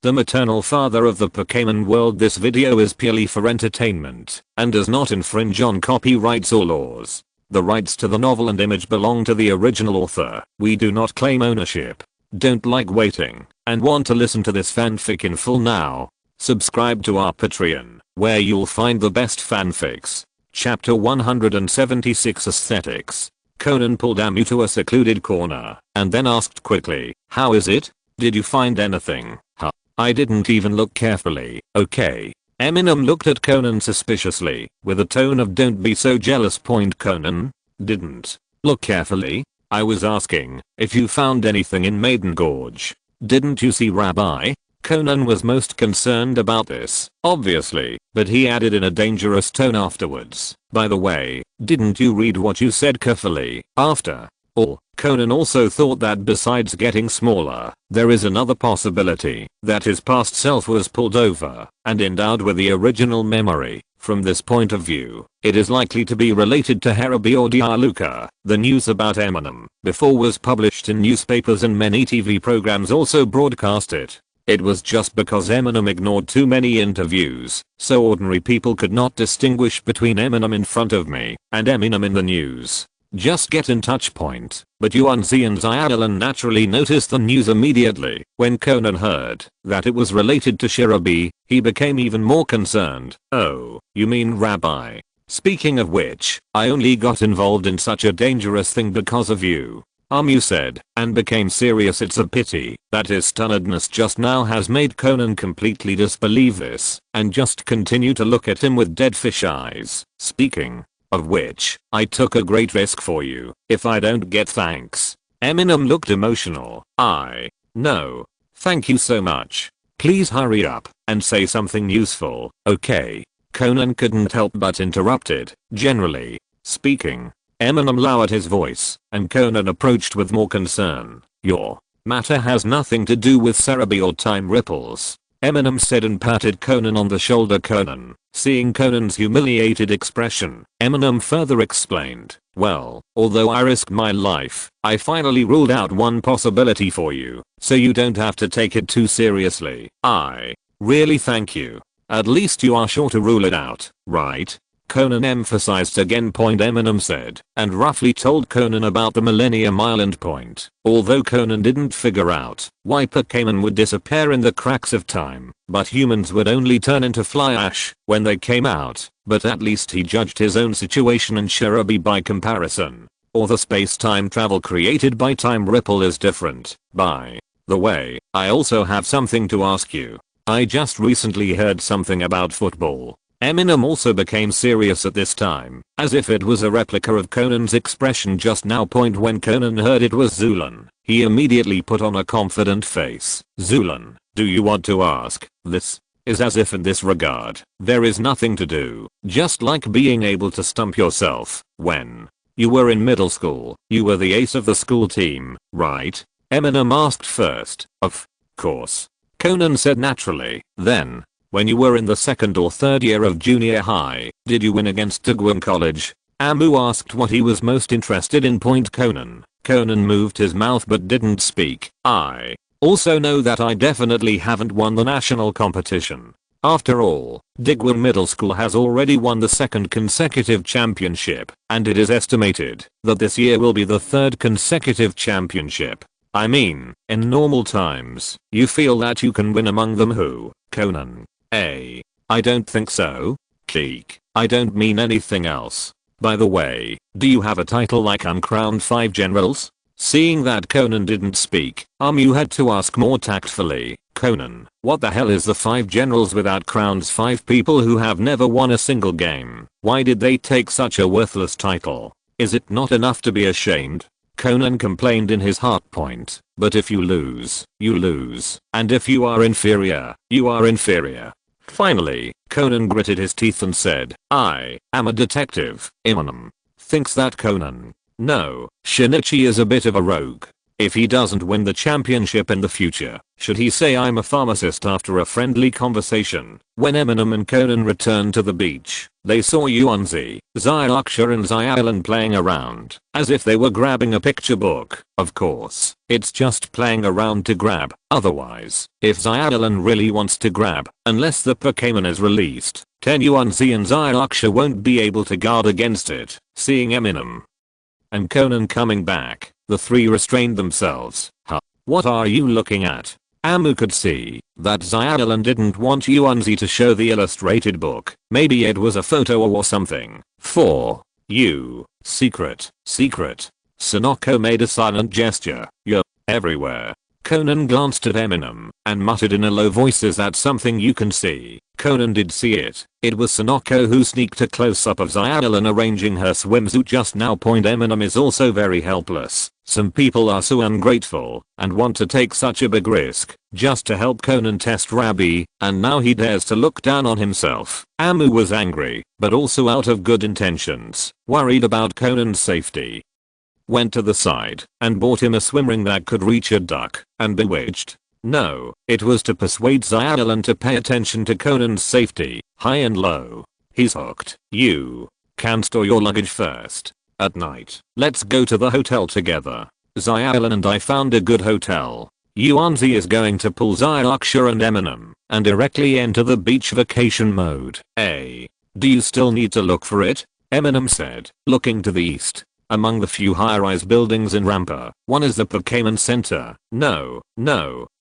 the maternal father of the Pokémon world. This video is purely for entertainment and does not infringe on copyrights or laws. The rights to the novel and image belong to the original author. We do not claim ownership. Don't like waiting and want to listen to this fanfic in full now? Subscribe to our Patreon, where you'll find the best fanfics. Chapter 176 Aesthetics. Conan pulled Amu to a secluded corner and then asked quickly, "How is it? Did you find anything?" "Huh. I didn't even look carefully, okay?" Eminem looked at Conan suspiciously, with a tone of "Don't be so jealous." Conan didn't look carefully? I was asking if you found anything in Maiden Gorge. Didn't you see Rabbi? Conan was most concerned about this, obviously, but he added in a dangerous tone afterwards, "By the way, didn't you read what you said carefully after all?" Conan also thought that besides getting smaller, there is another possibility that his past self was pulled over and endowed with the original memory. From this point of view, it is likely to be related to Harabi or Dialuka. The news about Eminem before was published in newspapers and many TV programs also broadcast it. It was just because Eminem ignored too many interviews, so ordinary people could not distinguish between Eminem in front of me and Eminem in the news. Just get in touch point. But Yuanzi and Xiaolan naturally noticed the news immediately. When Conan heard that it was related to Shirabi, he became even more concerned. "Oh, you mean Rabbi? Speaking of which, I only got involved in such a dangerous thing because of you," Amu said, and became serious. It's a pity that his stunnedness just now has made Conan completely disbelieve this and just continue to look at him with dead fish eyes. "Speaking of which, I took a great risk for you. If I don't get thanks." Eminem looked emotional. "I know. Thank you so much. Please hurry up and say something useful, okay?" Conan couldn't help but interrupted. "Generally speaking." Eminem lowered his voice, and Conan approached with more concern. "Your matter has nothing to do with Sarabi or time ripples," Eminem said and patted Conan on the shoulder. Conan, seeing Conan's humiliated expression, Eminem further explained, "Well, although I risked my life, I finally ruled out one possibility for you, so you don't have to take it too seriously. I really thank you. At least you are sure to rule it out, right?" Conan emphasized again. Eminem said, and roughly told Conan about the Millennium Island point. Although Conan didn't figure out why Pokémon would disappear in the cracks of time, but humans would only turn into fly ash when they came out, but at least he judged his own situation and Shirabi by comparison. Or the space-time travel created by Time Ripple is different. By the way, I also have something to ask you. I just recently heard something about football. Eminem also became serious at this time, as if it was a replica of Conan's expression just now. When Conan heard it was Zulan, he immediately put on a confident face. "Zulan, do you want to ask? This is as if in this regard, there is nothing to do. Just like being able to stump yourself. When you were in middle school, you were the ace of the school team, right?" Eminem asked first. "Of course," Conan said naturally. "Then, when you were in the second or third year of junior high, did you win against Tugwin College?" Amu asked what he was most interested in. Conan moved his mouth but didn't speak. "I also know that I definitely haven't won the national competition. After all, Digwin Middle School has already won the second consecutive championship, and it is estimated that this year will be the third consecutive championship. I mean, in normal times, you feel that you can win among them who?" Conan: I don't think so. Keek, I don't mean anything else. By the way, do you have a title like Uncrowned 5 Generals?" Seeing that Conan didn't speak, Amu had to ask more tactfully. "Conan, what the hell is the 5 Generals without crowns? 5 people who have never won a single game. Why did they take such a worthless title? Is it not enough to be ashamed?" Conan complained in his heart. "But if you lose, you lose. And if you are inferior, you are inferior." Finally, Conan gritted his teeth and said, "I am a detective." Eminem thinks that Conan. No, Shinichi is a bit of a rogue. If he doesn't win the championship in the future, should he say I'm a pharmacist after a friendly conversation? When Eminem and Conan returned to the beach, they saw Yuanzi, Zylaksha and Zyalin playing around, as if they were grabbing a picture book. Of course, it's just playing around to grab, otherwise, if Zyalin really wants to grab, unless the Pokémon is released, then Yuanzi and Zylaksha won't be able to guard against it. Seeing Eminem and Conan coming back, the three restrained themselves. Huh? What are you looking at? Amu could see that Zyalin didn't want Yuanzi to show the illustrated book. Maybe it was a photo or something. For you, secret. Sonoko made a silent gesture. You're everywhere. Conan glanced at Eminem and muttered in a low voice, is that something you can see? Conan did see it. It was Sonoko who sneaked a close-up of Zyalin arranging her swimsuit just now. Eminem is also very helpless. Some people are so ungrateful and want to take such a big risk just to help Conan test Rabbi, and now he dares to look down on himself. Amu was angry, but also out of good intentions, worried about Conan's safety. Went to the side and bought him a swim ring that could reach a duck, and bewitched. No, it was to persuade Zyalin to pay attention to Conan's safety, high and low. He's hooked. You can store your luggage first. At night, let's go to the hotel together. Zyalin and I found a good hotel. Yuanzi is going to pull Zylaksha and Eminem and directly enter the beach vacation mode. Do you still need to look for it? Eminem said, looking to the east. Among the few high-rise buildings in Rampa, one is the Pokémon Center. No,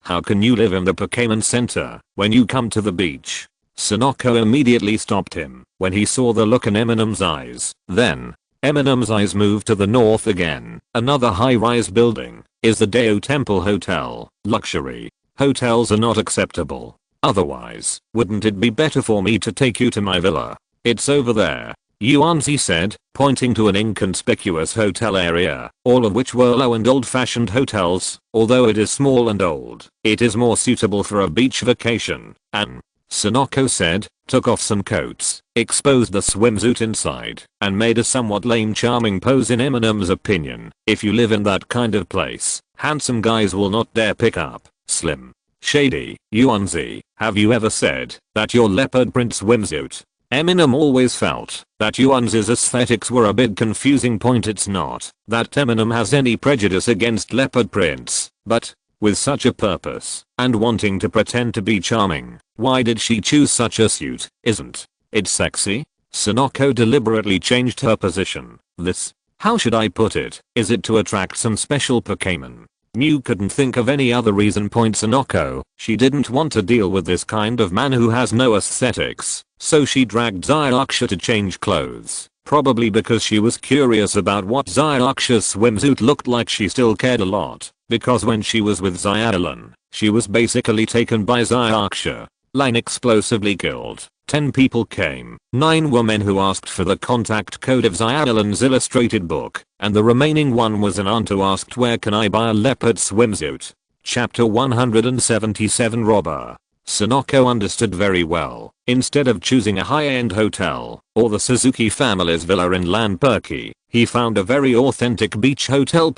how can you live in the Pokémon Center when you come to the beach? Sonoko immediately stopped him when he saw the look in Eminem's eyes. Then, Eminem's eyes moved to the north again. Another high-rise building is the Deo Temple Hotel. Luxury hotels are not acceptable. Otherwise, wouldn't it be better for me to take you to my villa? It's over there, Yuanzi said, pointing to an inconspicuous hotel area, all of which were low and old-fashioned hotels. Although it is small and old, it is more suitable for a beach vacation. And Sonoko said, took off some coats, exposed the swimsuit inside, and made a somewhat lame charming pose. In Eminem's opinion, if you live in that kind of place, handsome guys will not dare pick up slim, shady. Yuanzi, have you ever said that your leopard print swimsuit? Eminem always felt that Yuanzi's aesthetics were a bit confusing. It's not that Eminem has any prejudice against leopard prints, but with such a purpose and wanting to pretend to be charming, why did she choose such a suit? Isn't it sexy? Sonoko deliberately changed her position. How should I put it? Is it to attract some special Pokémon? Mew couldn't think of any other reason. Sonoko, she didn't want to deal with this kind of man who has no aesthetics, so she dragged Zylaksha to change clothes. Probably because she was curious about what Zylaksha's swimsuit looked like. She still cared a lot, because when she was with Zyalin, she was basically taken by Zylaksha. Line explosively killed. 10 people came. 9 were men who asked for the contact code of Zyalin's illustrated book, and the remaining one was an aunt who asked, where can I buy a leopard swimsuit? Chapter 177 Robber. Sonoko understood very well. Instead of choosing a high-end hotel or the Suzuki family's villa in Lanperki, he found a very authentic beach hotel.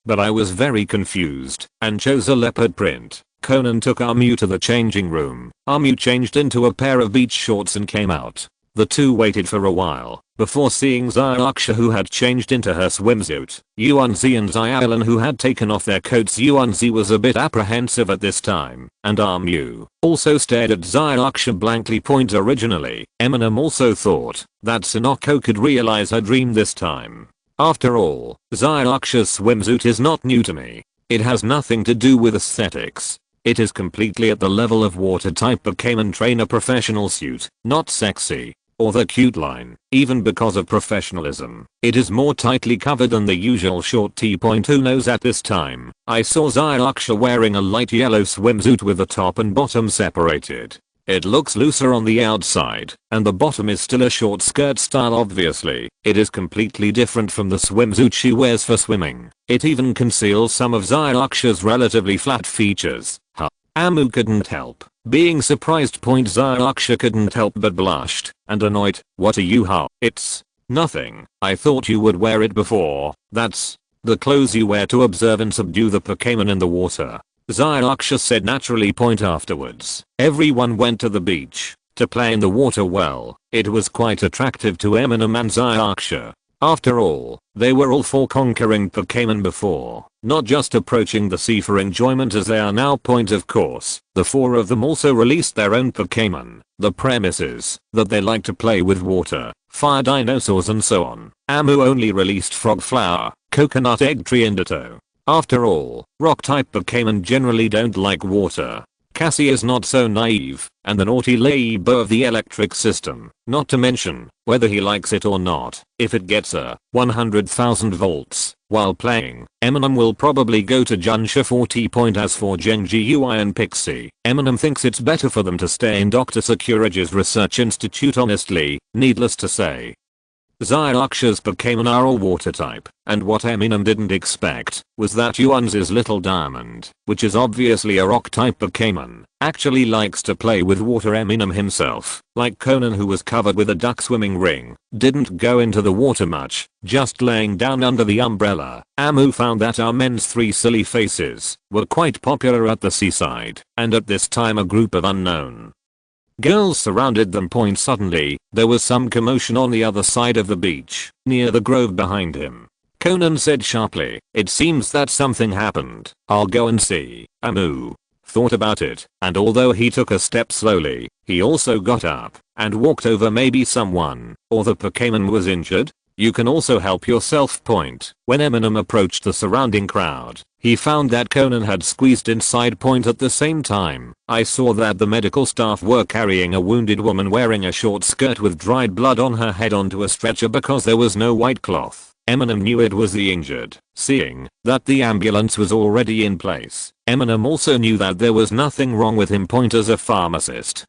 But I was very confused and chose a leopard print. Conan took Amu to the changing room. Amu changed into a pair of beach shorts and came out. The two waited for a while before seeing Zylaksha, who had changed into her swimsuit, Yuanzi and Zyalin, who had taken off their coats. Yuanzi was a bit apprehensive at this time, and Amu also stared at Zylaksha blankly. Originally, Eminem also thought that Sonoko could realize her dream this time. After all, Zylaksha's swimsuit is not new to me. It has nothing to do with aesthetics. It is completely at the level of water-type Pokémon trainer professional suit, not sexy, or the cute line. Even because of professionalism, it is more tightly covered than the usual short tee. Who knows? At this time, I saw Zylaksha wearing a light yellow swimsuit with the top and bottom separated. It looks looser on the outside, and the bottom is still a short skirt style. Obviously, it is completely different from the swimsuit she wears for swimming. It even conceals some of Zylaksha's relatively flat features. Amu couldn't help being surprised. Zylaksha couldn't help but blushed and annoyed. What are you? It's nothing. I thought you would wear it before. That's The clothes you wear to observe and subdue the Pokémon in the water. Zyarksha said naturally. Afterwards, everyone went to the beach to play in the water. Well, it was quite attractive to Eminem and Zyarksha. After all, they were all for conquering Pokémon before, not just approaching the sea for enjoyment as they are now. Of course, the four of them also released their own Pokémon. The premise is that they like to play with water, fire, dinosaurs and so on. Amu only released Frog Flower, Coconut Egg Tree and Ditto. After all, rock type Pokémon generally don't like water. Cassie is not so naive, and the naughty Leixi of the electric system, not to mention whether he likes it or not. If it gets a 100,000 volts while playing, Eminem will probably go to Junsha 40. As for Genji UI and Pixie, Eminem thinks it's better for them to stay in Dr. Sakurage's research institute. Honestly, needless to say, Zyarksha's Pokémon are all water type, and what Eminem didn't expect was that Yuanzi's Little Diamond, which is obviously a rock type Pokémon, actually likes to play with water. Eminem himself, like Conan who was covered with a duck swimming ring, didn't go into the water much, just laying down under the umbrella. Amu found that our men's three silly faces were quite popular at the seaside, and at this time a group of unknown girls surrounded them. Suddenly, there was some commotion on the other side of the beach, near the grove behind him. Conan said sharply, "It seems that something happened. I'll go and see." Amu thought about it, and although he took a step slowly, he also got up and walked over. Maybe someone or the Pokémon was injured. You can also help yourself. When Eminem approached the surrounding crowd, he found that Conan had squeezed inside. At the same time, I saw that the medical staff were carrying a wounded woman wearing a short skirt with dried blood on her head onto a stretcher because there was no white cloth. Eminem knew it was the injured, seeing that the ambulance was already in place. Eminem also knew that there was nothing wrong with him. As a pharmacist,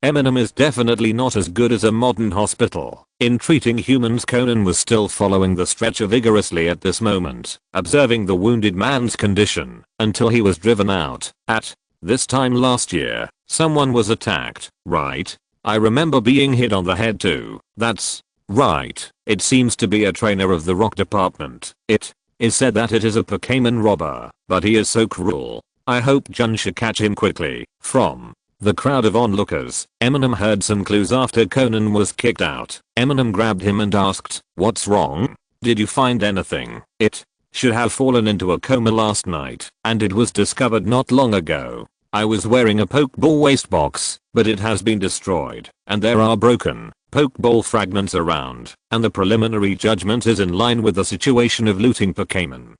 Eminem is definitely not as good as a modern hospital in treating humans. Conan was still following the stretcher vigorously at this moment, observing the wounded man's condition until he was driven out. At this time last year, someone was attacked, right? I remember being hit on the head too. That's right. It seems to be a trainer of the rock department. It is said that it is a Pokémon robber, but he is so cruel. I hope Junsha catch him quickly. From the crowd of onlookers, Eminem heard some clues after Conan was kicked out. Eminem grabbed him and asked, "What's wrong? Did you find anything?" It should have fallen into a coma last night, and it was discovered not long ago. I was wearing a Pokeball waste box, but it has been destroyed, and there are broken Pokeball fragments around, and the preliminary judgment is in line with the situation of looting Pokémon.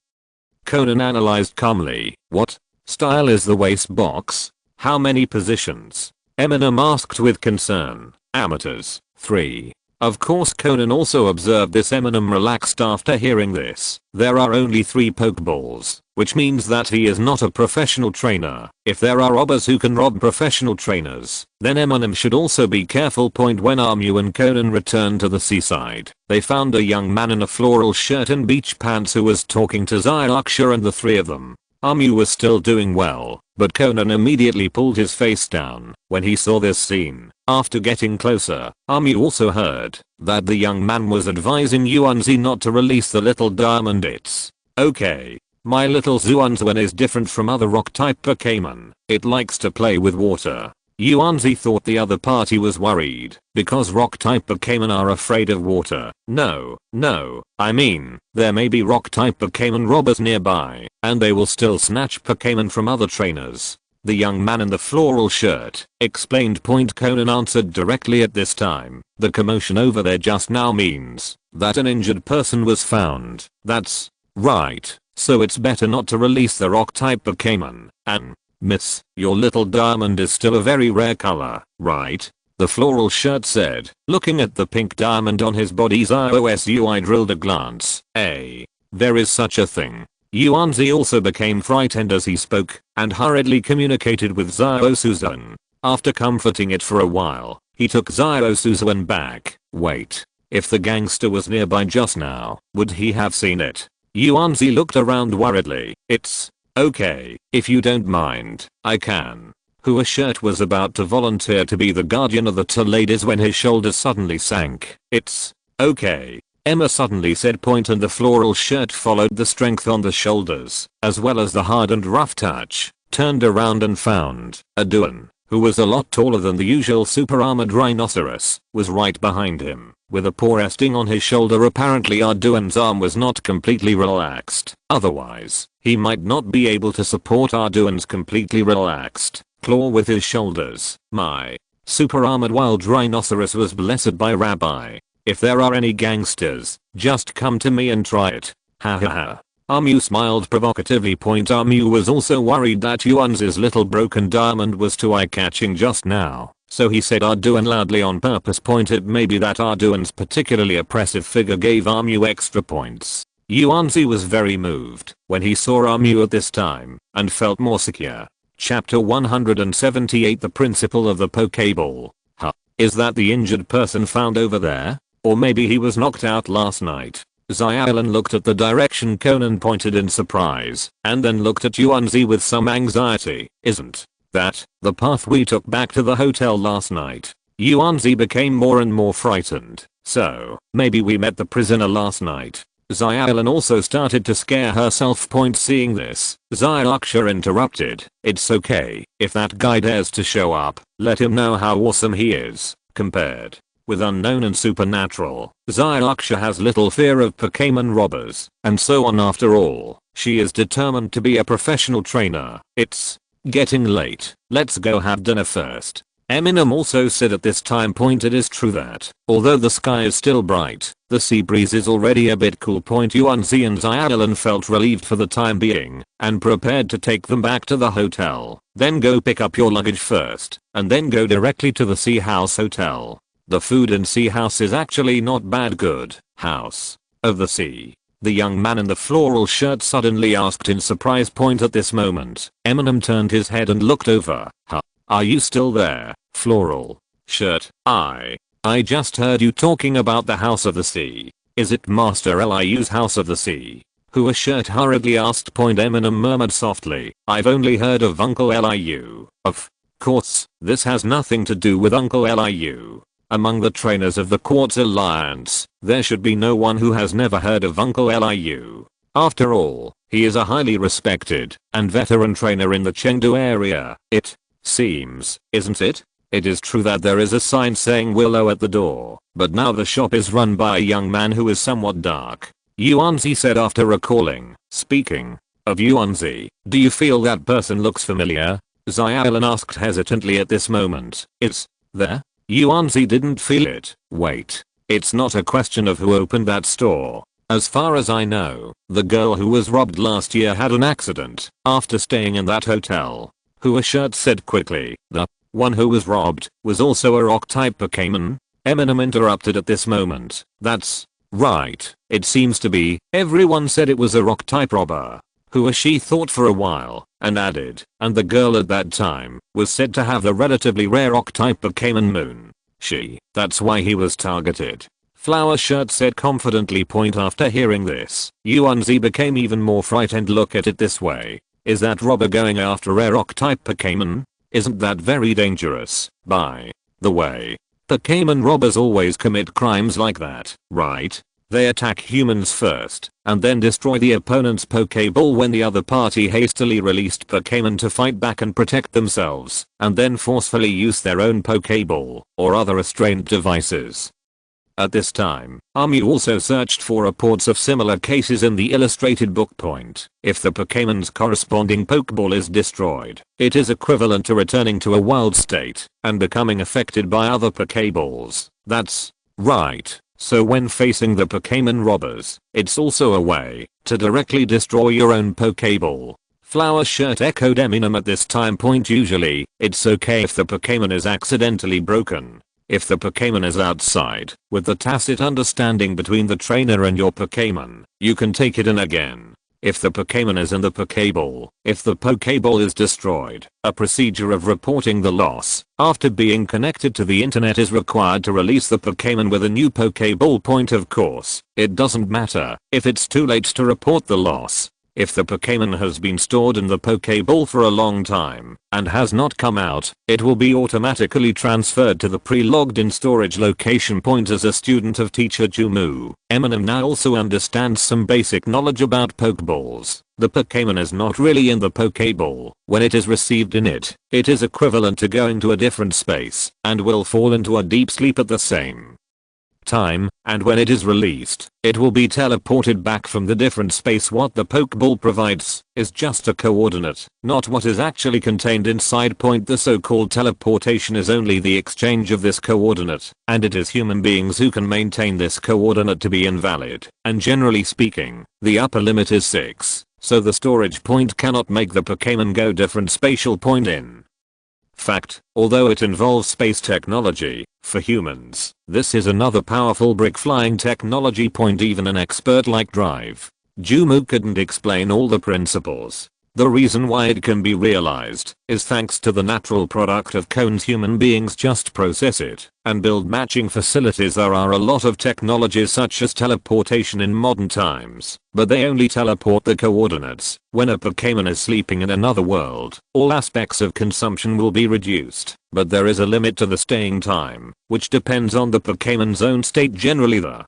Conan analyzed calmly. "What style is the waste box? How many positions?" Eminem asked with concern. "Amateurs, 3. Of course. Conan also observed this. Eminem relaxed after hearing this. There are only 3 Pokeballs, which means that he is not a professional trainer. If there are robbers who can rob professional trainers, then Eminem should also be careful. When Amu and Conan returned to the seaside, they found a young man in a floral shirt and beach pants who was talking to Zyarksha and the three of them. Amu was still doing well, but Conan immediately pulled his face down when he saw this scene. After getting closer, Amu also heard that the young man was advising Yuanzi not to release the Little Diamond. It's okay. My little Zuanzuan is different from other rock type Pokémon. It likes to play with water. Yuanzi thought the other party was worried because rock type Pokémon are afraid of water. No, I mean, there may be rock type Pokémon robbers nearby, and they will still snatch Pokémon from other trainers. The young man in the floral shirt explained. Conan answered directly. At this time, the commotion over there just now means that an injured person was found. That's right, so it's better not to release the rock type Pokémon. And Miss, your Little Diamond is still a very rare color, right? The floral shirt said, looking at the pink diamond on his body's IOSUI drilled a glance. There is such a thing. Yuanzi also became frightened as he spoke, and hurriedly communicated with Zyosuzan. After comforting it for a while, he took Zyosuzan back. Wait, if the gangster was nearby just now, would he have seen it? Yuanzi looked around worriedly. It's okay, if you don't mind, I can. Who shirt was about to volunteer to be the guardian of the two ladies when his shoulders suddenly sank. It's okay. Emma suddenly said point, and the floral shirt followed the strength on the shoulders, as well as the hard and rough touch, turned around and found Arduin, who was a lot taller than the usual super armored rhinoceros, was right behind him, with a paw resting on his shoulder. Apparently Arduin's arm was not completely relaxed, otherwise, he might not be able to support Arduin's completely relaxed claw with his shoulders. My super armored wild rhinoceros was blessed by Rabbi. If there are any gangsters, just come to me and try it. Ha ha ha. Armu smiled provocatively. Armu was also worried that Yuanzi's little broken diamond was too eye-catching just now, so he said Arduin loudly on purpose. It may be that Arduin's particularly oppressive figure gave Armu extra points. Yuanzi was very moved when he saw Armu at this time and felt more secure. Chapter 178, The Principle of the Pokeball. Huh. Is that the injured person found over there? Or maybe he was knocked out last night. Xiaolan looked at the direction Conan pointed in surprise, and then looked at Yuanzi with some anxiety. Isn't that the path we took back to the hotel last night? Yuanzi became more and more frightened. So, maybe we met the prisoner last night. Xiaolan also started to scare herself. Seeing this, Xiaoxia interrupted. It's okay, if that guy dares to show up, let him know how awesome he is, compared with unknown and supernatural. Xiaoxia has little fear of Pokémon robbers, and so on. After all, she is determined to be a professional trainer. It's getting late, let's go have dinner first. Eminem also said at this time. It is true that, although the sky is still bright, the sea breeze is already a bit cool. Yuanzi and Xiaolan felt relieved for the time being, and prepared to take them back to the hotel. Then go pick up your luggage first, and then go directly to the Sea House Hotel. The food in Sea House is actually not bad. Good house of the sea. The young man in the floral shirt suddenly asked in surprise. At this moment, Eminem turned his head and looked over. Huh? Are you still there, floral shirt? I just heard you talking about the House of the Sea. Is it Master Liu's House of the Sea? Who a shirt hurriedly asked. Eminem murmured softly. I've only heard of Uncle Liu. Of course, this has nothing to do with Uncle Liu. Among the trainers of the Quartz Alliance, there should be no one who has never heard of Uncle Liu. After all, he is a highly respected and veteran trainer in the Chengdu area. It seems, isn't it? It is true that there is a sign saying Willow at the door, but now the shop is run by a young man who is somewhat dark. Yuanzi said after recalling. Speaking of Yuanzi, do you feel that person looks familiar? Xiaolan asked hesitantly at this moment. Is there? Yuanzi didn't feel it. Wait. It's not a question of who opened that store. As far as I know, the girl who was robbed last year had an accident after staying in that hotel. Who a shirt said quickly. The one who was robbed was also a rock type Pokémon? Eminem interrupted at this moment. That's right. It seems to be. Everyone said it was a rock type robber. Who a she thought for a while, and added, and the girl at that time was said to have the relatively rare rock type Pokémon Moon. That's why he was targeted. Flower shirt said confidently. After hearing this, Yuanzi became even more frightened. Look at it this way. Is that robber going after rare rock type Pokémon? Isn't that very dangerous? By the way, Pokémon robbers always commit crimes like that, right? They attack humans first, and then destroy the opponent's Pokeball when the other party hastily released Pokémon to fight back and protect themselves, and then forcefully use their own Pokeball, or other restraint devices. At this time, Armu also searched for reports of similar cases in the illustrated book. If the Pokemon's corresponding Pokeball is destroyed, it is equivalent to returning to a wild state, and becoming affected by other Pokeballs. That's right. So when facing the Pokémon robbers, it's also a way to directly destroy your own Pokeball. Flower shirt echoed Eminem at this time. Usually, it's okay if the Pokémon is accidentally broken. If the Pokémon is outside, with the tacit understanding between the trainer and your Pokémon, you can take it in again. If the Pokémon is in the Pokeball, if the Pokeball is destroyed, a procedure of reporting the loss after being connected to the internet is required to release the Pokémon with a new Pokeball. Of course, it doesn't matter if it's too late to report the loss. If the Pokémon has been stored in the Pokéball for a long time and has not come out, it will be automatically transferred to the pre-logged in storage location point as a student of teacher Jumu. Eminem now also understands some basic knowledge about Pokeballs. The Pokémon is not really in the Pokéball. When it is received in it, it is equivalent to going to a different space and will fall into a deep sleep at the same time, and when it is released, it will be teleported back from the different space. What the Pokeball provides is just a coordinate, not what is actually contained inside point. The so-called teleportation is only the exchange of this coordinate, and it is human beings who can maintain this coordinate to be invalid, and generally speaking, the upper limit is 6, so the storage point cannot make the Pokémon go different spatial point in fact, although it involves space technology, for humans, this is another powerful brick flying technology point. Even an expert like Drive Jumu couldn't explain all the principles. The reason why it can be realized is thanks to the natural product of cones. Human beings just process it and build matching facilities. There are a lot of technologies such as teleportation in modern times, but they only teleport the coordinates. When a Pokémon is sleeping in another world, all aspects of consumption will be reduced, but there is a limit to the staying time, which depends on the Pokémon's own state. Generally the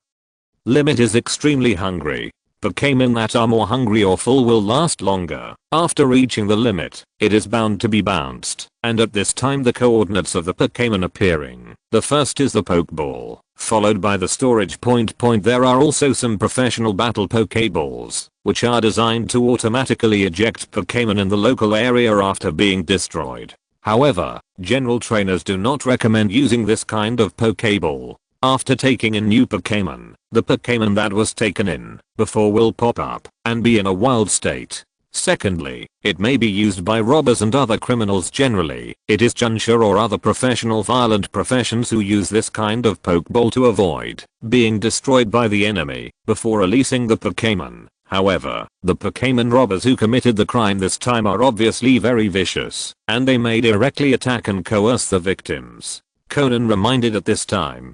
limit is extremely hungry. Pokémon that are more hungry or full will last longer. After reaching the limit, it is bound to be bounced, and at this time the coordinates of the Pokémon appearing. The first is the Pokeball, followed by the storage point. There are also some professional battle Pokeballs, which are designed to automatically eject Pokémon in the local area after being destroyed. However, general trainers do not recommend using this kind of Pokeball. After taking in new Pokémon, the Pokémon that was taken in before will pop up and be in a wild state. Secondly, it may be used by robbers and other criminals. Generally, it is Junsha or other professional violent professions who use this kind of Pokeball to avoid being destroyed by the enemy before releasing the Pokémon. However, the Pokémon robbers who committed the crime this time are obviously very vicious, and they may directly attack and coerce the victims. Conan reminded at this time.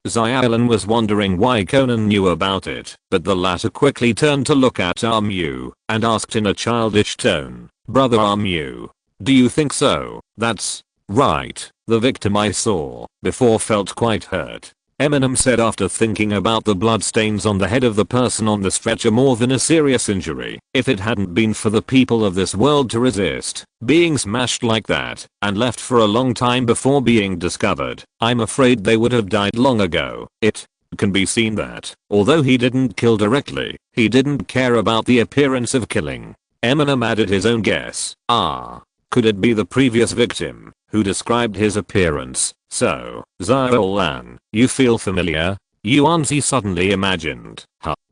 Xiaolan was wondering why Conan knew about it, but the latter quickly turned to look at Armu and asked in a childish tone, "Brother Armu, do you think so?" "That's right, the victim I saw before felt quite hurt," Eminem said after thinking about the bloodstains on the head of the person on the stretcher. More than a serious injury. If it hadn't been for the people of this world to resist being smashed like that and left for a long time before being discovered, I'm afraid they would have died long ago. It can be seen that, although he didn't kill directly, he didn't care about the appearance of killing. Eminem added his own guess. Could it be the previous victim who described his appearance? So, Xiaolan, you feel familiar? Yuanzi suddenly imagined.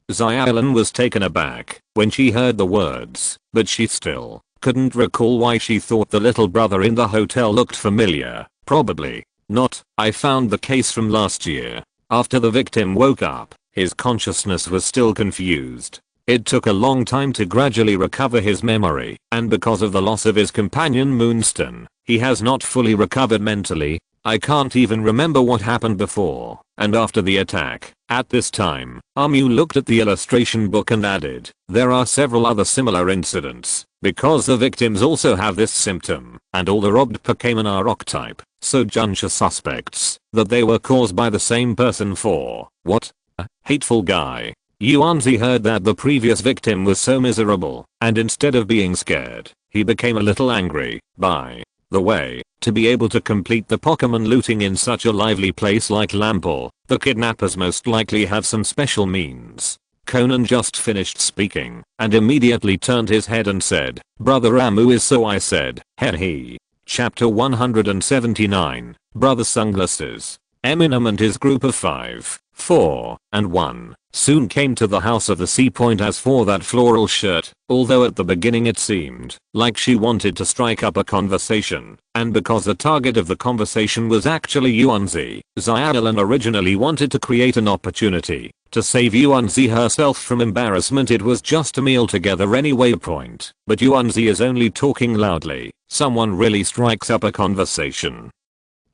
Xiaolan was taken aback when she heard the words, but she still couldn't recall why she thought the little brother in the hotel looked familiar. Probably not. I found the case from last year. After the victim woke up, his consciousness was still confused. It took a long time to gradually recover his memory, and because of the loss of his companion Moonstone, he has not fully recovered mentally. I can't even remember what happened before and after the attack. At this time, Armu looked at the illustration book and added, there are several other similar incidents, because the victims also have this symptom, and all the robbed Pokémon are rock type, so Junsha suspects that they were caused by the same person. For what a hateful guy. Yuanzi heard that the previous victim was so miserable, and instead of being scared, he became a little angry. By the way, to be able to complete the Pokémon looting in such a lively place like Lampol, the kidnappers most likely have some special means. Conan just finished speaking and immediately turned his head and said, "Brother Amu is so I said, he." Chapter 179, Brother Sunglasses. Eminem and his group of 5, 4, and 1 soon came to the house of the Sea Point as for that floral shirt, although at the beginning it seemed like she wanted to strike up a conversation, and because the target of the conversation was actually Yuanzi, Xiaolan originally wanted to create an opportunity to save Yuanzi herself from embarrassment. It was just a meal together anyway. But Yuanzi is only talking loudly. Someone really strikes up a conversation.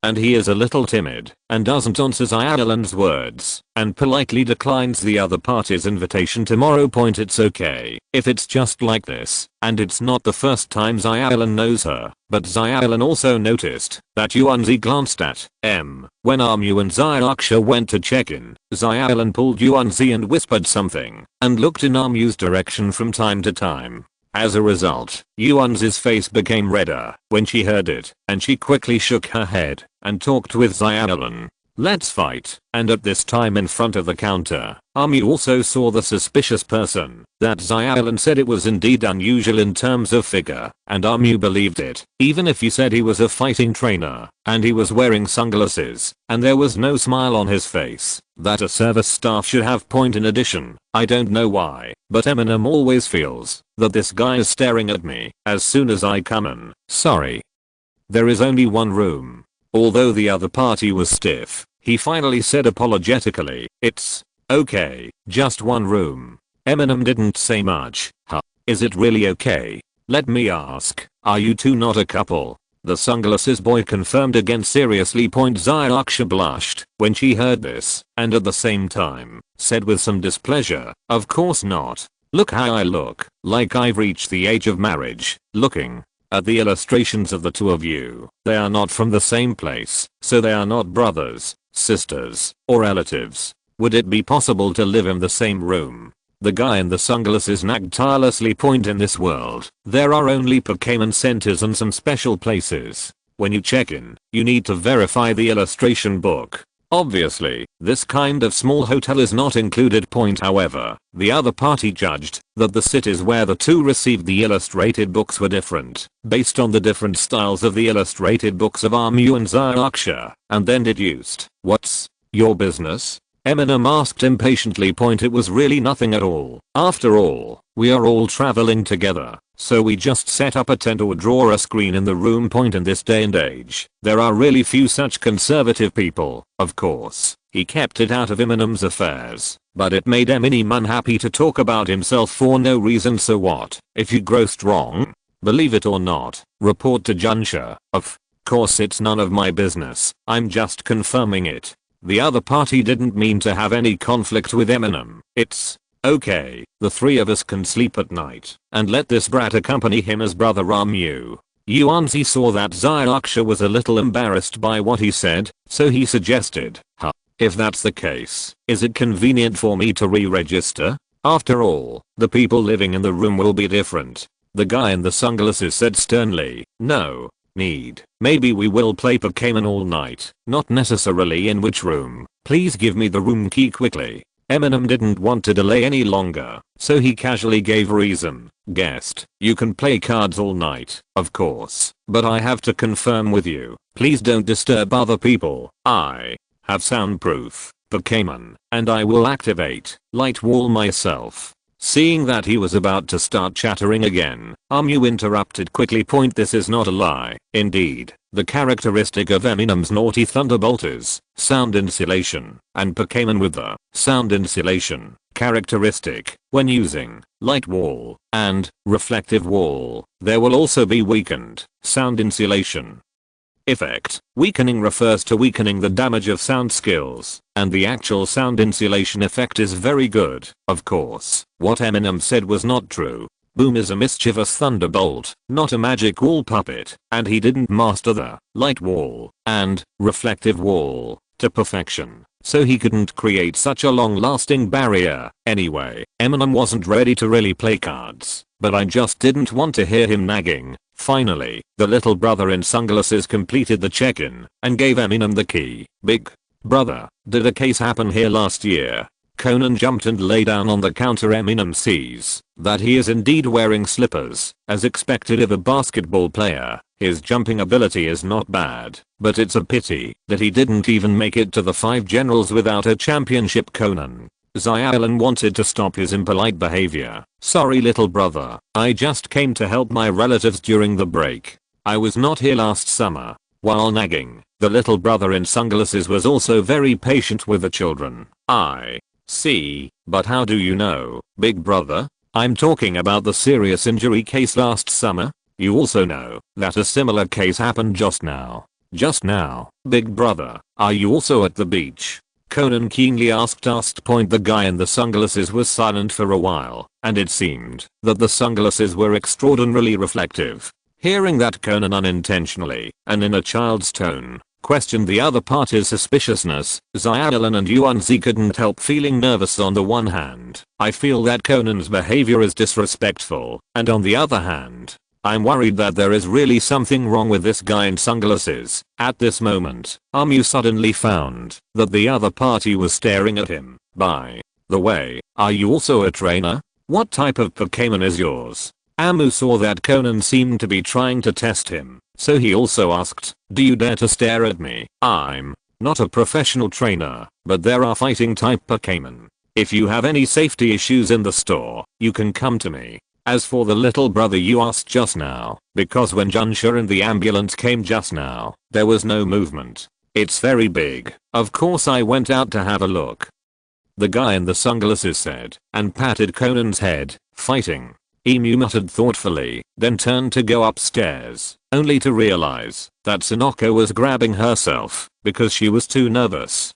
and he is a little timid and doesn't answer Xyalan's words and politely declines the other party's invitation tomorrow. It's okay if it's just like this, and it's not the first time Xyalan knows her, but Xyalan also noticed that Yuanzi glanced at when Armu and Xylaksha went to check in. Xyalan pulled Yuanzi and whispered something and looked in Armu's direction from time to time. As a result, Yuanzi's face became redder when she heard it, and she quickly shook her head and talked with Xyalan. Let's fight. And at this time in front of the counter, Armu also saw the suspicious person that Xyalan said. It was indeed unusual in terms of figure, and Armu believed it, even if he said he was a fighting trainer, and he was wearing sunglasses, and there was no smile on his face. That a service staff should have. In addition, I don't know why, but Eminem always feels that this guy is staring at me as soon as I come in. Sorry. There is only one room. Although the other party was stiff, he finally said apologetically, it's okay, just one room. Eminem didn't say much. Huh? Is it really okay? Let me ask, are you two not a couple? The sunglasses boy confirmed again seriously. Xylaksha blushed when she heard this, and at the same time, said with some displeasure, of course not. Look how I look, like I've reached the age of marriage. Looking at the illustrations of the two of you, they are not from the same place, so they are not brothers, sisters, or relatives. Would it be possible to live in the same room? The guy in the sunglasses nagged tirelessly. In this world, there are only Pokémon centers and some special places. When you check in, you need to verify the illustration book. Obviously, this kind of small hotel is not included. However, the other party judged that the cities where the two received the illustrated books were different, based on the different styles of the illustrated books of Armu and Xylaksha, and then deduced. What's your business? Eminem asked impatiently. It was really nothing at all. After all, we are all traveling together, so we just set up a tent or draw a screen in the room. In this day and age, there are really few such conservative people. Of course, he kept it out of Eminem's affairs, but it made Eminem unhappy to talk about himself for no reason. So what if you grow strong? Believe it or not, report to Junsha. Of course it's none of my business, I'm just confirming it. The other party didn't mean to have any conflict with Eminem. It's okay, the three of us can sleep at night, and let this brat accompany him as brother Armu. Yuanzi saw that Xylaksha was a little embarrassed by what he said, so he suggested, if that's the case, is it convenient for me to re-register? After all, the people living in the room will be different. The guy in the sunglasses said sternly, no need. Maybe we will play Pokémon all night, not necessarily in which room. Please give me the room key quickly. Eminem didn't want to delay any longer, so he casually gave a reason. Guest, you can play cards all night, of course, but I have to confirm with you. Please don't disturb other people. I have soundproof Pokémon, and I will activate Light Wall myself. Seeing that he was about to start chattering again, Armu interrupted quickly. This is not a lie. Indeed, the characteristic of Eminem's naughty thunderbolt is sound insulation, and Pokémon with the sound insulation characteristic, when using light wall and reflective wall, there will also be weakened sound insulation effect. Weakening refers to weakening the damage of sound skills, and the actual sound insulation effect is very good. Of course, what Eminem said was not true. Boom is a mischievous thunderbolt, not a magic wall puppet, and he didn't master the light wall and reflective wall to perfection, so he couldn't create such a long-lasting barrier. Anyway, Eminem wasn't ready to really play cards, but I just didn't want to hear him nagging. Finally, the little brother in sunglasses completed the check-in and gave Eminem the key. Big brother, did a case happen here last year? Conan jumped and lay down on the counter. Eminem sees that he is indeed wearing slippers, as expected of a basketball player. His jumping ability is not bad, but it's a pity that he didn't even make it to the 5 generals without a championship. Conan Xyalan wanted to stop his impolite behavior. Sorry little brother, I just came to help my relatives during the break. I was not here last summer. While nagging, the little brother in sunglasses was also very patient with the children. I see, but how do you know, big brother? I'm talking about the serious injury case last summer. You also know that a similar case happened just now. Just now, big brother, are you also at the beach? Conan keenly asked. The guy in the sunglasses was silent for a while, and it seemed that the sunglasses were extraordinarily reflective. Hearing that, Conan unintentionally, and in a child's tone, questioned the other party's suspiciousness. Xiaolan and Yuanzi couldn't help feeling nervous. On the one hand, I feel that Conan's behavior is disrespectful, and on the other hand, I'm worried that there is really something wrong with this guy in sunglasses. At this moment, Amu suddenly found that the other party was staring at him. By the way, are you also a trainer? What type of Pokémon is yours? Amu saw that Conan seemed to be trying to test him, so he also asked, do you dare to stare at me? I'm not a professional trainer, but there are fighting type Pokémon. If you have any safety issues in the store, you can come to me. As for the little brother you asked just now, because when Junsha and the ambulance came just now, there was no movement. It's very big. Of course I went out to have a look. The guy in the sunglasses said, and patted Conan's head. Fighting. Emu muttered thoughtfully, then turned to go upstairs, only to realize that Sonoko was grabbing herself because she was too nervous.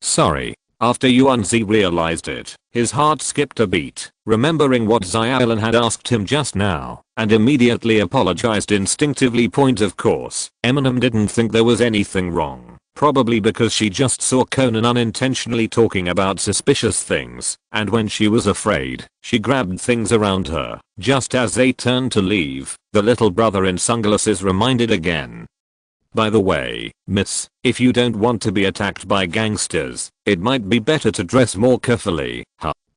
Sorry. After Yuanzi realized it, his heart skipped a beat, remembering what Xiaolan had asked him just now, and immediately apologized instinctively. Of course, Eminem didn't think there was anything wrong, probably because she just saw Conan unintentionally talking about suspicious things, and when she was afraid, she grabbed things around her. Just as they turned to leave, the little brother in sunglasses reminded again. By the way, miss, if you don't want to be attacked by gangsters, it might be better to dress more carefully.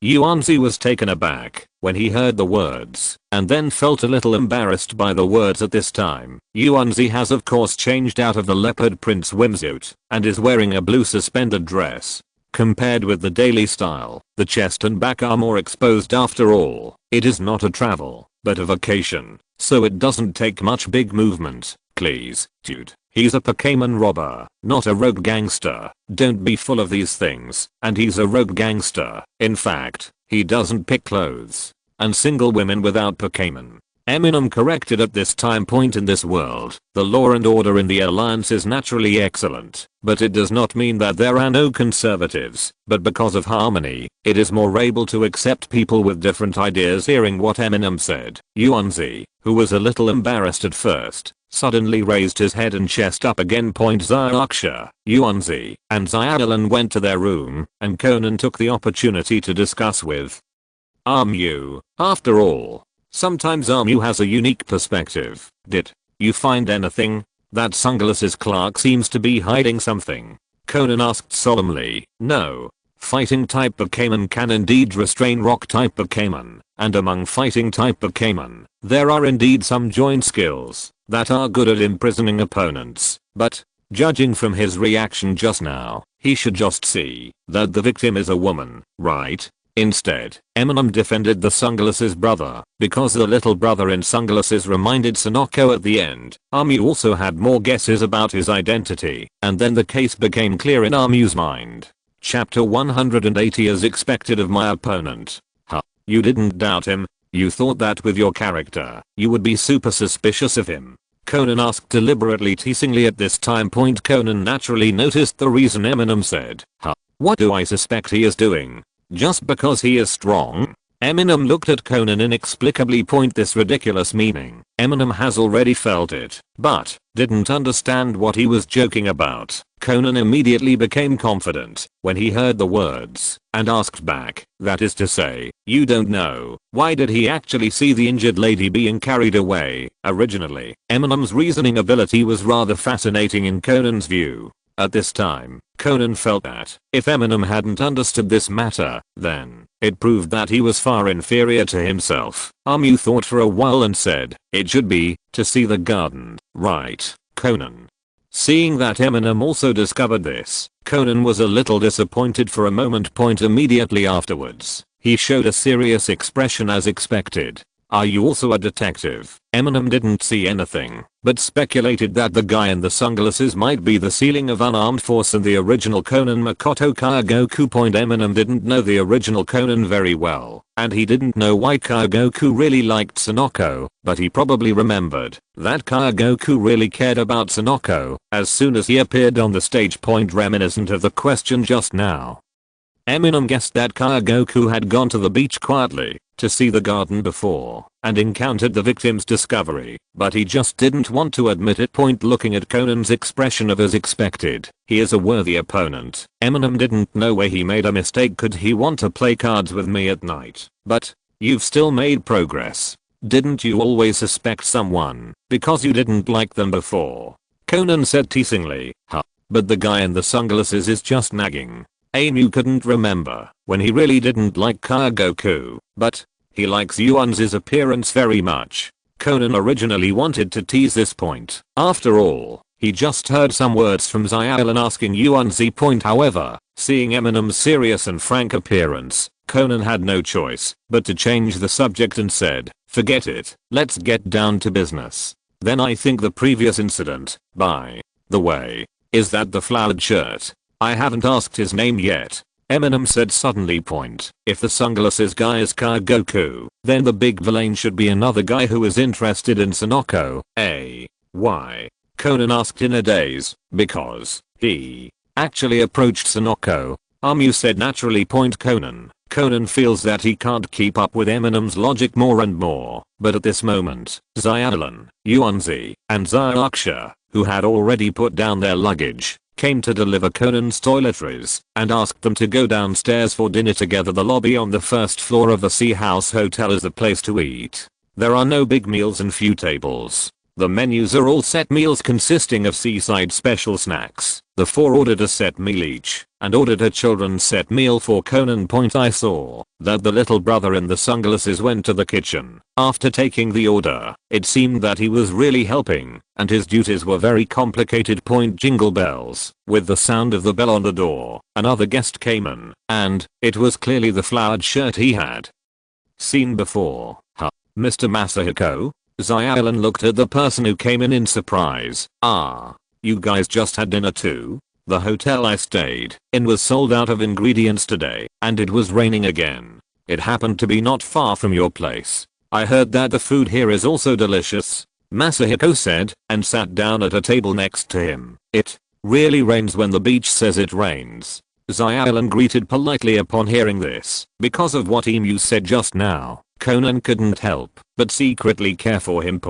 Yuanzi was taken aback when he heard the words, and then felt a little embarrassed by the words at this time. Yuanzi has of course changed out of the leopard print swimsuit, and is wearing a blue suspended dress. Compared with the daily style, the chest and back are more exposed. After all, it is not a travel, but a vacation, so it doesn't take much big movement. Please, dude. He's a Pokémon robber, not a rogue gangster. Don't be full of these things. And he's a rogue gangster. In fact, he doesn't pick clothes and single women without Pokémon. Eminem corrected. At this time point in this world, the law and order in the Alliance is naturally excellent, but it does not mean that there are no conservatives. But because of harmony, it is more able to accept people with different ideas. Hearing what Eminem said, Yuanzi, who was a little embarrassed at first, suddenly raised his head and chest up again. Xiaoxia, Yuanzi, and Xiaolan went to their room, and Conan took the opportunity to discuss with Amu. After all, sometimes Amu has a unique perspective. Did you find anything? That sunglasses clerk seems to be hiding something. Conan asked solemnly. No. Fighting type Pokémon can indeed restrain rock type Pokémon, and among fighting type Pokémon, there are indeed some joint skills that are good at imprisoning opponents, but, judging from his reaction just now, he should just see that the victim is a woman, right? Instead, Eminem defended the sunglasses brother, because the little brother in sunglasses reminded Sonoko at the end. Amu also had more guesses about his identity, and then the case became clear in Amu's mind. Chapter 180. As expected of my opponent. You didn't doubt him? You thought that with your character, you would be super suspicious of him? Conan asked deliberately teasingly. At this time point Conan naturally noticed the reason Eminem said. What do I suspect he is doing? Just because he is strong? Eminem looked at Conan inexplicably. This ridiculous meaning. Eminem has already felt it, but didn't understand what he was joking about. Conan immediately became confident when he heard the words, and asked back, that is to say, you don't know, why did he actually see the injured lady being carried away? Originally, Eminem's reasoning ability was rather fascinating in Conan's view. At this time, Conan felt that, if Eminem hadn't understood this matter, then it proved that he was far inferior to himself. Amu thought for a while and said, it should be, to see the garden, right, Conan? Seeing that Eminem also discovered this, Conan was a little disappointed for a moment. Immediately afterwards, he showed a serious expression as expected. Are you also a detective? Eminem didn't see anything, but speculated that the guy in the sunglasses might be the ceiling of unarmed force in the original Conan Makoto Kaigoku. Eminem didn't know the original Conan very well, and he didn't know why Kaigoku really liked Sonoko, but he probably remembered that Kaigoku really cared about Sonoko as soon as he appeared on the stage. Reminiscent of the question just now. Eminem guessed that Kaigoku had gone to the beach quietly to see the garden before and encountered the victim's discovery, but he just didn't want to admit it. Looking at Conan's expression of as expected, he is a worthy opponent. Eminem didn't know where he made a mistake. Could he want to play cards with me at night? But you've still made progress. Didn't you always suspect someone because you didn't like them before? Conan said teasingly. Huh. But the guy in the sunglasses is just nagging. Anu couldn't remember when he really didn't like Kaigoku, but he likes Yuanzi's appearance very much. Conan originally wanted to tease this point. After all, he just heard some words from Xiaolan asking Yuanzi. However, seeing Eminem's serious and frank appearance, Conan had no choice but to change the subject and said, "Forget it, let's get down to business." Then I think the previous incident, by the way, is that the flowered shirt? I haven't asked his name yet. Eminem said suddenly. If the sunglasses guy is Kaigoku, then the big villain should be another guy who is interested in Sonoko. Why? Conan asked in a daze. Because he actually approached Sonoko. You said naturally. Conan feels that he can't keep up with Eminem's logic more and more, but at this moment, Xiaolan, Yuanzi, and Xiaoksha, who had already put down their luggage, came to deliver Conan's toiletries and asked them to go downstairs for dinner together. The lobby on the first floor of the Sea House Hotel is the place to eat. There are no big meals and few tables. The menus are all set meals consisting of seaside special snacks. The four ordered a set meal each and ordered a children's set meal for Conan. I saw that the little brother in the sunglasses went to the kitchen after taking the order. It seemed that he was really helping and his duties were very complicated. Jingle bells. With the sound of the bell on the door, another guest came in, and it was clearly the flowered shirt he had seen before. Mr. Masahiko? Xiaolan looked at the person who came in surprise. You guys just had dinner too? The hotel I stayed in was sold out of ingredients today, and it was raining again. It happened to be not far from your place. I heard that the food here is also delicious, Masahiko said, and sat down at a table next to him. It really rains when the beach says it rains. Xiaolan greeted politely upon hearing this. Because of what Emu said just now, Conan couldn't help but secretly care for him.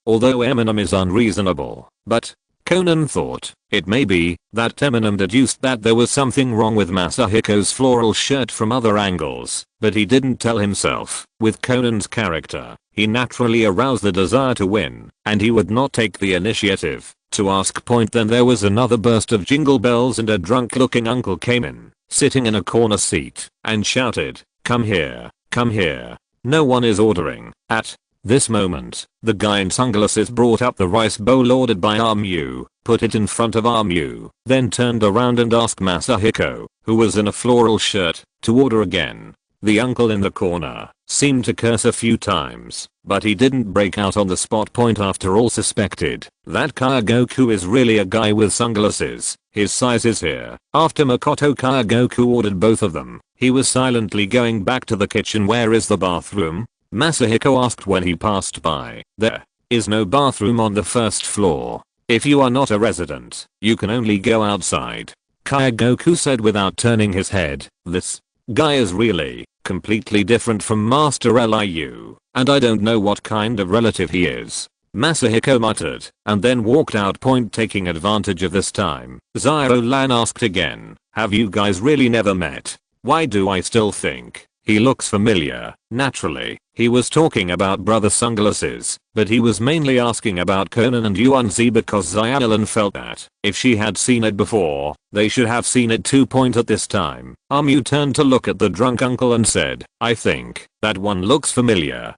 Although Eminem is unreasonable, but Conan thought it may be that Eminem deduced that there was something wrong with Masahiko's floral shirt from other angles, but he didn't tell himself. With Conan's character, he naturally aroused the desire to win, and he would not take the initiative to ask. Then there was another burst of jingle bells and a drunk looking uncle came in, sitting in a corner seat, and shouted, "Come here, come here. No one is ordering." At this moment, the guy in sunglasses brought up the rice bowl ordered by Amu, put it in front of Amu, then turned around and asked Masahiko, who was in a floral shirt, to order again. The uncle in the corner seemed to curse a few times, but he didn't break out on the spot. After all, suspected that Kaigoku is really a guy with sunglasses. His size is here. After Makoto Kaigoku ordered both of them, he was silently going back to the kitchen. "Where is the bathroom?" Masahiko asked when he passed by. "There is no bathroom on the first floor. If you are not a resident, you can only go outside," Kaigoku said without turning his head. This guy is really completely different from Master Liu, and I don't know what kind of relative he is, Masahiko muttered, and then walked out. Taking advantage of this time, Xiaolan asked again, "Have you guys really never met? Why do I still think he looks familiar?" Naturally, he was talking about Brother Sunglasses, but he was mainly asking about Conan and Yuanzi because Xiaolan felt that if she had seen it before, they should have seen it too. At this time, Amu turned to look at the drunk uncle and said, "I think that one looks familiar."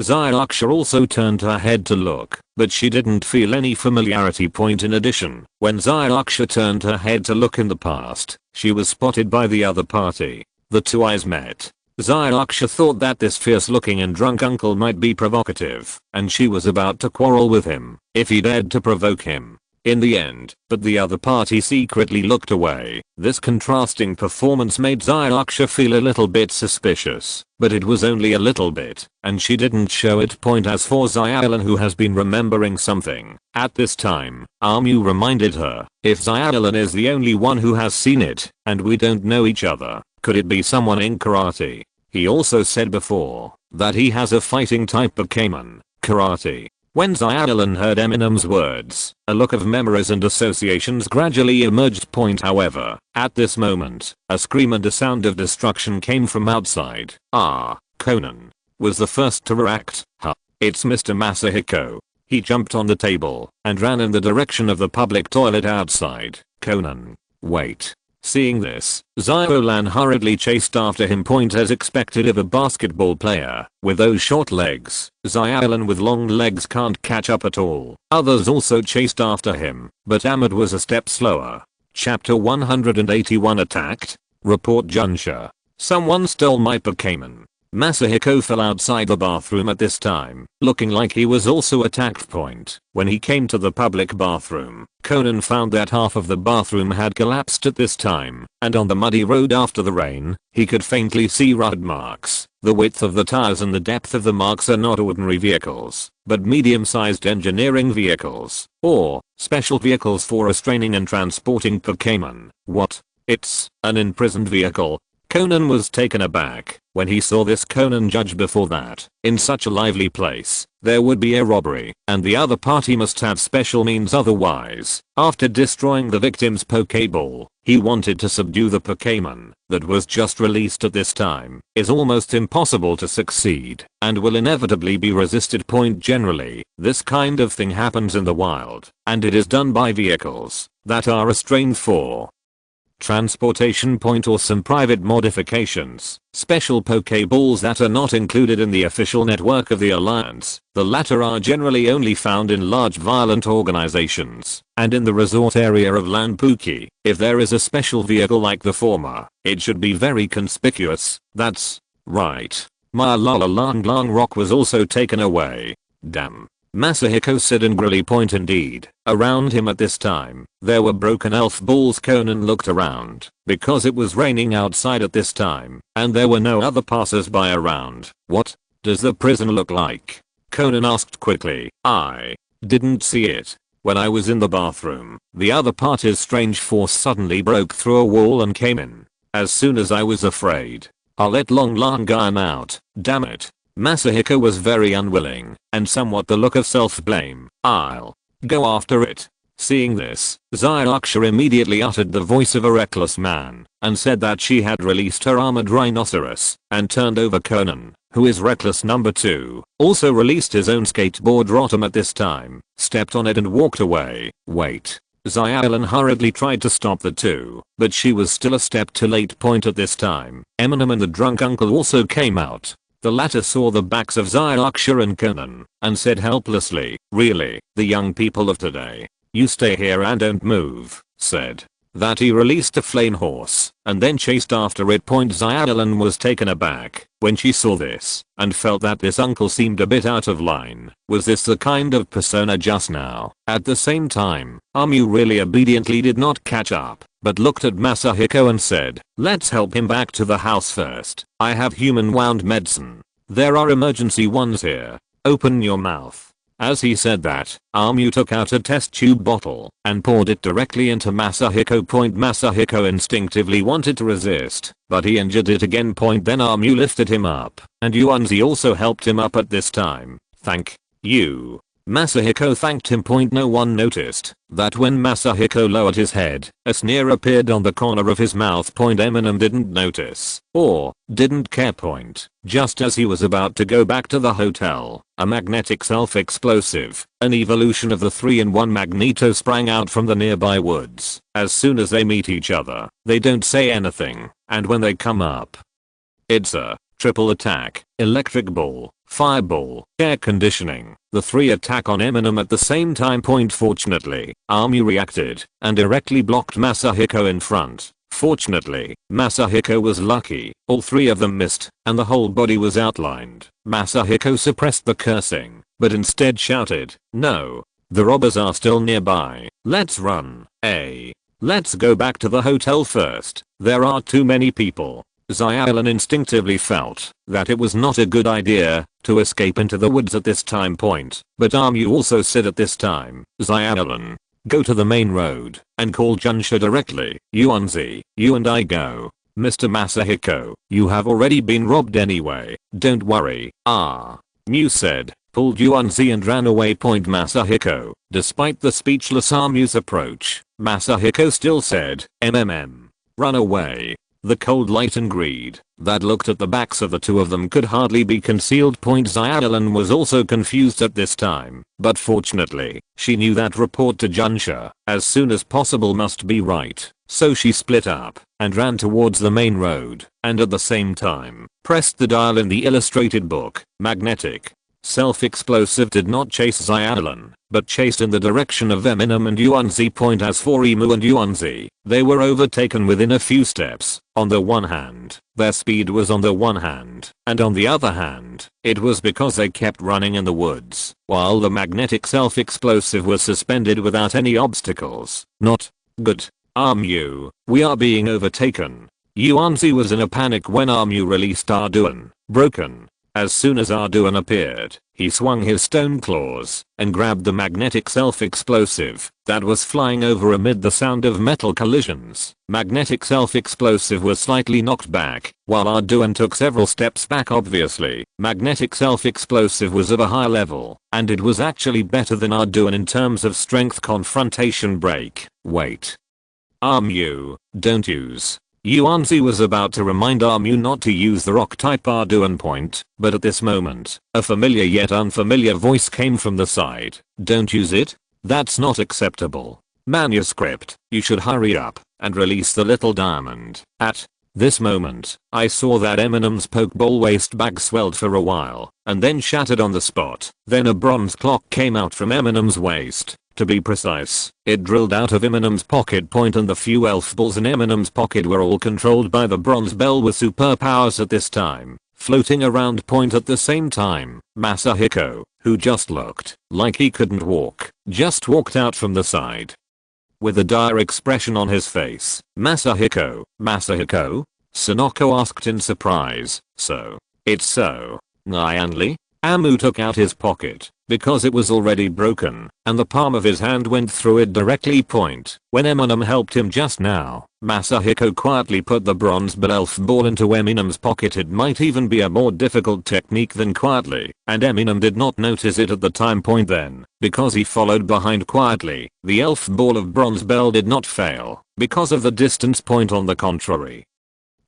Xiaoksha also turned her head to look, but she didn't feel any familiarity. In addition, when Xiaoksha turned her head to look in the past, she was spotted by the other party. The two eyes met. Zylaksha thought that this fierce looking and drunk uncle might be provocative, and she was about to quarrel with him if he dared to provoke him. In the end, but the other party secretly looked away. This contrasting performance made Zylaksha feel a little bit suspicious, but it was only a little bit, and she didn't show it. As for Zyalin, who has been remembering something at this time, Armu reminded her, if Zyalin is the only one who has seen it, and we don't know each other, could it be someone in karate? He also said before that he has a fighting type Pokémon, karate. When Zyalin heard Eminem's words, a look of memories and associations gradually emerged. However, at this moment, a scream and a sound of destruction came from outside. Conan was the first to react. It's Mr. Masahiko. He jumped on the table and ran in the direction of the public toilet outside. Conan, wait. Seeing this, Zyalin hurriedly chased after him. As expected of a basketball player with those short legs, Zyalin with long legs can't catch up at all. Others also chased after him, but Ahmed was a step slower. Chapter 181 Attacked. Report Junsha. Someone stole my Pokémon. Masahiko fell outside the bathroom at this time, looking like he was also attacked. When he came to the public bathroom, Conan found that half of the bathroom had collapsed at this time, and on the muddy road after the rain, he could faintly see rud marks. The width of the tires and the depth of the marks are not ordinary vehicles, but medium-sized engineering vehicles, or special vehicles for restraining and transporting Pokémon. What? It's an imprisoned vehicle. Conan was taken aback when he saw this. Conan judged before that, in such a lively place, there would be a robbery, and the other party must have special means otherwise. After destroying the victim's Pokéball, he wanted to subdue the Pokémon that was just released at this time. Is almost impossible to succeed, and will inevitably be resisted. Generally, this kind of thing happens in the wild, and it is done by vehicles that are restrained for transportation. Or some private modifications, special Pokeballs that are not included in the official network of the Alliance. The latter are generally only found in large violent organizations, and in the resort area of Lanpuki. If there is a special vehicle like the former, it should be very conspicuous. That's right. My Lang Rock was also taken away. Damn. Masahiko said angrily. Indeed, around him at this time, there were broken elf balls. Conan looked around, because it was raining outside at this time, and there were no other passers-by around. What does the prison look like? Conan asked quickly. I didn't see it. When I was in the bathroom, the other party's strange force suddenly broke through a wall and came in. As soon as I was afraid, I let Lang guy him out. Damn it. Masahiko was very unwilling, and somewhat the look of self-blame. I'll go after it. Seeing this, Zylaksha immediately uttered the voice of a reckless man, and said that she had released her armored rhinoceros, and turned over. Conan, who is reckless number 2, also released his own skateboard Rotom at this time, stepped on it and walked away. Wait. Zyalin hurriedly tried to stop the two, but she was still a step too late. At this time, Eminem and the drunk uncle also came out. The latter saw the backs of Zylaksha and Conan, and said helplessly, really, the young people of today, you stay here and don't move, said. That he released a flame horse, and then chased after it. Zyalin was taken aback when she saw this, and felt that this uncle seemed a bit out of line. Was this the kind of persona just now? At the same time, Armu really obediently did not catch up, but looked at Masahiko and said, let's help him back to the house first. I have human wound medicine. There are emergency ones here. Open your mouth. As he said that, Armu took out a test tube bottle and poured it directly into Masahiko. Masahiko instinctively wanted to resist, but he injured it again. Then Armu lifted him up, and Yuanzi also helped him up at this time. Thank you. Masahiko thanked him. No one noticed that when Masahiko lowered his head, a sneer appeared on the corner of his mouth. Eminem didn't notice, or didn't care. Just as he was about to go back to the hotel, a magnetic self-explosive, an evolution of the 3-in-1 Magneto, sprang out from the nearby woods. As soon as they meet each other, they don't say anything, and when they come up, it's a triple attack, electric ball, fireball, air conditioning. The three attack on Eminem at the same time. Fortunately, Armu reacted and directly blocked Masahiko in front. Fortunately, Masahiko was lucky. All three of them missed, and the whole body was outlined. Masahiko suppressed the cursing, but instead shouted, "No! The robbers are still nearby. Let's run. Let's go back to the hotel first. There are too many people." Xiaolin instinctively felt that it was not a good idea to escape into the woods at this time point, but Armu also said at this time, "Xiaolin, go to the main road and call Junsha directly. Yuanzi, you and I go. Mr. Masahiko, you have already been robbed anyway, don't worry." Mu said, pulled Yuanzi and ran away. Masahiko, despite the speechless Armu's approach, Masahiko still said, run away." The cold light and greed that looked at the backs of the two of them could hardly be concealed. Xiaolin was also confused at this time, but fortunately, she knew that report to Junsha as soon as possible must be right, so she split up and ran towards the main road, and at the same time, pressed the dial in the illustrated book. Magnetic self-explosive did not chase Xiaolin, but chased in the direction of Eminem and Yuanzi. As for Emu and Yuanzi, they were overtaken within a few steps. On the one hand, their speed was on the one hand, and on the other hand, it was because they kept running in the woods, while the magnetic self-explosive was suspended without any obstacles. Not good. Armu, we are being overtaken. Yuanzi was in a panic when Armu released Arduin, broken. As soon as Arduin appeared, he swung his stone claws and grabbed the magnetic self-explosive that was flying over amid the sound of metal collisions. Magnetic self-explosive was slightly knocked back, while Arduin took several steps back. Obviously, magnetic self-explosive was of a high level, and it was actually better than Arduin in terms of strength confrontation break. Wait. Armu, don't use. Yuanzi was about to remind Armu not to use the rock-type Arduin, but at this moment, a familiar yet unfamiliar voice came from the side. Don't use it? That's not acceptable. Manuscript, you should hurry up and release the little diamond. At this moment, I saw that Eminem's Pokeball waste bag swelled for a while, and then shattered on the spot. Then a bronze clock came out from Eminem's waist. To be precise, it drilled out of Eminem's pocket, and the few elf balls in Eminem's pocket were all controlled by the bronze bell with superpowers at this time, floating around. At the same time, Masahiko, who just looked like he couldn't walk, just walked out from the side. With a dire expression on his face, Masahiko, Sonoko asked in surprise, so, it's so, Nyanli? Amu took out his pocket, because it was already broken, and the palm of his hand went through it directly. When Eminem helped him just now, Masahiko quietly put the bronze elf ball into Eminem's pocket. It might even be a more difficult technique than quietly, and Eminem did not notice it at the time then, because he followed behind quietly. The elf ball of bronze bell did not fail, because of the distance. On the contrary,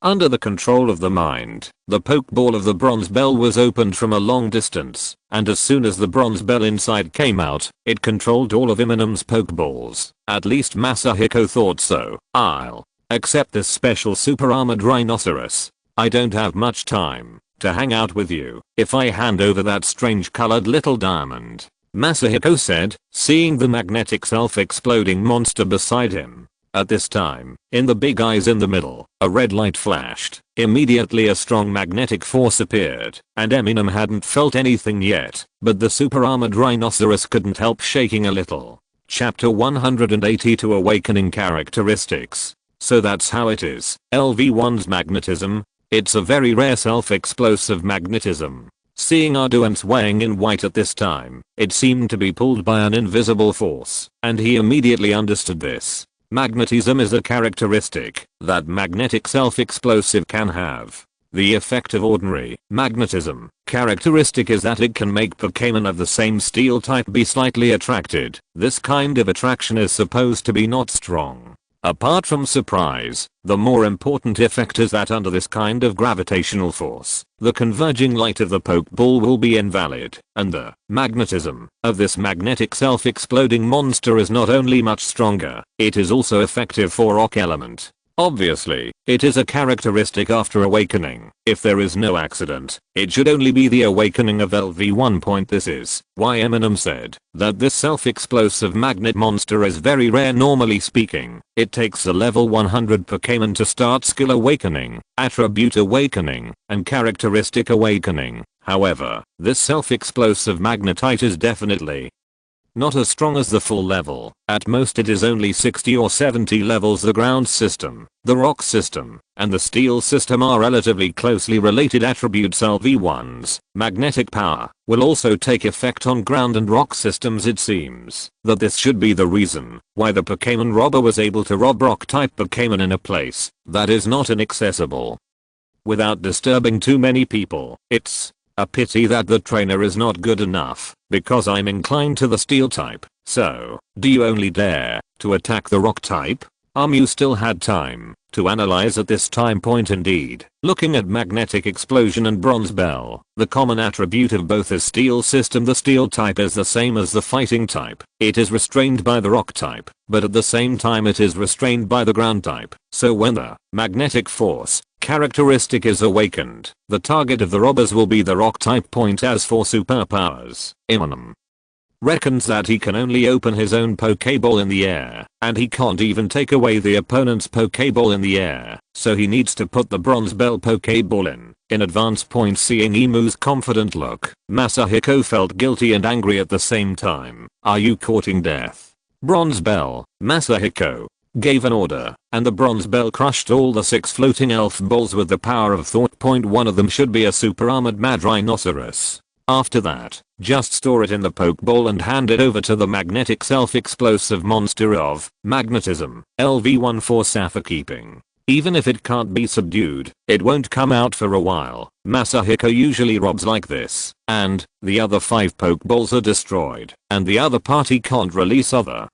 under the control of the mind, the pokeball of the bronze bell was opened from a long distance, and as soon as the bronze bell inside came out, it controlled all of Eminem's pokeballs. At least Masahiko thought so. I'll accept this special super armored rhinoceros. I don't have much time to hang out with you if I hand over that strange colored little diamond, Masahiko said, seeing the magnetic self-exploding monster beside him. At this time, in the big eyes in the middle, a red light flashed. Immediately a strong magnetic force appeared, and Eminem hadn't felt anything yet, but the super armored rhinoceros couldn't help shaking a little. Chapter 182 Awakening Characteristics. So that's how it is. LV1's magnetism. It's a very rare self-explosive magnetism. Seeing Arduin swaying in white at this time, it seemed to be pulled by an invisible force, and he immediately understood this. Magnetism is a characteristic that magnetic self-explosive can have. The effect of ordinary magnetism characteristic is that it can make Pokémon of the same steel type be slightly attracted. This kind of attraction is supposed to be not strong. Apart from surprise, the more important effect is that under this kind of gravitational force, the converging light of the Pokeball will be invalid, and the magnetism of this magnetic self-exploding monster is not only much stronger, it is also effective for rock element. Obviously, it is a characteristic after awakening. If there is no accident, it should only be the awakening of LV1. This is why Eminem said that this self-explosive magnet monster is very rare. Normally speaking, it takes a level 100 Pokémon to start skill awakening, attribute awakening, and characteristic awakening. However, this self-explosive magnetite is definitely not as strong as the full level. At most it is only 60 or 70 levels. The ground system, the rock system, and the steel system are relatively closely related attributes. LV1's magnetic power will also take effect on ground and rock systems. It seems that this should be the reason why the Pokémon robber was able to rob rock type Pokémon in a place that is not inaccessible without disturbing too many people. It's a pity that the trainer is not good enough, because I'm inclined to the steel type. So, do you only dare to attack the rock type? You still had time to analyze at this time point. Indeed, looking at magnetic explosion and bronze bell, the common attribute of both is steel system. The steel type is the same as the fighting type. It is restrained by the rock type, but at the same time it is restrained by the ground type. So when the magnetic force characteristic is awakened, the target of the robbers will be the rock type. As for superpowers, Eminem reckons that he can only open his own Pokeball in the air, and he can't even take away the opponent's Pokeball in the air, so he needs to put the bronze bell Pokeball in advance. Seeing Emu's confident look, Masahiko felt guilty and angry at the same time. Are you courting death? Bronze bell, Masahiko gave an order, and the bronze bell crushed all the 6 floating elf balls with the power of thought. One of them should be a super armored mad rhinoceros. After that, just store it in the Pokeball and hand it over to the magnetic self-explosive monster of magnetism, LV1 for safekeeping. Even if it can't be subdued, it won't come out for a while. Masahiko usually robs like this, and the other 5 Pokeballs are destroyed, and the other party can't release other.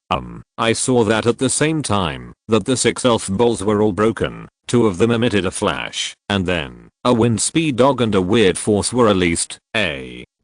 I saw that at the same time that the 6 elf balls were all broken. 2 of them emitted a flash, and then a wind speed dog and a weird force were released.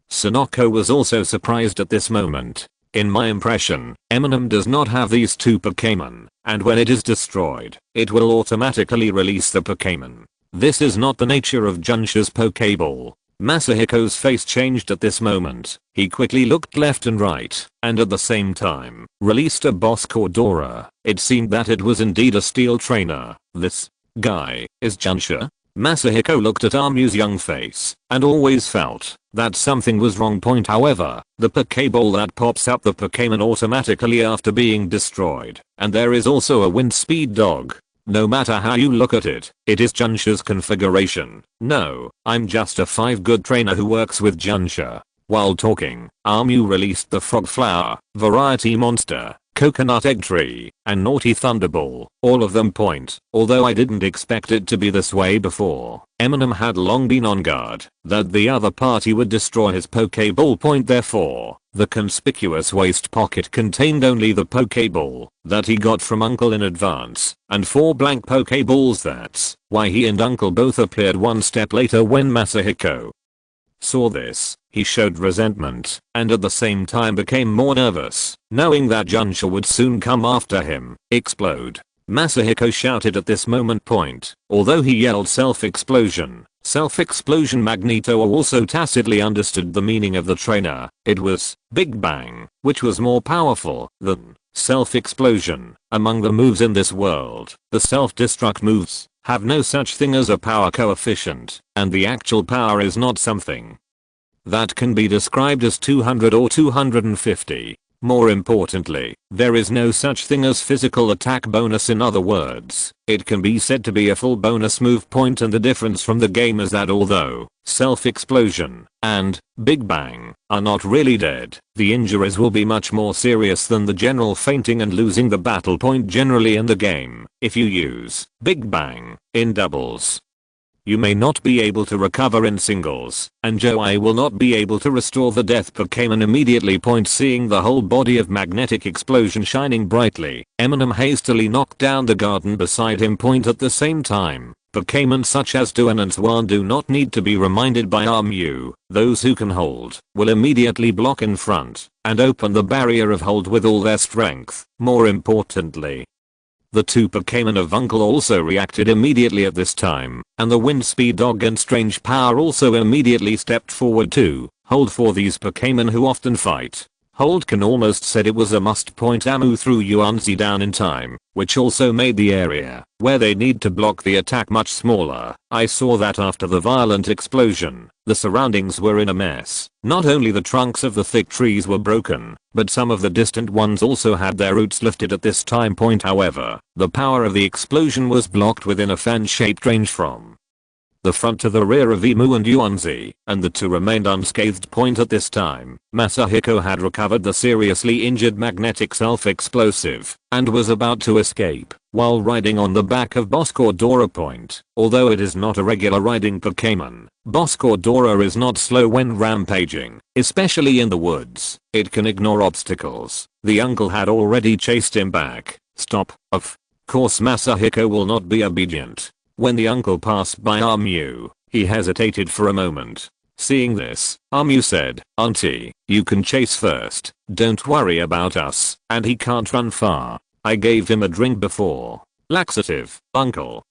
Sonoko was also surprised at this moment. In my impression, Eminem does not have these 2 Pokémon, and when it is destroyed, it will automatically release the Pokémon. This is not the nature of Junsha's Pokéball. Masahiko's face changed at this moment. He quickly looked left and right, and at the same time, released a boss Cordora. It seemed that it was indeed a steel trainer. This guy is Junsha? Masahiko looked at Amu's young face, and always felt that something was wrong. However, the Pokeball that pops up the Pokémon automatically after being destroyed, and there is also a wind speed dog. No matter how you look at it, it is Junsha's configuration. No, I'm just a 5 good trainer who works with Junsha. While talking, Amu released the frog flower, variety monster, coconut egg tree, and naughty thunderball. All of them point. Although I didn't expect it to be this way before, Eminem had long been on guard that the other party would destroy his Pokeball. Therefore, the conspicuous waist pocket contained only the Pokeball that he got from Uncle in advance, and 4 blank Pokeballs. That's why he and Uncle both appeared one step later. When Masahiko saw this, he showed resentment, and at the same time became more nervous, knowing that Junsha would soon come after him. Explode. Masahiko shouted at this moment. Although he yelled self-explosion, Magneto also tacitly understood the meaning of the trainer. It was Big Bang, which was more powerful than self-explosion. Among the moves in this world, the self-destruct moves have no such thing as a power coefficient, and the actual power is not something that can be described as 200 or 250. More importantly, there is no such thing as physical attack bonus. In other words, it can be said to be a full bonus move. And the difference from the game is that although self-explosion and Big Bang are not really dead, the injuries will be much more serious than the general fainting and losing the battle. Generally in the game, if you use Big Bang in doubles, you may not be able to recover in singles, and Joey will not be able to restore the death Pokémon immediately. Seeing the whole body of magnetic explosion shining brightly, Eminem hastily knocked down the garden beside him. At the same time, Pokémon such as Duan and Swan do not need to be reminded by Amu. Those who can hold will immediately block in front and open the barrier of hold with all their strength. More importantly, The two Pokémon of Uncle also reacted immediately at this time, and the wind speed dog and strange power also immediately stepped forward too. Hold for these Pokémon who often fight. Hold can almost said it was a must. Amu threw Yuanzi down in time, which also made the area where they need to block the attack much smaller. I saw that after the violent explosion, the surroundings were in a mess. Not only the trunks of the thick trees were broken, but some of the distant ones also had their roots lifted at this time. However, the power of the explosion was blocked within a fan-shaped range from the front to the rear of Emu and Yuanzi, and the two remained unscathed. At this time, Masahiko had recovered the seriously injured magnetic self-explosive, and was about to escape, while riding on the back of Boss Cordora. Although it is not a regular riding Pokémon, Boss Cordora is not slow when rampaging, especially in the woods. It can ignore obstacles. The uncle had already chased him back. Stop. Of course Masahiko will not be obedient. When the uncle passed by Amu, he hesitated for a moment. Seeing this, Amu said, "Auntie, you can chase first, don't worry about us, and he can't run far. I gave him a drink before." Laxative. Uncle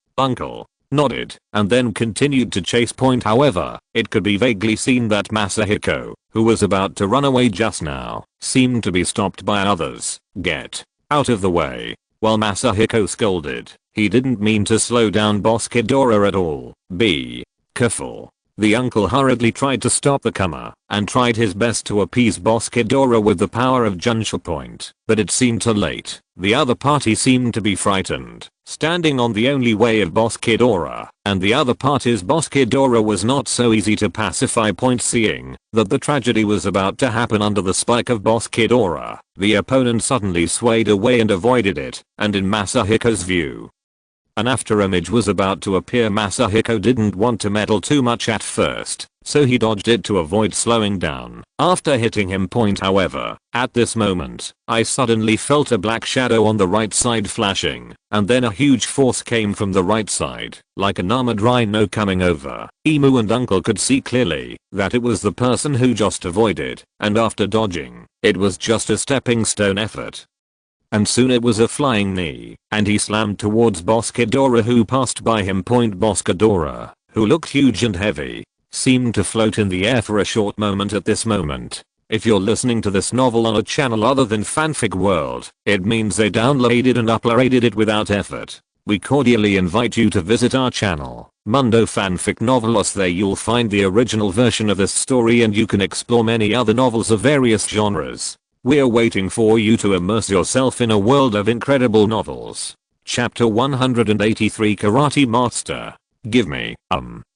nodded, and then continued to chase. However, it could be vaguely seen that Masahiko, who was about to run away just now, seemed to be stopped by others. "Get out of the way." While Masahiko scolded, he didn't mean to slow down Boss Kidora at all. Be careful. The uncle hurriedly tried to stop the comer, and tried his best to appease Boss Kidora with the power of Junsha. But it seemed too late. The other party seemed to be frightened, standing on the only way of Boss Kidora, and the other party's Boss Kidora was not so easy to pacify. Seeing that the tragedy was about to happen under the spike of Boss Kidora, the opponent suddenly swayed away and avoided it, and in Masahiko's view, an after image was about to appear. Masahiko didn't want to meddle too much at first, so he dodged it to avoid slowing down after hitting him. However, at this moment, I suddenly felt a black shadow on the right side flashing, and then a huge force came from the right side, like an armored rhino coming over. Emu and Uncle could see clearly that it was the person who just avoided, and after dodging, it was just a stepping stone effort. And soon it was a flying knee, and he slammed towards Boss Kidora, who passed by him. Boss Kidora, who looked huge and heavy, seemed to float in the air for a short moment. At this moment, if you're listening to this novel on a channel other than Fanfic World, it means they downloaded and uploaded it without effort. We cordially invite you to visit our channel, Mundo Fanfic Novelos. There you'll find the original version of this story, and you can explore many other novels of various genres. We're waiting for you to immerse yourself in a world of incredible novels. Chapter 183, Karate Master. Give me,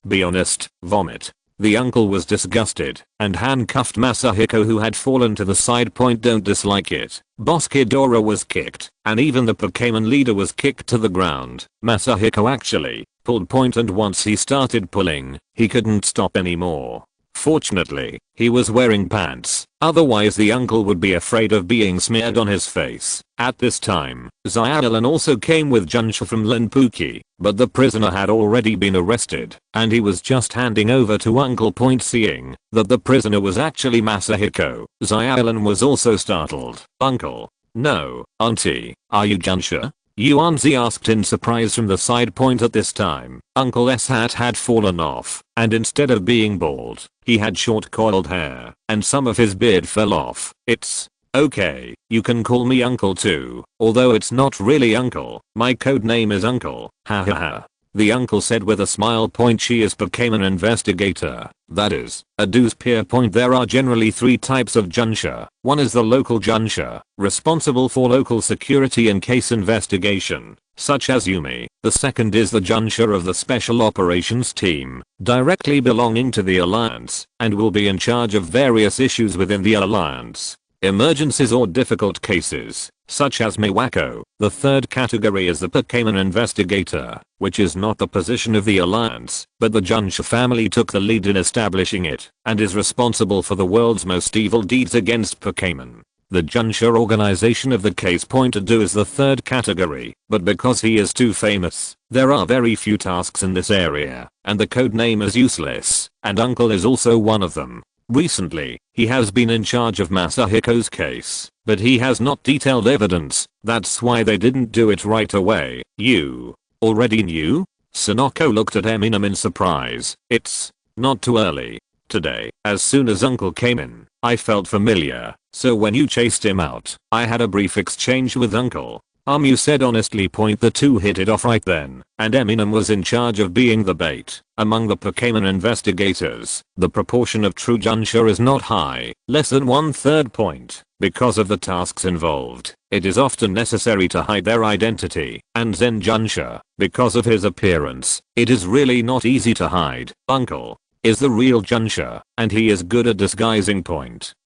be honest, vomit. The uncle was disgusted, and handcuffed Masahiko, who had fallen to the side. Don't dislike it. Boss Kidora was kicked, and even the Pokémon leader was kicked to the ground. Masahiko actually pulled, and once he started pulling, he couldn't stop anymore. Fortunately, he was wearing pants, otherwise the uncle would be afraid of being smeared on his face. At this time, Xiaolan also came with Junsha from Linpuki, but the prisoner had already been arrested, and he was just handing over to Uncle. Seeing that the prisoner was actually Masahiko, Xiaolan was also startled. "Uncle." "No, Auntie, are you Junsha?" Yuanzi asked in surprise from the side. At this time, Uncle's hat had fallen off, and instead of being bald, he had short coiled hair, and some of his beard fell off. "It's okay, you can call me Uncle too, although it's not really Uncle. My code name is Uncle, ha ha ha." The uncle said with a smile. "She is Pokémon investigator, that is, a dues peer. There are generally 3 types of Junsha. One is the local Junsha, responsible for local security and case investigation, such as Yumi. The second is the Junsha of the Special Operations Team, directly belonging to the Alliance, and will be in charge of various issues within the Alliance, emergencies or difficult cases, such as Miwako. The third category is the Pokémon investigator, which is not the position of the Alliance, but the Junsha family took the lead in establishing it, and is responsible for the world's most evil deeds against Pokémon. The Junsha organization of the case. Do is the third category, but because he is too famous, there are very few tasks in this area, and the code name is useless, and Uncle is also one of them. Recently, he has been in charge of Masahiko's case, but he has not detailed evidence. That's why they didn't do it right away. You already knew? Sonoko looked at Eminem in surprise. It's not too early. Today, as soon as Uncle came in, I felt familiar, so when you chased him out, I had a brief exchange with Uncle. You said honestly. The two hit it off right then, and Eminem was in charge of being the bait. Among the Pokémon investigators, the proportion of true Junsha is not high, less than 1/3. Because of the tasks involved, it is often necessary to hide their identity, and Zen Junsha, because of his appearance, it is really not easy to hide. Uncle is the real Junsha, and he is good at disguising.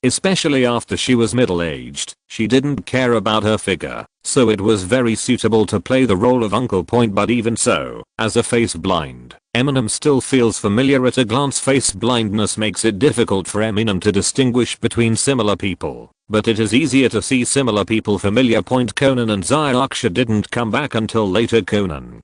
Especially after she was middle-aged, she didn't care about her figure, so it was very suitable to play the role of Uncle. But even so, as a face blind, Eminem still feels familiar at a glance. Face blindness makes it difficult for Eminem to distinguish between similar people, but it is easier to see similar people familiar. Conan and Zyarksha didn't come back until later. Conan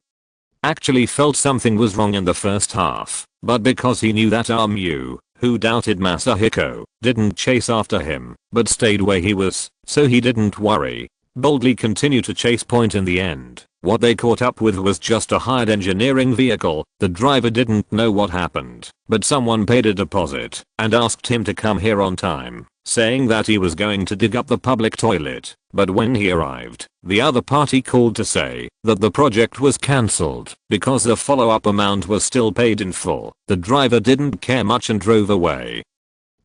actually felt something was wrong in the first half, but because he knew that Armu, who doubted Masahiko, didn't chase after him, but stayed where he was, so he didn't worry. Boldly continue to chase. In the end, what they caught up with was just a hired engineering vehicle. The driver didn't know what happened, but someone paid a deposit and asked him to come here on time, saying that he was going to dig up the public toilet. But when he arrived, the other party called to say that the project was cancelled because the follow-up amount was still paid in full. The driver didn't care much and drove away.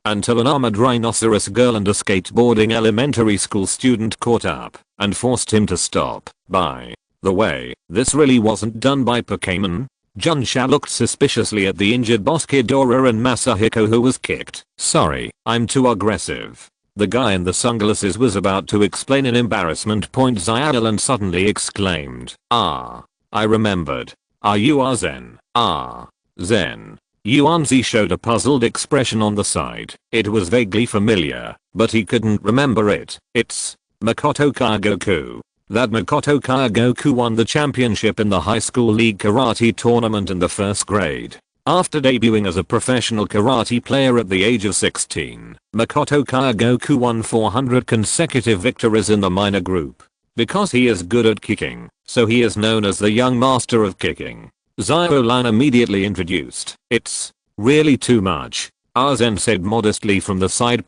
Until an armored rhinoceros girl and a skateboarding elementary school student caught up and forced him to stop. By the way, this really wasn't done by Pokémon. Junsha looked suspiciously at the injured boss Kidora and Masahiko, who was kicked. Sorry, I'm too aggressive. The guy in the sunglasses was about to explain in embarrassment. Zyarlan suddenly exclaimed, "Ah, I remembered. You are Zen." "Ah, Zen." Yuanzi showed a puzzled expression on the side. It was vaguely familiar, but he couldn't remember it. It's Makoto Kagaku. That Makoto Kagaku won the championship in the high school league karate tournament in the first grade. After debuting as a professional karate player at the age of 16, Makoto Kagaku won 400 consecutive victories in the minor group. Because he is good at kicking, so he is known as the young master of kicking. Zyarlan immediately introduced, "It's really too much," Zen said modestly from the side.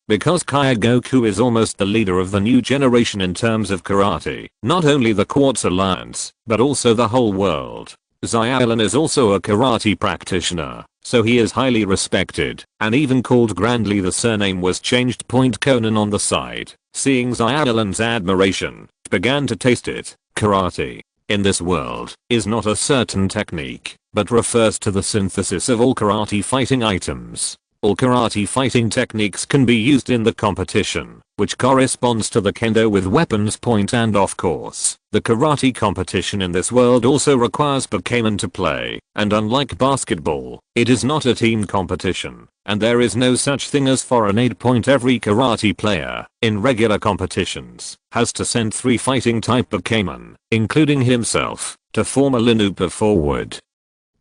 Because Kagaku is almost the leader of the new generation in terms of karate, not only the Quartz Alliance, but also the whole world. Zyarlan is also a karate practitioner, so he is highly respected, and even called grandly. The surname was changed. Conan on the side, seeing Zyarlan's admiration, began to taste it. Karate, in this world, is not a certain technique, but refers to the synthesis of all karate fighting items. All karate fighting techniques can be used in the competition, which corresponds to the kendo with weapons. And of course, the karate competition in this world also requires Pokémon to play, and unlike basketball, it is not a team competition, and there is no such thing as foreign aid. Every karate player, in regular competitions, has to send 3 fighting type Pokémon, including himself, to form a lineup of forward,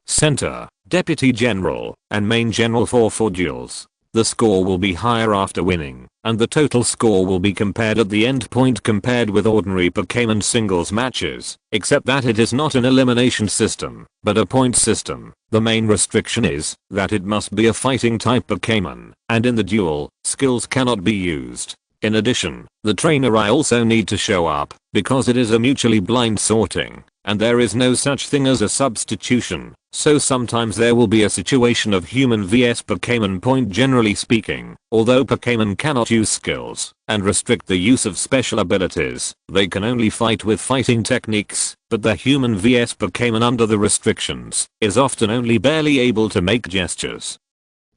center, deputy general, and main general for 4 duels. The score will be higher after winning, and the total score will be compared at the end. Compared with ordinary Pokémon singles matches, except that it is not an elimination system, but a point system. The main restriction is that it must be a fighting type Pokémon, and in the duel, skills cannot be used. In addition, the trainer I also need to show up, because it is a mutually blind sorting, and there is no such thing as a substitution, so sometimes there will be a situation of human vs Pokémon. Generally speaking, although Pokémon cannot use skills and restrict the use of special abilities, they can only fight with fighting techniques, but the human vs Pokémon under the restrictions is often only barely able to make gestures.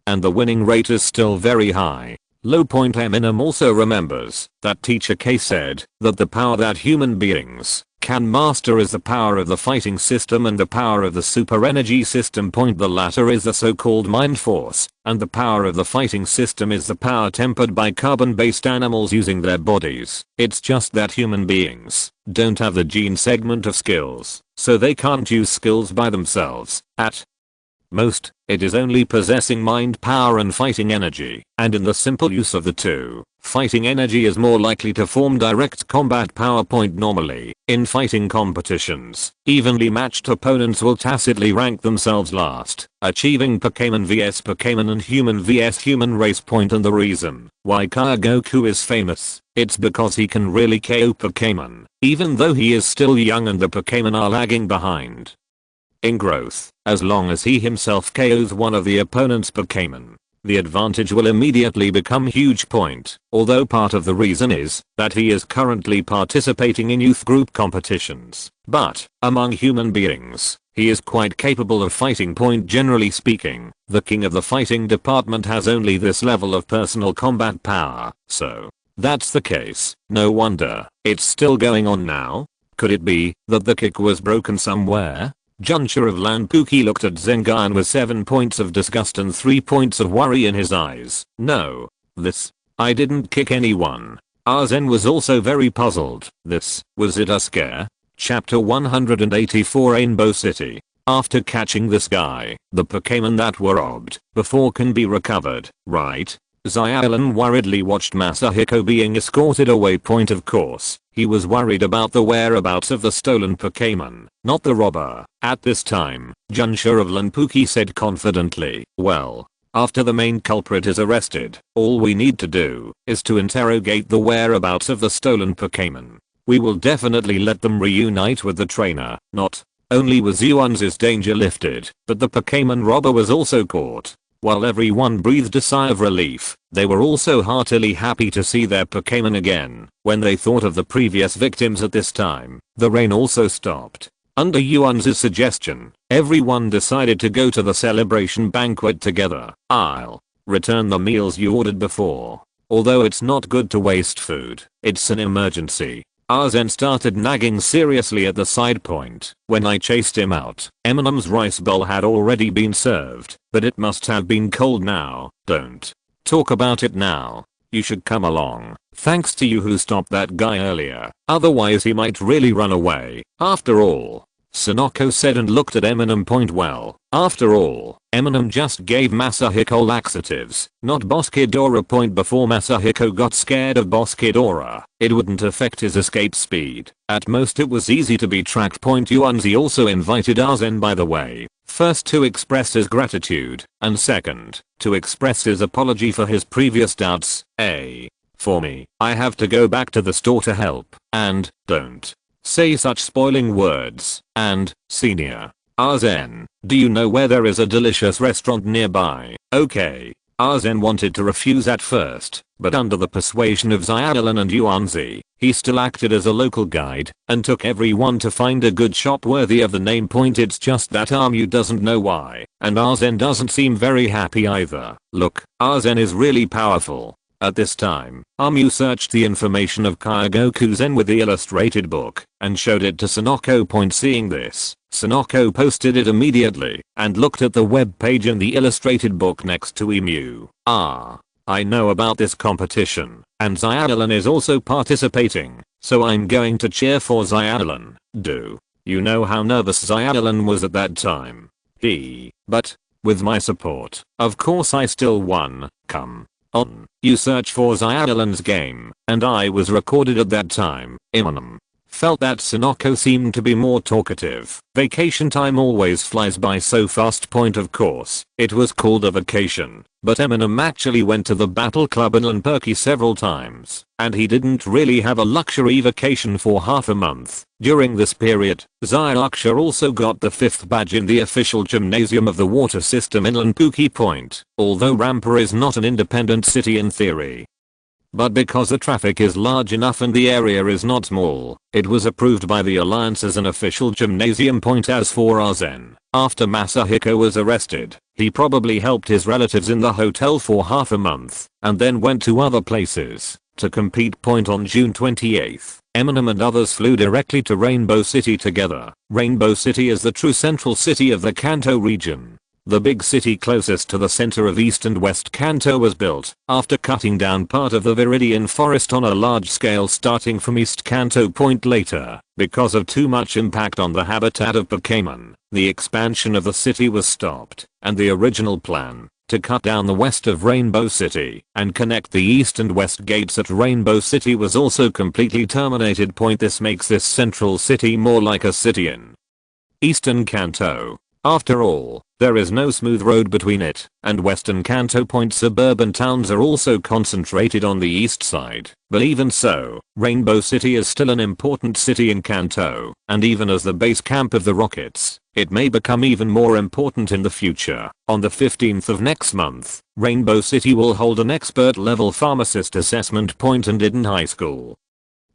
And the winning rate is still very high. Low. Eminem also remembers that Teacher K said that the power that human beings can master is the power of the fighting system and the power of the super energy system. The latter is the so-called mind force, and the power of the fighting system is the power tempered by carbon-based animals using their bodies. It's just that human beings don't have the gene segment of skills, so they can't use skills by themselves. At most, it is only possessing mind power and fighting energy, and in the simple use of the two, fighting energy is more likely to form direct combat power. Normally, in fighting competitions, evenly matched opponents will tacitly rank themselves last, achieving Pokémon vs Pokémon and human vs human race. And the reason why Kaigoku is famous, it's because he can really KO Pokémon, even though he is still young and the Pokémon are lagging behind in growth. As long as he himself KOs one of the opponent's Pokémon, the advantage will immediately become huge. Although part of the reason is that he is currently participating in youth group competitions, but among human beings, he is quite capable of fighting. Generally speaking, the king of the fighting department has only this level of personal combat power, so that's the case. No wonder it's still going on now. Could it be that the kick was broken somewhere? Junsha of Lanpuki looked at Zengan with 7 points of disgust and 3 points of worry in his eyes. No. I didn't kick anyone. Arzen was also very puzzled. Was it a scare? Chapter 184 Rainbow City. After catching this guy, the Pokémon that were robbed before can be recovered, right? Xiaolan worriedly watched Masahiko being escorted away. Of course, he was worried about the whereabouts of the stolen Pokémon, not the robber. At this time, Junsha of Lanpuki said confidently, well, after the main culprit is arrested, all we need to do is to interrogate the whereabouts of the stolen Pokémon. We will definitely let them reunite with the trainer. Not only was Yuan's danger lifted, but the Pokémon robber was also caught. While everyone breathed a sigh of relief, they were also heartily happy to see their Pokémon again. When they thought of the previous victims at this time, the rain also stopped. Under Yuan's suggestion, everyone decided to go to the celebration banquet together. I'll return the meals you ordered before. Although it's not good to waste food, it's an emergency. Arzen started nagging seriously at the side point. When I chased him out, Eminem's rice bowl had already been served, but it must have been cold now. Don't talk about it now. You should come along. Thanks to you who stopped that guy earlier. Otherwise he might really run away. After all, Sonoko said and looked at Eminem. Well, after all, Eminem just gave Masahiko laxatives, not Boskidora. Before Masahiko got scared of Boskidora, it wouldn't affect his escape speed. At most it was easy to be tracked. Yuanzi also invited Arzen, by the way, first to express his gratitude, and second, to express his apology for his previous doubts. For me, I have to go back to the store to help, and don't say such spoiling words. And, senior Arzen, do you know where there is a delicious restaurant nearby? Okay. Arzen wanted to refuse at first, but under the persuasion of Xiaolan and Yuanzi, he still acted as a local guide and took everyone to find a good shop worthy of the name. It's just that Armu doesn't know why, and Arzen doesn't seem very happy either. Look, Arzen is really powerful. At this time, Armu searched the information of Kaigoku Zen with the illustrated book and showed it to Sonoko. Seeing this, Sonoko posted it immediately and looked at the web page in the illustrated book next to Emu. I know about this competition, and Xiaolan is also participating, so I'm going to cheer for Xiaolan. Do you know how nervous Xiaolan was at that time? But with my support, of course I still won. Come on, you search for Xiaolan's game, and I was recorded at that time. Eminem felt that Sonoko seemed to be more talkative. Vacation time always flies by so fast. Of course, it was called a vacation, but Eminem actually went to the battle club in Lanperky several times, and he didn't really have a luxury vacation for half a month. During this period, Xiaoxia also got the 5th badge in the official gymnasium of the water system in Lanpuki. Although Rampa is not an independent city in theory, but because the traffic is large enough and the area is not small, it was approved by the Alliance as an official gymnasium. As for Arzen, after Masahiko was arrested, he probably helped his relatives in the hotel for half a month, and then went to other places to compete. On June 28th, Eminem and others flew directly to Rainbow City together. Rainbow City is the true central city of the Kanto region. The big city closest to the center of East and West Kanto was built after cutting down part of the Viridian forest on a large scale starting from East Kanto Point later. Because of too much impact on the habitat of Pokémon, the expansion of the city was stopped, and the original plan to cut down the west of Rainbow City and connect the east and west gates at Rainbow City was also completely terminated. This makes this central city more like a city in Eastern Kanto. After all, there is no smooth road between it and Western Kanto. Suburban towns are also concentrated on the east side, but even so, Rainbow City is still an important city in Kanto, and even as the base camp of the Rockets, it may become even more important in the future. On the 15th of next month, Rainbow City will hold an expert level pharmacist assessment. And Eden High School,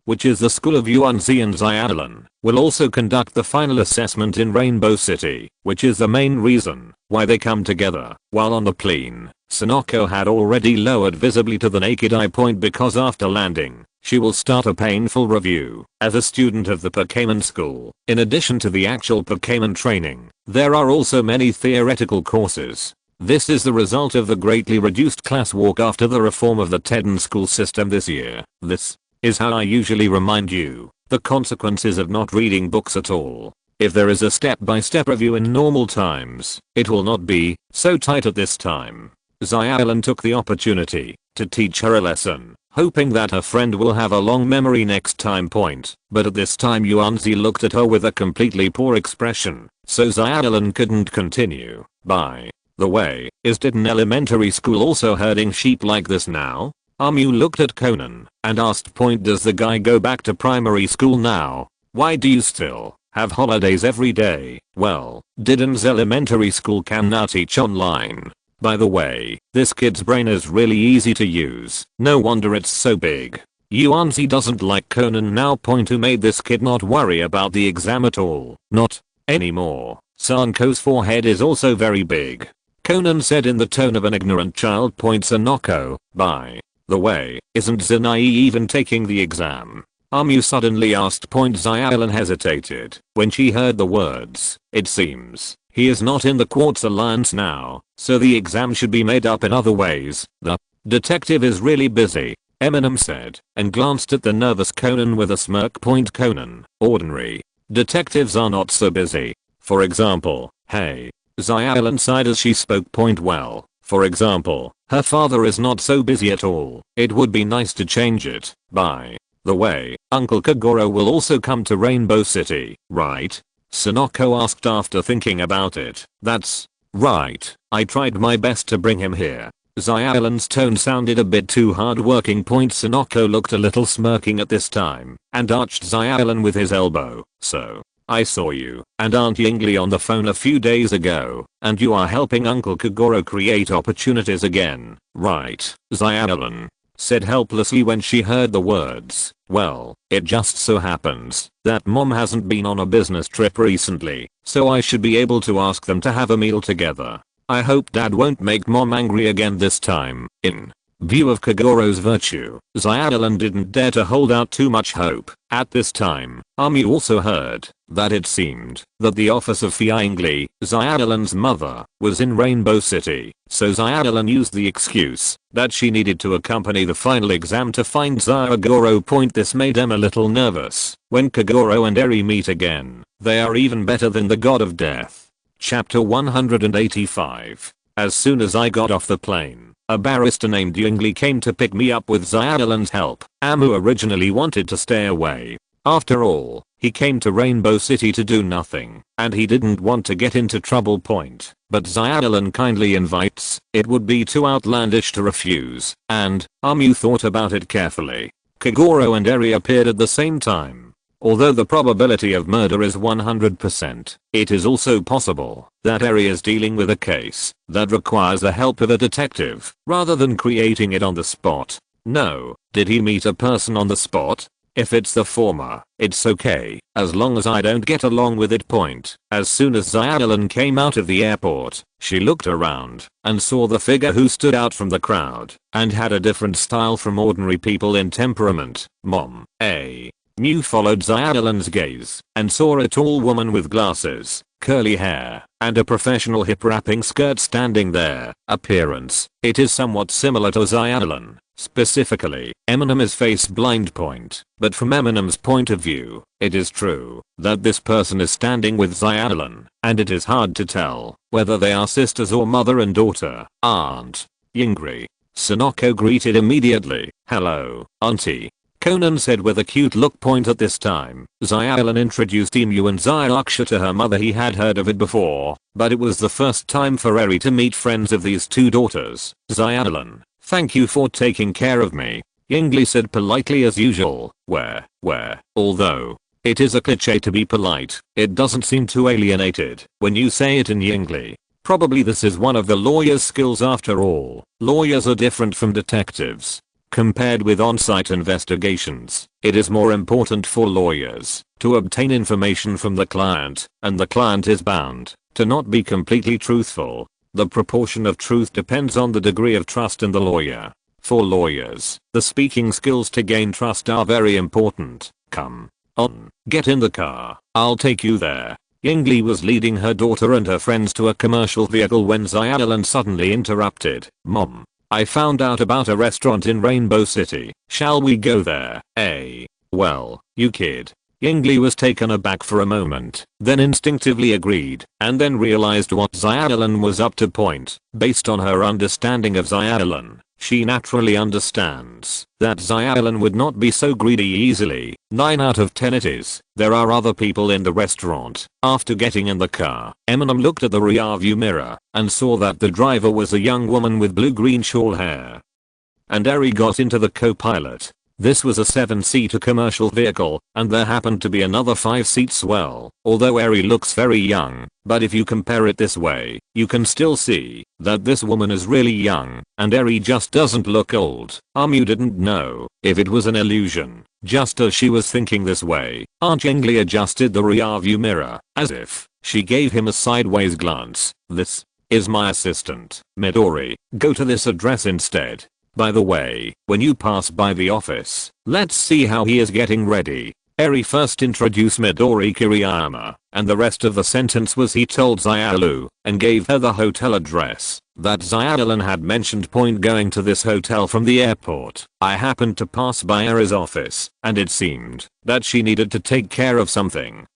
which is the school of Yuanzi and Xiaolan, will also conduct the final assessment in Rainbow City, which is the main reason why they come together. While on the plane, Sonoko had already lowered visibly to the naked eye point because after landing, she will start a painful review. As a student of the Pokémon school, in addition to the actual Pokémon training, there are also many theoretical courses. This is the result of the greatly reduced class walk after the reform of the Tedden school system this year. This is how I usually remind you the consequences of not reading books at all. If there is a step-by-step review in normal times, it will not be so tight at this time. Xiaolan took the opportunity to teach her a lesson, hoping that her friend will have a long memory next time. But at this time Yuanzi looked at her with a completely poor expression, so Xiaolan couldn't continue. By the way, is Tedden Elementary School also herding sheep like this now? Amu looked at Conan and asked, does the guy go back to primary school now? Why do you still have holidays every day? Well, Diden's elementary school can now teach online. By the way, this kid's brain is really easy to use. No wonder it's so big. Yuanzi doesn't like Conan now. Who made this kid not worry about the exam at all? Not anymore. Sanko's forehead is also very big, Conan said in the tone of an ignorant child. Sonoko, by the way, isn't Zenai even taking the exam? Amu suddenly asked. Xiaolan hesitated when she heard the words. It seems he is not in the Quartz Alliance now, so the exam should be made up in other ways. The detective is really busy, Eminem said, and glanced at the nervous Conan with a smirk. Conan, ordinary detectives are not so busy. For example, hey. Xiaolan sighed as she spoke. Well, for example, her father is not so busy at all. It would be nice to change it. By the way, Uncle Kagoro will also come to Rainbow City, right? Sonoko asked after thinking about it. That's right. I tried my best to bring him here. Xiaolan's tone sounded a bit too hard-working. Sonoko looked a little smirking at this time and arched Xiaolan with his elbow. So, I saw you and Aunt Yingli on the phone a few days ago, and you are helping Uncle Kagoro create opportunities again, right? Xiaolan said helplessly when she heard the words. Well, it just so happens that Mom hasn't been on a business trip recently, so I should be able to ask them to have a meal together. I hope Dad won't make Mom angry again this time. In view of Kagoro's virtue, Xiaolan didn't dare to hold out too much hope. At this time, Amu also heard that it seemed that the office of Yingli, Xiaolan's mother, was in Rainbow City, so Xiaolan used the excuse that she needed to accompany the final exam to find Kagoro. This made them a little nervous. When Kagoro and Eri meet again, they are even better than the god of death. Chapter 185. As soon as I got off the plane, a barrister named Yingli came to pick me up with Xiaolan's help. Amu originally wanted to stay away. After all, he came to Rainbow City to do nothing, and he didn't want to get into trouble. But Xiaolan kindly invites. It would be too outlandish to refuse, and Amu thought about it carefully. Kagoro and Eri appeared at the same time. Although the probability of murder is 100%, it is also possible that Eri is dealing with a case that requires the help of a detective rather than creating it on the spot. No, did he meet a person on the spot? If it's the former, it's okay, as long as I don't get along with it. As soon as Xiaolan came out of the airport, she looked around and saw the figure who stood out from the crowd and had a different style from ordinary people in temperament. Mom, Mew followed Xiaolan's gaze and saw a tall woman with glasses curly hair, and a professional hip-wrapping skirt standing there. Appearance. It is somewhat similar to Zyallen, specifically Eminem's face blind point, but from Eminem's point of view, it is true that this person is standing with Zyallen, and it is hard to tell whether they are sisters or mother and daughter. Aunt Yingri. Sonoko greeted immediately. Hello, auntie. Conan said with a cute look point at this time. Zyallen introduced Emu and Zylaksha to her mother. He had heard of it before, but it was the first time for Eri to meet friends of these two daughters. Zyallen, thank you for taking care of me, Yingli said politely as usual. Where, although it is a cliché to be polite, it doesn't seem too alienated when you say it in Yingli. Probably this is one of the lawyer's skills after all. Lawyers are different from detectives. Compared with on-site investigations, it is more important for lawyers to obtain information from the client, and the client is bound to not be completely truthful. The proportion of truth depends on the degree of trust in the lawyer. For lawyers, the speaking skills to gain trust are very important. Come on, get in the car, I'll take you there. Yingli was leading her daughter and her friends to a commercial vehicle when Zyallen suddenly interrupted. Mom, I found out about a restaurant in Rainbow City. Shall we go there? Well, you kid. Yingli was taken aback for a moment, then instinctively agreed, and then realized what Zyallen was up to. Based on her understanding of Zyallen, she naturally understands that Zyallen would not be so greedy easily. 9 out of 10 it is. There are other people in the restaurant. After getting in the car, Eminem looked at the rearview mirror and saw that the driver was a young woman with blue-green shawl hair. And Eri got into the co-pilot. This was a 7-seater commercial vehicle, and there happened to be another 5 seats. Well, although Eri looks very young, but if you compare it this way, you can still see that this woman is really young, and Eri just doesn't look old. You didn't know if it was an illusion. Just as she was thinking this way, Aunt Yingli adjusted the rearview mirror, as if she gave him a sideways glance. This is my assistant, Midori. Go to this address instead. By the way, when you pass by the office, let's see how he is getting ready. Eri first introduced Midori Kiriyama, and the rest of the sentence was he told Zyallen and gave her the hotel address that Zyallen had mentioned. Going to this hotel from the airport, I happened to pass by Eri's office, and it seemed that she needed to take care of something.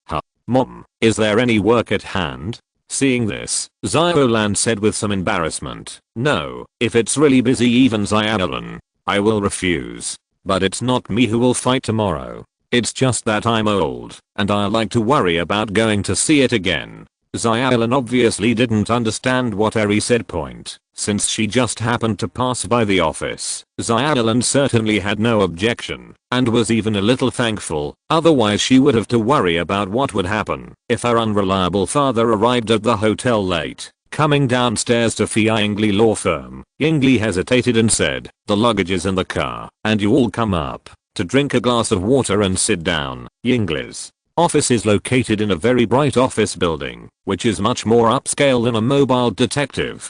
Mom, is there any work at hand? Seeing this, Zyallen said with some embarrassment, no, if it's really busy even Zyallen, I will refuse. But it's not me who will fight tomorrow. It's just that I'm old, and I like to worry about going to see it again. Zyallen obviously didn't understand what Eri said. Since she just happened to pass by the office, Zyallen certainly had no objection, and was even a little thankful, otherwise she would have to worry about what would happen if her unreliable father arrived at the hotel late. Coming downstairs to Yingli law firm, Yingli hesitated and said, the luggage is in the car, and you all come up to drink a glass of water and sit down. Yingli's office is located in a very bright office building, which is much more upscale than a mobile detective.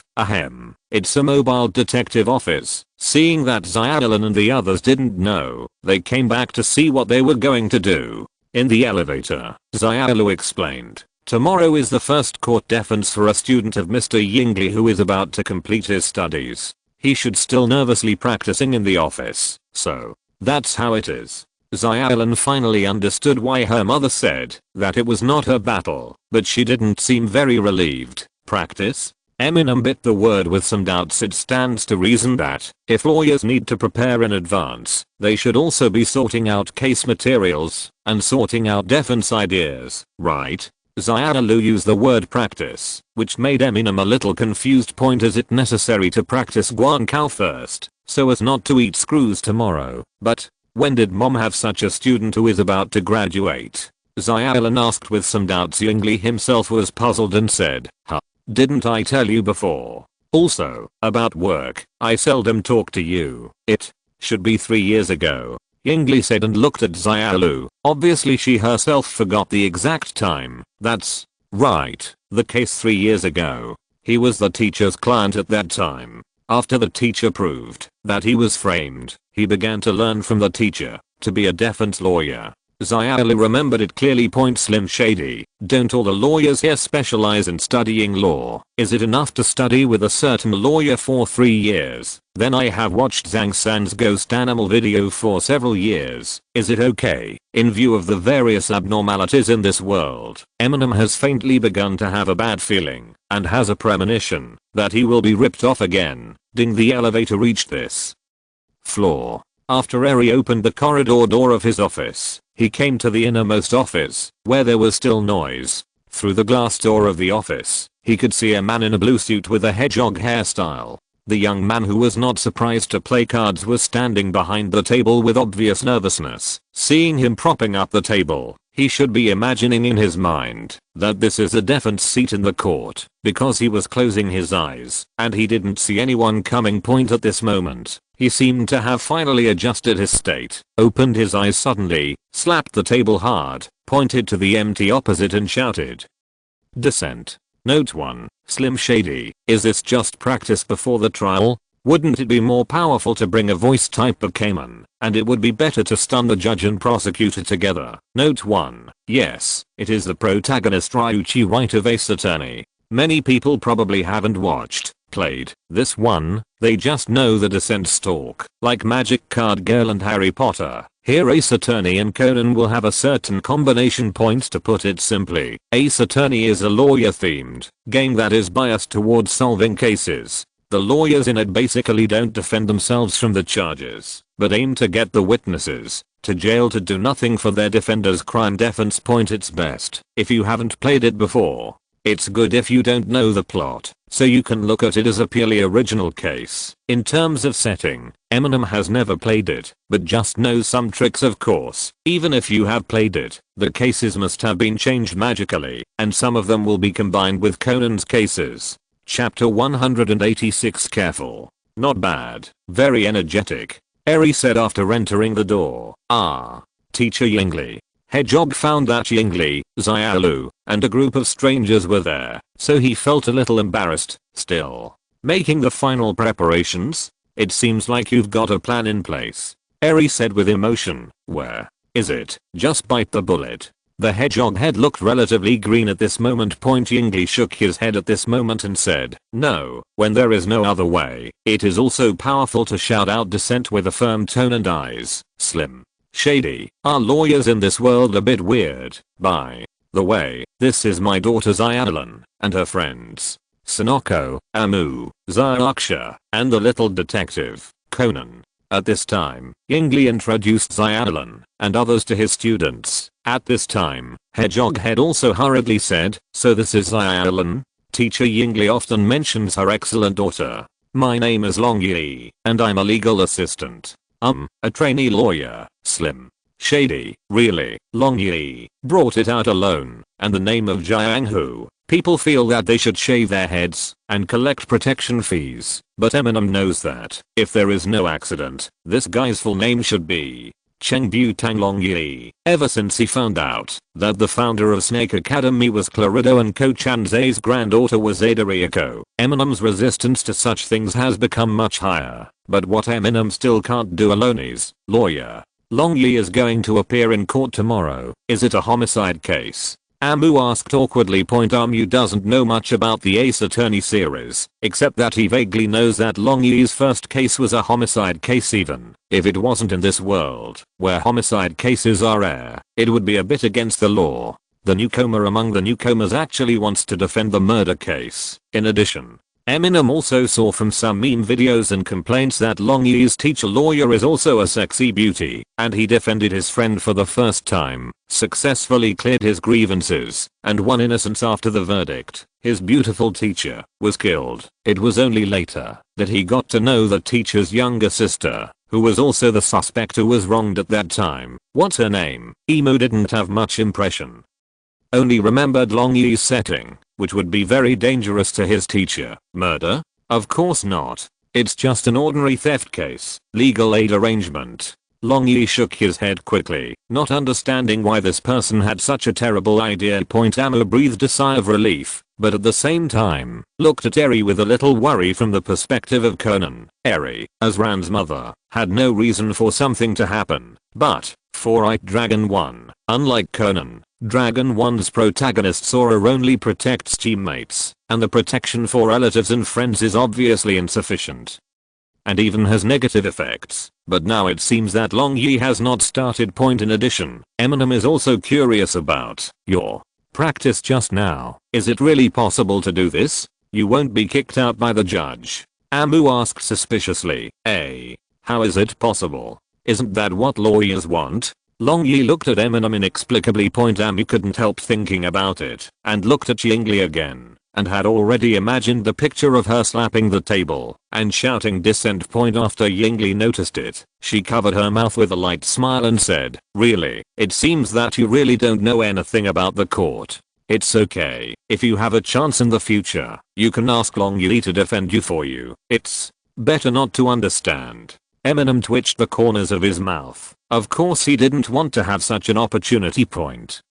It's a mobile detective office. Seeing that Zyallen and the others didn't know, they came back to see what they were going to do. In the elevator, Zyallen explained, tomorrow is the first court defense for a student of Mr. Yingli who is about to complete his studies. He should still nervously practicing in the office, so that's how it is. Zyallen finally understood why her mother said that it was not her battle, but she didn't seem very relieved. Practice? Eminem bit the word with some doubts. It stands to reason that if lawyers need to prepare in advance, they should also be sorting out case materials and sorting out defense ideas, right? Zyallen used the word practice, which made Eminem a little confused. Is it necessary to practice guancao first, so as not to eat screws tomorrow? But when did mom have such a student who is about to graduate? Zyallen asked with some doubts. Yingli himself was puzzled and said, didn't I tell you before? Also, about work, I seldom talk to you. It should be 3 years ago. Yingli said and looked at Zyallen. Obviously she herself forgot the exact time. That's right, the case 3 years ago. He was the teacher's client at that time. After the teacher proved that he was framed, he began to learn from the teacher to be a defense lawyer. Zyali remembered it clearly. Slim Shady, don't all the lawyers here specialize in studying law? Is it enough to study with a certain lawyer for 3 years? Then I have watched Zhang San's ghost animal video for several years. Is it okay? In view of the various abnormalities in this world, Eminem has faintly begun to have a bad feeling and has a premonition that he will be ripped off again. Ding, the elevator reached this floor. After Eri opened the corridor door of his office, he came to the innermost office, where there was still noise. Through the glass door of the office, he could see a man in a blue suit with a hedgehog hairstyle. The young man, who was not surprised to play cards, was standing behind the table with obvious nervousness. Seeing him propping up the table, he should be imagining in his mind that this is a defense seat in the court, because he was closing his eyes and he didn't see anyone coming. At this moment, he seemed to have finally adjusted his state, opened his eyes suddenly, slapped the table hard, pointed to the empty opposite and shouted, "Dissent." Note 1. Slim Shady, is this just practice before the trial? Wouldn't it be more powerful to bring a voice type Pokémon, and it would be better to stun the judge and prosecutor together? Note 1. Yes, it is the protagonist Ryuichi Wright of Ace Attorney. Many people probably haven't played this one, they just know the Descent stalk. Like Magic Card Girl and Harry Potter, here Ace Attorney and Conan will have a certain combination. To put it simply, Ace Attorney is a lawyer-themed game that is biased towards solving cases. The lawyers in it basically don't defend themselves from the charges, but aim to get the witnesses to jail to do nothing for their defender's crime defense. It's best if you haven't played it before. It's good if you don't know the plot, so you can look at it as a purely original case. In terms of setting, Eminem has never played it, but just knows some tricks. Of course, even if you have played it, the cases must have been changed magically, and some of them will be combined with Conan's cases. Chapter 186. Careful. Not bad. Very energetic. Eri said after entering the door. Teacher Yingli. Hedgehog found that Yingli, Xiaolu, and a group of strangers were there, so he felt a little embarrassed. Still, making the final preparations? It seems like you've got a plan in place, Eri said with emotion. Where is it? Just bite the bullet. The hedgehog head looked relatively green at this moment. Yingli shook his head at this moment and said, no, when there is no other way. It is also powerful to shout out dissent with a firm tone and eyes. Slim Shady, are lawyers in this world a bit weird? By the way, this is my daughter Xiaolan, and her friends, Sonoko, Amu, Xiaoxia, and the little detective, Conan. At this time, Yingli introduced Xiaolan and others to his students. At this time, Hedgehog Head also hurriedly said, so this is Xiaolan? Teacher Yingli often mentions her excellent daughter. My name is Long Yi, and I'm a legal assistant. A trainee lawyer. Slim Shady, really? Long Yi brought it out alone, and the name of Jianghu. People feel that they should shave their heads and collect protection fees, but Eminem knows that if there is no accident, this guy's full name should be Chengbu Tang Long Yi. Ever since he found out that the founder of Snake Academy was Clarido and Ko Chanze's granddaughter was Ada Ryoko, Eminem's resistance to such things has become much higher. But what Eminem still can't do alone is lawyer. Long Yi is going to appear in court tomorrow. Is it a homicide case? Amu asked awkwardly. Amu doesn't know much about the Ace Attorney series, except that he vaguely knows that Long Yi's first case was a homicide case. Even if it wasn't in this world, where homicide cases are rare, it would be a bit against the law. The newcomer among the newcomers actually wants to defend the murder case. In addition, Eminem also saw from some meme videos and complaints that Long Yi's teacher lawyer is also a sexy beauty, and he defended his friend for the first time, successfully cleared his grievances, and won innocence after the verdict. His beautiful teacher was killed. It was only later that he got to know the teacher's younger sister, who was also the suspect who was wronged at that time. What's her name? Emu didn't have much impression. Only remembered Long Yi's setting, which would be very dangerous to his teacher. Murder? Of course not. It's just an ordinary theft case. Legal aid arrangement. Long Yi shook his head quickly, not understanding why this person had such a terrible idea. Amu breathed a sigh of relief, but at the same time, looked at Eri with a little worry from the perspective of Conan. Eri, as Ran's mother, had no reason for something to happen, but 4-eyed Dragon 1. Unlike Conan, Dragon 1's protagonist Sora only protects teammates, and the protection for relatives and friends is obviously insufficient. And even has negative effects. But now it seems that Long Yi has not started. Point in addition, Eminem is also curious about your practice just now. Is it really possible to do this? You won't be kicked out by the judge? Amu asked suspiciously. How is it possible? Isn't that what lawyers want? Long Yi looked at Eminem inexplicably. Amu couldn't help thinking about it, and looked at Yingli again, and had already imagined the picture of her slapping the table and shouting dissent. After Yingli noticed it, she covered her mouth with a light smile and said, really? It seems that you really don't know anything about the court. It's okay. If you have a chance in the future, you can ask Long Yi to defend you for you. It's better not to understand. Eminem twitched the corners of his mouth. Of course he didn't want to have such an opportunity.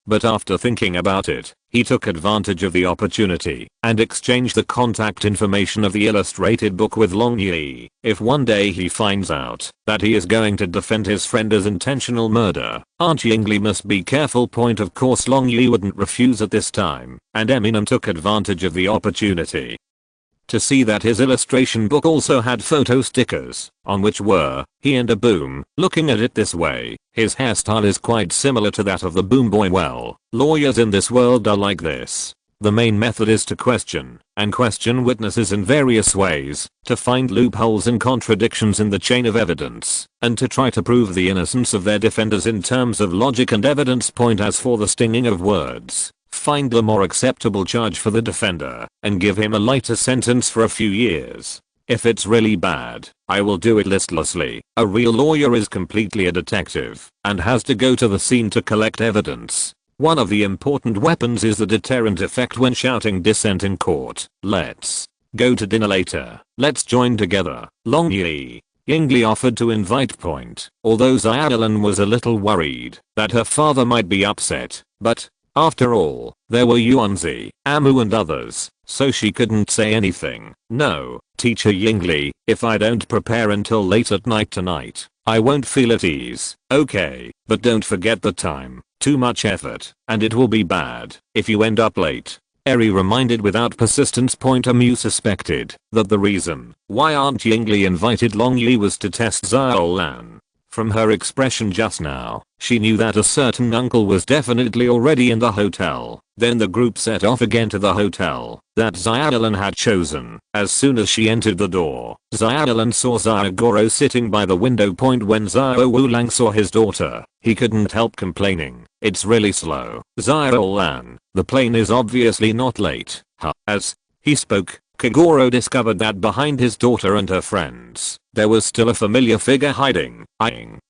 But after thinking about it, he took advantage of the opportunity and exchanged the contact information of the illustrated book with Long Yi. If one day he finds out that he is going to defend his friend as intentional murder, Aunt Yingli must be careful. Of course Long Yi wouldn't refuse at this time, and Eminem took advantage of the opportunity to see that his illustration book also had photo stickers, on which were he and a boom. Looking at it this way, his hairstyle is quite similar to that of the boom boy. Well, lawyers in this world are like this. The main method is to question witnesses in various ways, to find loopholes and contradictions in the chain of evidence, and to try to prove the innocence of their defenders in terms of logic and evidence. As for the stinging of words, find the more acceptable charge for the defender, and give him a lighter sentence for a few years. If it's really bad, I will do it listlessly. A real lawyer is completely a detective, and has to go to the scene to collect evidence. One of the important weapons is the deterrent effect when shouting dissent in court. Let's go to dinner later. Let's join together. Long Yi. Yingli offered to invite. Although Xiaolan was a little worried that her father might be upset, but after all, there were Yuanzi, Amu and others, so she couldn't say anything. No, Teacher Yingli, if I don't prepare until late at night tonight, I won't feel at ease. Okay, but don't forget the time. Too much effort, and it will be bad if you end up late. Eri reminded without persistence. Amu suspected that the reason why Aunt Yingli invited Long Yi was to test Xiaolan. From her expression just now, she knew that a certain uncle was definitely already in the hotel. Then the group set off again to the hotel that Xiaolan had chosen. As soon as she entered the door, Xiaolan saw Xiaogoro sitting by the window. When Xiao Wulang saw his daughter, he couldn't help complaining. It's really slow. Xiaolan, the plane is obviously not late. As he spoke, Kagoro discovered that behind his daughter and her friends, there was still a familiar figure hiding. Eyeing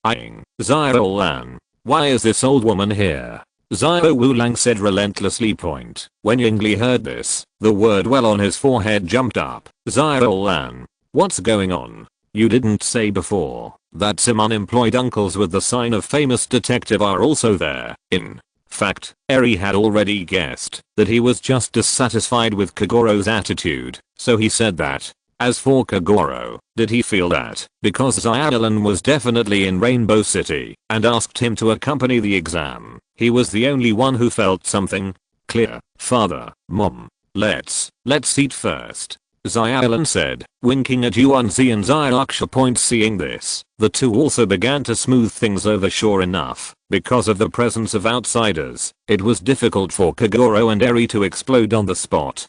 Xiaolan. Why is this old woman here? Xiao Wulang said relentlessly. When Yingli heard this, the word well on his forehead jumped up. Xiaolan. What's going on? You didn't say before that some unemployed uncles with the sign of famous detective are also there. In fact, Eri had already guessed that he was just dissatisfied with Kagoro's attitude, so he said that. As for Kagoro, did he feel that because Xiaolan was definitely in Rainbow City and asked him to accompany the exam, he was the only one who felt something? Clear. Father, Mom, let's eat first, Xiaolan said, winking at Yuanzi and Xiaoxia. Seeing this, the two also began to smooth things over. Sure enough, because of the presence of outsiders, it was difficult for Kagoro and Eri to explode on the spot.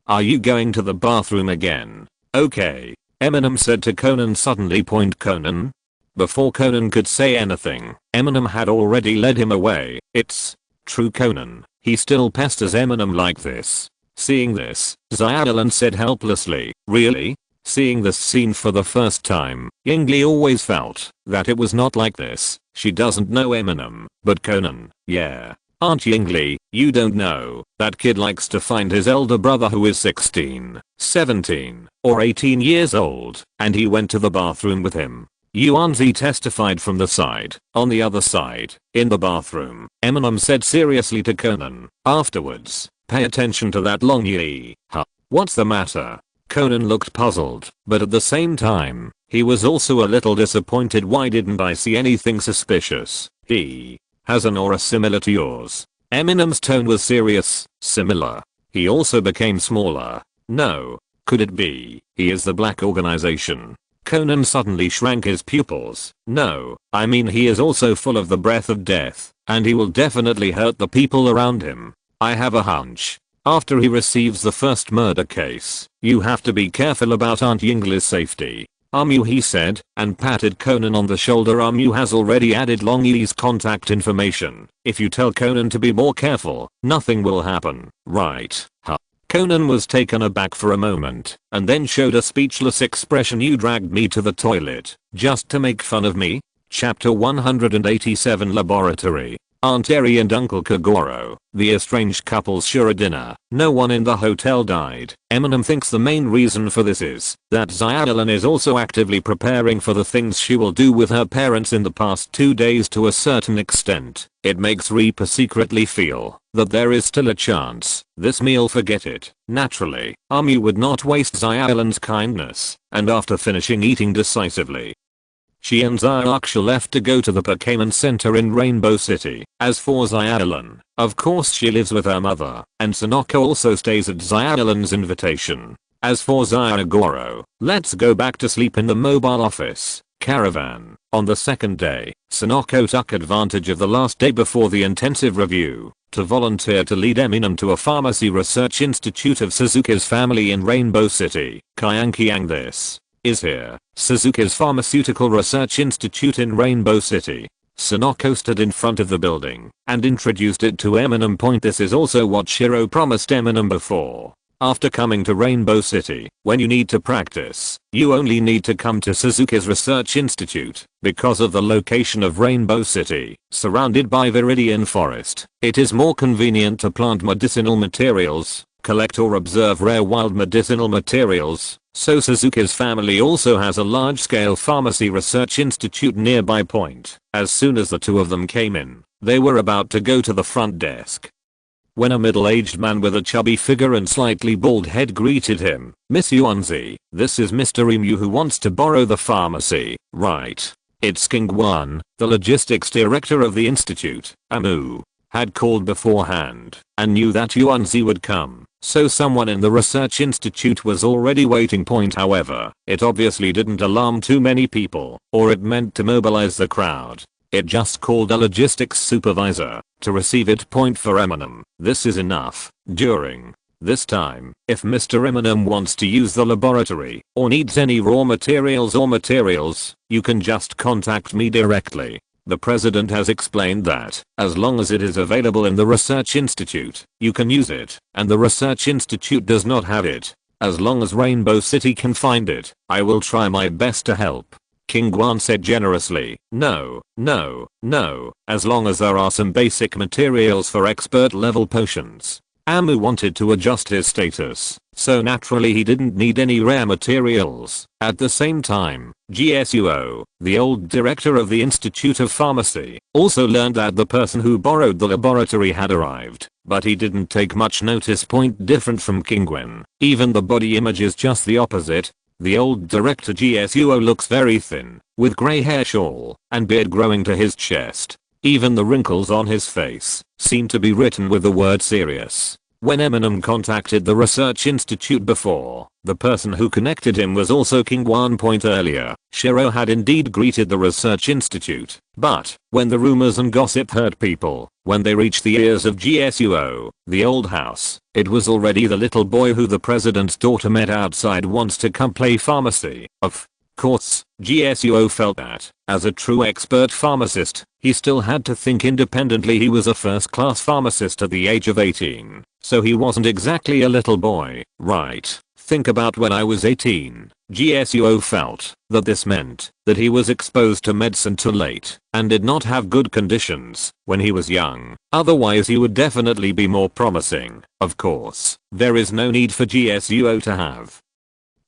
Are you going to the bathroom again? Okay, Eminem said to Conan suddenly. Conan? Before Conan could say anything, Eminem had already led him away. It's true, Conan. He still pesters Eminem like this. Seeing this, Xiaolan said helplessly, really? Seeing this scene for the first time, Yingli always felt that it was not like this. She doesn't know Eminem, but Conan, yeah. Aunt Yingli, you don't know, that kid likes to find his elder brother who is 16, 17, or 18 years old, and he went to the bathroom with him. Yuanzi testified from the side. On the other side, in the bathroom, Eminem said seriously to Conan, afterwards, pay attention to that Long Yi. What's the matter? Conan looked puzzled, but at the same time, he was also a little disappointed. Why didn't I see anything suspicious? He has an aura similar to yours. Eminem's tone was serious. Similar. He also became smaller. No. Could it be he is the black organization? Conan suddenly shrank his pupils. No, I mean he is also full of the breath of death, and he will definitely hurt the people around him. I have a hunch. After he receives the first murder case, you have to be careful about Aunt Yinglu's safety. Amu, he said, and patted Conan on the shoulder. Amu has already added Long Yi's contact information. If you tell Conan to be more careful, nothing will happen, right? Huh. Conan was taken aback for a moment, and then showed a speechless expression. You dragged me to the toilet, just to make fun of me? Chapter 187 Laboratory. Aunt Eri and Uncle Kagoro, the estranged couple's sure dinner. No one in the hotel died. Eminem thinks the main reason for this is that Xiaolan is also actively preparing for the things she will do with her parents in the past 2 days. To a certain extent, it makes Reaper secretly feel that there is still a chance. This meal, forget it. Naturally, Amu would not waste Xiaolan's kindness, and after finishing eating decisively, she and Xiaoxia left to go to the Pokémon Center in Rainbow City. As for Xiaolan, of course she lives with her mother, and Sonoko also stays at Xiaolan's invitation. As for Xiaogoro, let's go back to sleep in the mobile office caravan. On the second day, Sonoko took advantage of the last day before the intensive review to volunteer to lead Eminem to a pharmacy research institute of Suzuki's family in Rainbow City. Kyankyang, this is here, Suzuki's Pharmaceutical Research Institute in Rainbow City. Sonoko stood in front of the building and introduced it to Eminem. This is also what Shiro promised Eminem before. After coming to Rainbow City, when you need to practice, you only need to come to Suzuki's Research Institute. Because of the location of Rainbow City, surrounded by Viridian Forest, it is more convenient to plant medicinal materials, collect or observe rare wild medicinal materials. So Suzuki's family also has a large-scale pharmacy research institute nearby. As soon as the two of them came in, they were about to go to the front desk when a middle-aged man with a chubby figure and slightly bald head greeted him. Miss Yuanzi, this is Mr. Emu who wants to borrow the pharmacy, right? It's King Guan, the logistics director of the institute. Amu had called beforehand and knew that Yuanzi would come, so someone in the research institute was already waiting. However, it obviously didn't alarm too many people, or it meant to mobilize the crowd. It just called a logistics supervisor to receive it. For Eminem, this is enough. During this time, if Mr. Eminem wants to use the laboratory or needs any raw materials or materials, you can just contact me directly. The president has explained that, as long as it is available in the research institute, you can use it, and the research institute does not have it. As long as Rainbow City can find it, I will try my best to help. King Guan said generously. No, as long as there are some basic materials for expert level potions. Amu wanted to adjust his status, so naturally he didn't need any rare materials. At the same time, GSUO, the old director of the Institute of Pharmacy, also learned that the person who borrowed the laboratory had arrived, but he didn't take much notice. Different from King Guan, even the body image is just the opposite. The old director GSUO looks very thin, with grey hair, shawl, and beard growing to his chest. Even the wrinkles on his face seem to be written with the word serious. When Eminem contacted the research institute before, the person who connected him was also King Guan. Earlier, Shiro had indeed greeted the research institute, but when the rumors and gossip hurt people, when they reached the ears of GSUO, the old house, it was already the little boy who the president's daughter met outside wants to come play pharmacy. Of course, GSUO felt that, as a true expert pharmacist, he still had to think independently. He was a first-class pharmacist at the age of 18, so he wasn't exactly a little boy, right? Think about when I was 18. GSUO felt that this meant that he was exposed to medicine too late and did not have good conditions when he was young. Otherwise he would definitely be more promising. Of course, there is no need for GSUO to have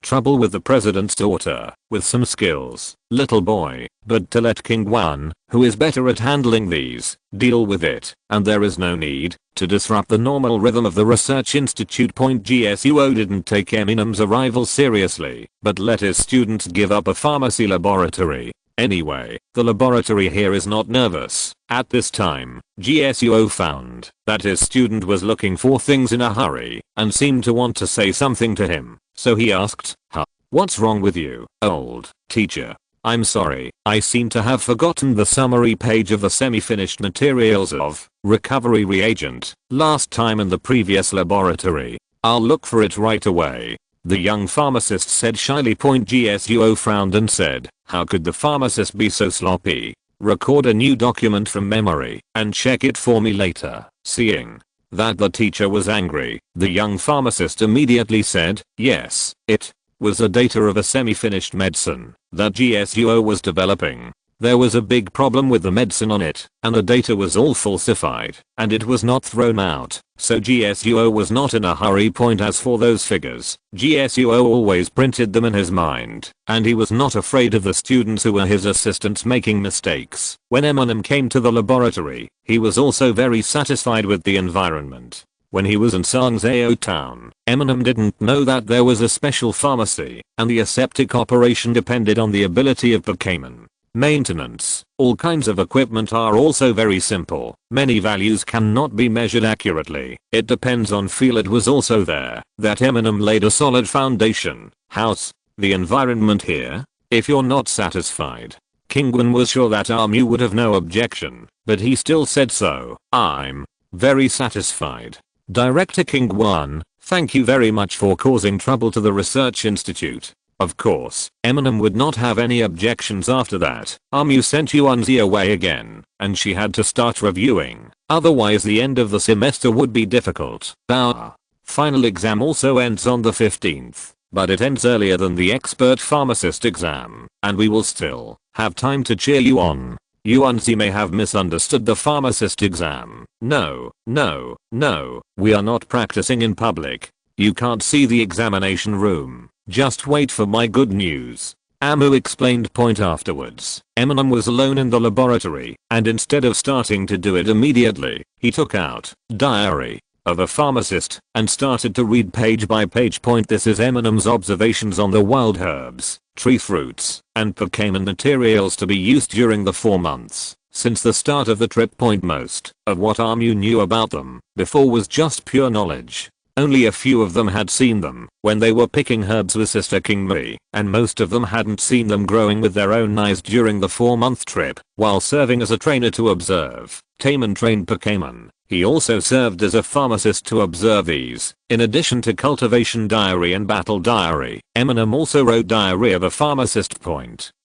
trouble with the president's daughter, with some skills, little boy, but to let King Guan, who is better at handling these, deal with it, and there is no need to disrupt the normal rhythm of the research institute. GSUO didn't take Eminem's arrival seriously, but let his students give up a pharmacy laboratory Anyway, the laboratory here is not nervous. At this time, GSUO found that his student was looking for things in a hurry and seemed to want to say something to him. So he asked, "Huh? What's wrong with you, old teacher? I'm sorry, I seem to have forgotten the summary page of the semi-finished materials of recovery reagent last time in the previous laboratory. I'll look for it right away," the young pharmacist said shyly. GSUO frowned and said, "How could the pharmacist be so sloppy? Record a new document from memory and check it for me later." Seeing that the teacher was angry, the young pharmacist immediately said, "Yes, it was a data of a semi-finished medicine that GSUO was developing. There was a big problem with the medicine on it, and the data was all falsified, and it was not thrown out, so GSUO was not in a hurry. As for those figures, GSUO always printed them in his mind, and he was not afraid of the students who were his assistants making mistakes. When Eminem came to the laboratory, he was also very satisfied with the environment. When he was in Sangzao town, Eminem didn't know that there was a special pharmacy, and the aseptic operation depended on the ability of Pokémon. Maintenance. All kinds of equipment are also very simple. Many values cannot be measured accurately. It depends on feel. It was also there that Eminem laid a solid foundation. House. The environment here. If you're not satisfied. Kingwin was sure that Armu would have no objection, but he still said so. "I'm very satisfied. Director Kingwon, thank you very much for causing trouble to the research institute." Of course, Eminem would not have any objections after that. Armu sent Yuanzi away again, and she had to start reviewing, otherwise the end of the semester would be difficult. Our final exam also ends on the 15th, but it ends earlier than the expert pharmacist exam, and we will still have time to cheer you on. Yuanzi may have misunderstood the pharmacist exam. No, we are not practicing in public. You can't see the examination room. Just wait for my good news. Amu explained. Afterwards, Eminem was alone in the laboratory, and instead of starting to do it immediately, he took out diary of a pharmacist and started to read page by page. This is Eminem's observations on the wild herbs, tree fruits, and Pokémon materials to be used during the 4 months since the start of the trip. Most of what Armu knew about them before was just pure knowledge. Only a few of them had seen them when they were picking herbs with Sister King Mi, and most of them hadn't seen them growing with their own eyes during the 4-month trip. While serving as a trainer to observe, tame and train Pokémon, he also served as a pharmacist to observe these. In addition to cultivation diary and battle diary, Eminem also wrote diary of a pharmacist.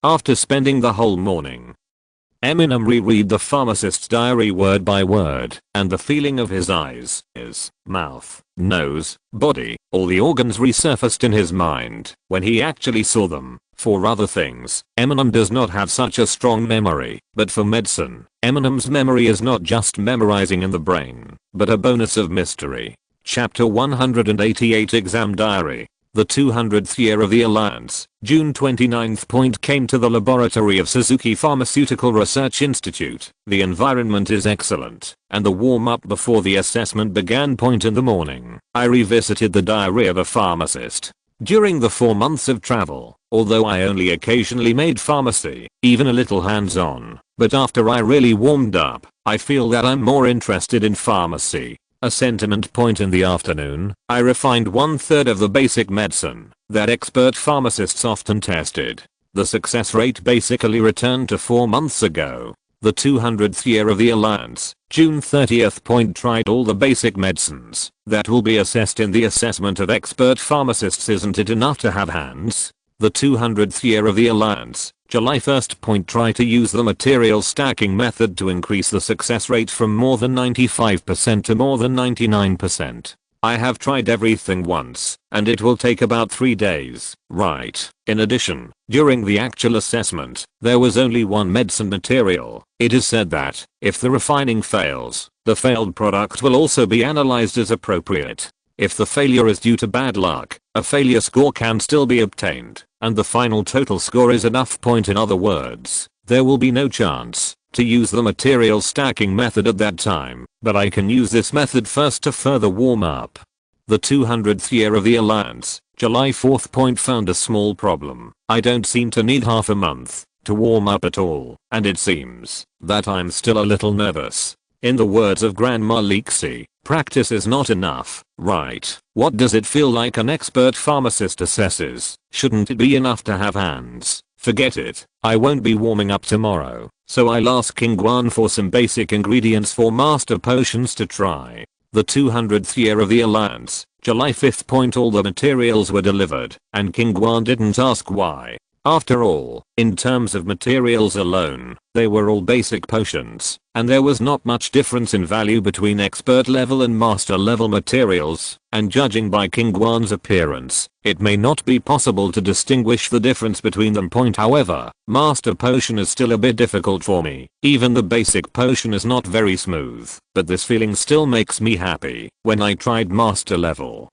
After spending the whole morning, Eminem reread the pharmacist's diary word by word, and the feeling of his eyes, his mouth, nose, body, all the organs resurfaced in his mind when he actually saw them. For other things, Eminem does not have such a strong memory, but for medicine, Eminem's memory is not just memorizing in the brain, but a bonus of mystery. Chapter 188 Exam Diary. The 200th year of the Alliance, June 29th. Came to the laboratory of Suzuki Pharmaceutical Research Institute. The environment is excellent, and the warm-up before the assessment began. In the morning, I revisited the diary of a pharmacist. During the 4 months of travel, although I only occasionally made pharmacy, even a little hands-on, but after I really warmed up, I feel that I'm more interested in pharmacy. A sentiment. In the afternoon, I refined 1/3 of the basic medicine that expert pharmacists often tested. The success rate basically returned to 4 months ago. The 200th year of the Alliance, June 30th. Tried all the basic medicines that will be assessed in the assessment of expert pharmacists. Isn't it enough to have hands? The 200th year of the Alliance, July 1st. Try to use the material stacking method to increase the success rate from more than 95% to more than 99%. I have tried everything once, and it will take about 3 days. Right. In addition, during the actual assessment, there was only one medicine material. It is said that, if the refining fails, the failed product will also be analyzed as appropriate. If the failure is due to bad luck, a failure score can still be obtained, and the final total score is enough. In other words, there will be no chance to use the material stacking method at that time, but I can use this method first to further warm up. The 200th year of the Alliance, July 4th. Found a small problem. I don't seem to need half a month to warm up at all, and it seems that I'm still a little nervous. In the words of Grandma Leixi, practice is not enough, right? What does it feel like an expert pharmacist assesses? Shouldn't it be enough to have hands? Forget it, I won't be warming up tomorrow, so I'll ask King Guan for some basic ingredients for master potions to try. The 200th year of the Alliance, July 5th. All the materials were delivered, and King Guan didn't ask why. After all, in terms of materials alone, they were all basic potions, and there was not much difference in value between expert level and master level materials, and judging by King Guan's appearance, it may not be possible to distinguish the difference between them. However, master potion is still a bit difficult for me. Even the basic potion is not very smooth, but this feeling still makes me happy. When I tried master level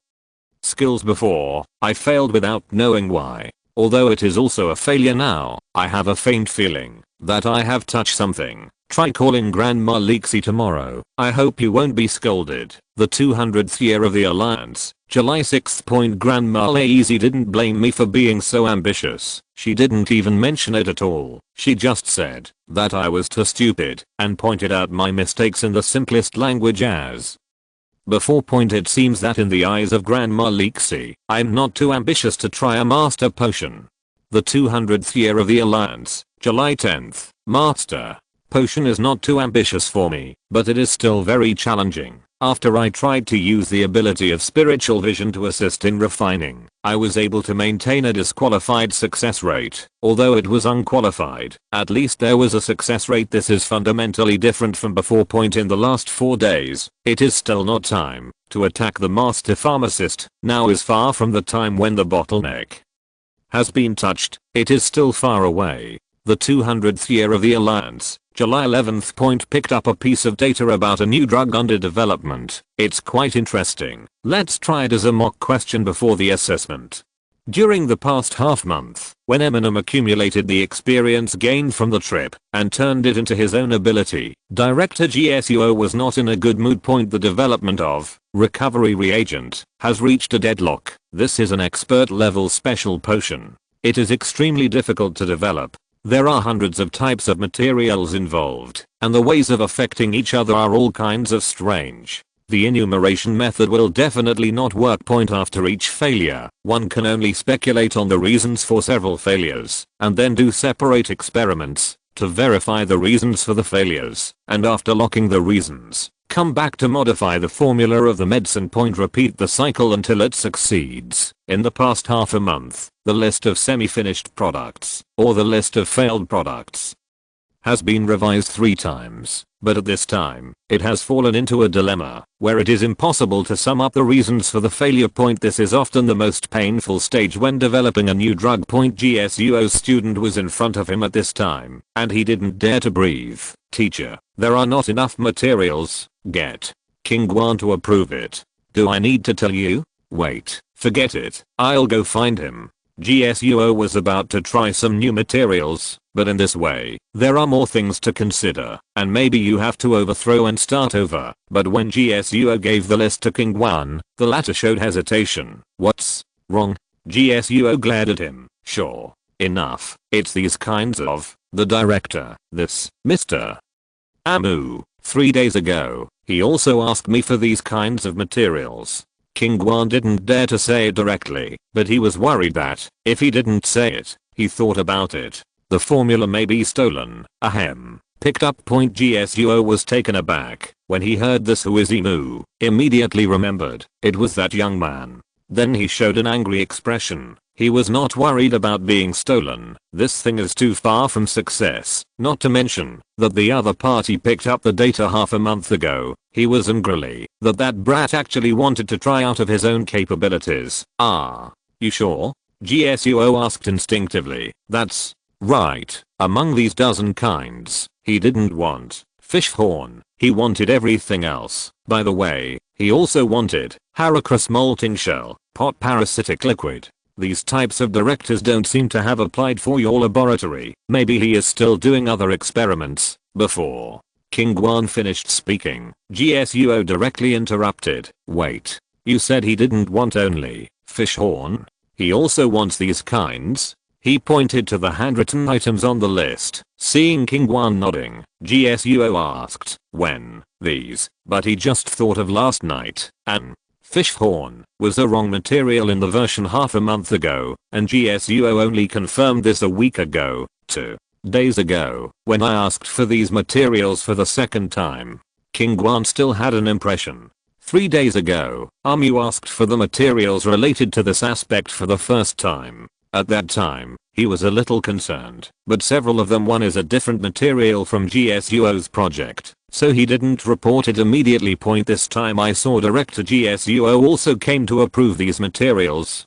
skills before, I failed without knowing why. Although it is also a failure now, I have a faint feeling that I have touched something. Try calling Grandma Leixi tomorrow. I hope you won't be scolded. The 200th year of the Alliance, July 6th. Grandma Leixi didn't blame me for being so ambitious. She didn't even mention it at all. She just said that I was too stupid and pointed out my mistakes in the simplest language as before. It seems that in the eyes of Grandma Leixi, I'm not too ambitious to try a master potion. The 200th year of the Alliance, July 10th. Master potion is not too ambitious for me, but it is still very challenging. After I tried to use the ability of spiritual vision to assist in refining, I was able to maintain a disqualified success rate. Although it was unqualified, at least there was a success rate. This is fundamentally different from before. In the last 4 days, it is still not time to attack the master pharmacist. Now is far from the time when the bottleneck has been touched. It is still far away. The 200th year of the Alliance, July 11th. Picked up a piece of data about a new drug under development. It's quite interesting. Let's try it as a mock question before the assessment. During the past half month, when Eminem accumulated the experience gained from the trip and turned it into his own ability, Director GSUO was not in a good mood. The development of recovery reagent has reached a deadlock. This is an expert level special potion. It is extremely difficult to develop. There are hundreds of types of materials involved, and the ways of affecting each other are all kinds of strange. The enumeration method will definitely not work. After each failure, one can only speculate on the reasons for several failures, and then do separate experiments to verify the reasons for the failures, and after locking the reasons, come back to modify the formula of the medicine. Repeat the cycle until it succeeds. In the past half a month, the list of semi-finished products, or the list of failed products, has been revised 3 times, but at this time, it has fallen into a dilemma, where it is impossible to sum up the reasons for the failure. This is often the most painful stage when developing a new drug. GSUO student was in front of him at this time, and he didn't dare to breathe. Teacher, there are not enough materials. Get King Guan to approve it. Do I need to tell you? Wait, forget it, I'll go find him. GSUO was about to try some new materials, but in this way, there are more things to consider, and maybe you have to overthrow and start over. But when GSUO gave the list to King Guan, the latter showed hesitation. What's wrong? GSUO glared at him. Sure enough, it's these kinds of. The director, this Mr. Amu, 3 days ago, he also asked me for these kinds of materials. King Guan didn't dare to say it directly, but he was worried that, if he didn't say it, he thought about it, the formula may be stolen. Ahem. Picked up. GSUO was taken aback when he heard this. Who is Emu? Immediately remembered, it was that young man. Then he showed an angry expression. He was not worried about being stolen. This thing is too far from success, not to mention that the other party picked up the data half a month ago. He was angrily that brat actually wanted to try out of his own capabilities. Ah, you sure? GSUO asked instinctively. That's right. Among these dozen kinds, he didn't want fish horn. He wanted everything else. By the way, he also wanted Heracris molting shell, pot parasitic liquid. These types of directors don't seem to have applied for your laboratory. Maybe he is still doing other experiments. Before King Guan finished speaking, GSUO directly interrupted. Wait, you said he didn't want only fish horn? He also wants these kinds? He pointed to the handwritten items on the list. Seeing King Guan nodding, GSUO asked, when, these, but he just thought of last night, and fish horn was the wrong material in the version half a month ago, and GSUO only confirmed this a week ago, 2 days ago, when I asked for these materials for the second time. King Guan still had an impression. 3 days ago, you asked for the materials related to this aspect for the first time. At that time, he was a little concerned, but several of them one is a different material from GSUO's project, so he didn't report it immediately. This time I saw Director GSUO also came to approve these materials.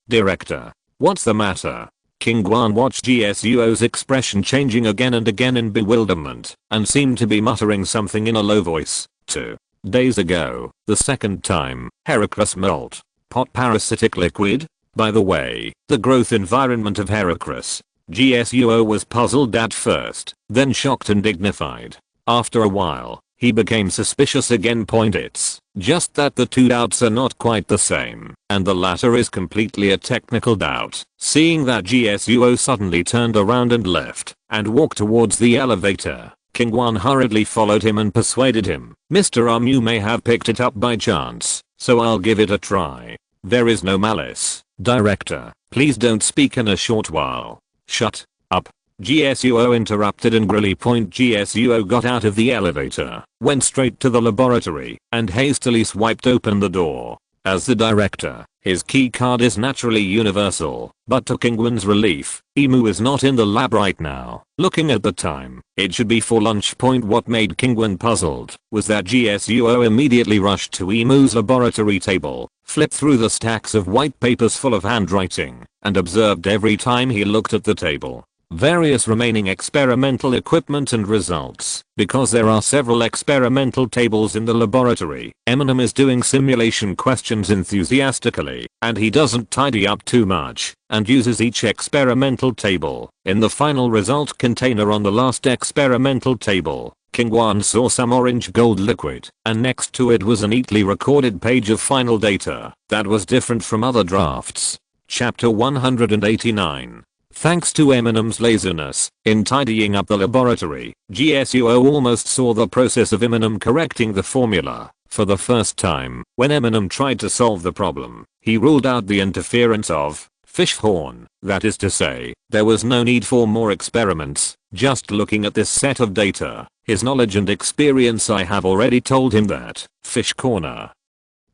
Director, what's the matter? King Guan watched GSUO's expression changing again and again in bewilderment, and seemed to be muttering something in a low voice. 2 days ago, the second time, Heracris malt, pot parasitic liquid? By the way, the growth environment of Heracris. GSUO was puzzled at first, then shocked and dignified. After a while, he became suspicious again. It's just that the two doubts are not quite the same, and the latter is completely a technical doubt. Seeing that GSUO suddenly turned around and left, and walked towards the elevator, King Guan hurriedly followed him and persuaded him, Mr. You may have picked it up by chance, so I'll give it a try. There is no malice. Director, please don't speak in a short while. Shut up. GSUO interrupted angrily. GSUO got out of the elevator, went straight to the laboratory, and hastily swiped open the door. As the director, his key card is naturally universal, but to King Guan's relief, Emu is not in the lab right now. Looking at the time, it should be for lunch. What made King Guan puzzled was that GSUO immediately rushed to Emu's laboratory table, flipped through the stacks of white papers full of handwriting, and observed every time he looked at the table various remaining experimental equipment and results. Because there are several experimental tables in the laboratory, Eminem is doing simulation questions enthusiastically, and he doesn't tidy up too much, and uses each experimental table. In the final result container on the last experimental table, King Guan saw some orange gold liquid, and next to it was a neatly recorded page of final data that was different from other drafts. Chapter 189. Thanks to Eminem's laziness in tidying up the laboratory, GSUO almost saw the process of Eminem correcting the formula. For the first time, when Eminem tried to solve the problem, he ruled out the interference of fish horn. That is to say, there was no need for more experiments. Just looking at this set of data, his knowledge and experience I have already told him that fish corner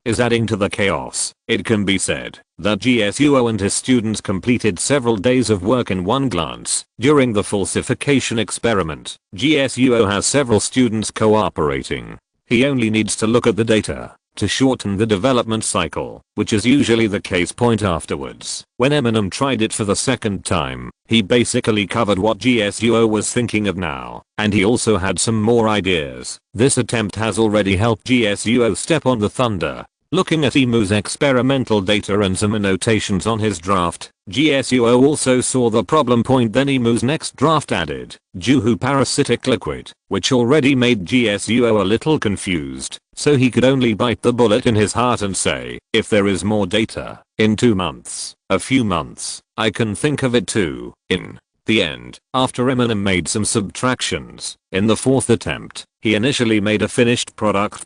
is adding to the chaos. It can be said that GSUO and his students completed several days of work in one glance. During the falsification experiment, GSUO has several students cooperating. He only needs to look at the data to shorten the development cycle, which is usually the case. Afterwards, when Eminem tried it for the second time, he basically covered what GSUO was thinking of now, and he also had some more ideas. This attempt has already helped GSUO step on the thunder. Looking at Emu's experimental data and some annotations on his draft, GSUO also saw the problem. Then Emu's next draft added Juhu parasitic liquid, which already made GSUO a little confused, so he could only bite the bullet in his heart and say, if there is more data, in 2 months, a few months, I can think of it too. In the end, after Eminem made some subtractions, in the fourth attempt, he initially made a finished product.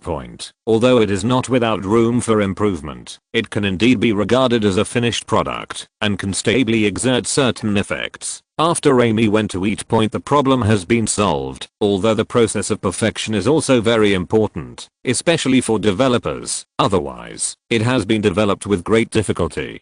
Although it is not without room for improvement, it can indeed be regarded as a finished product, and can stably exert certain effects. After Amy went to eat. The problem has been solved, although the process of perfection is also very important, especially for developers. Otherwise, it has been developed with great difficulty,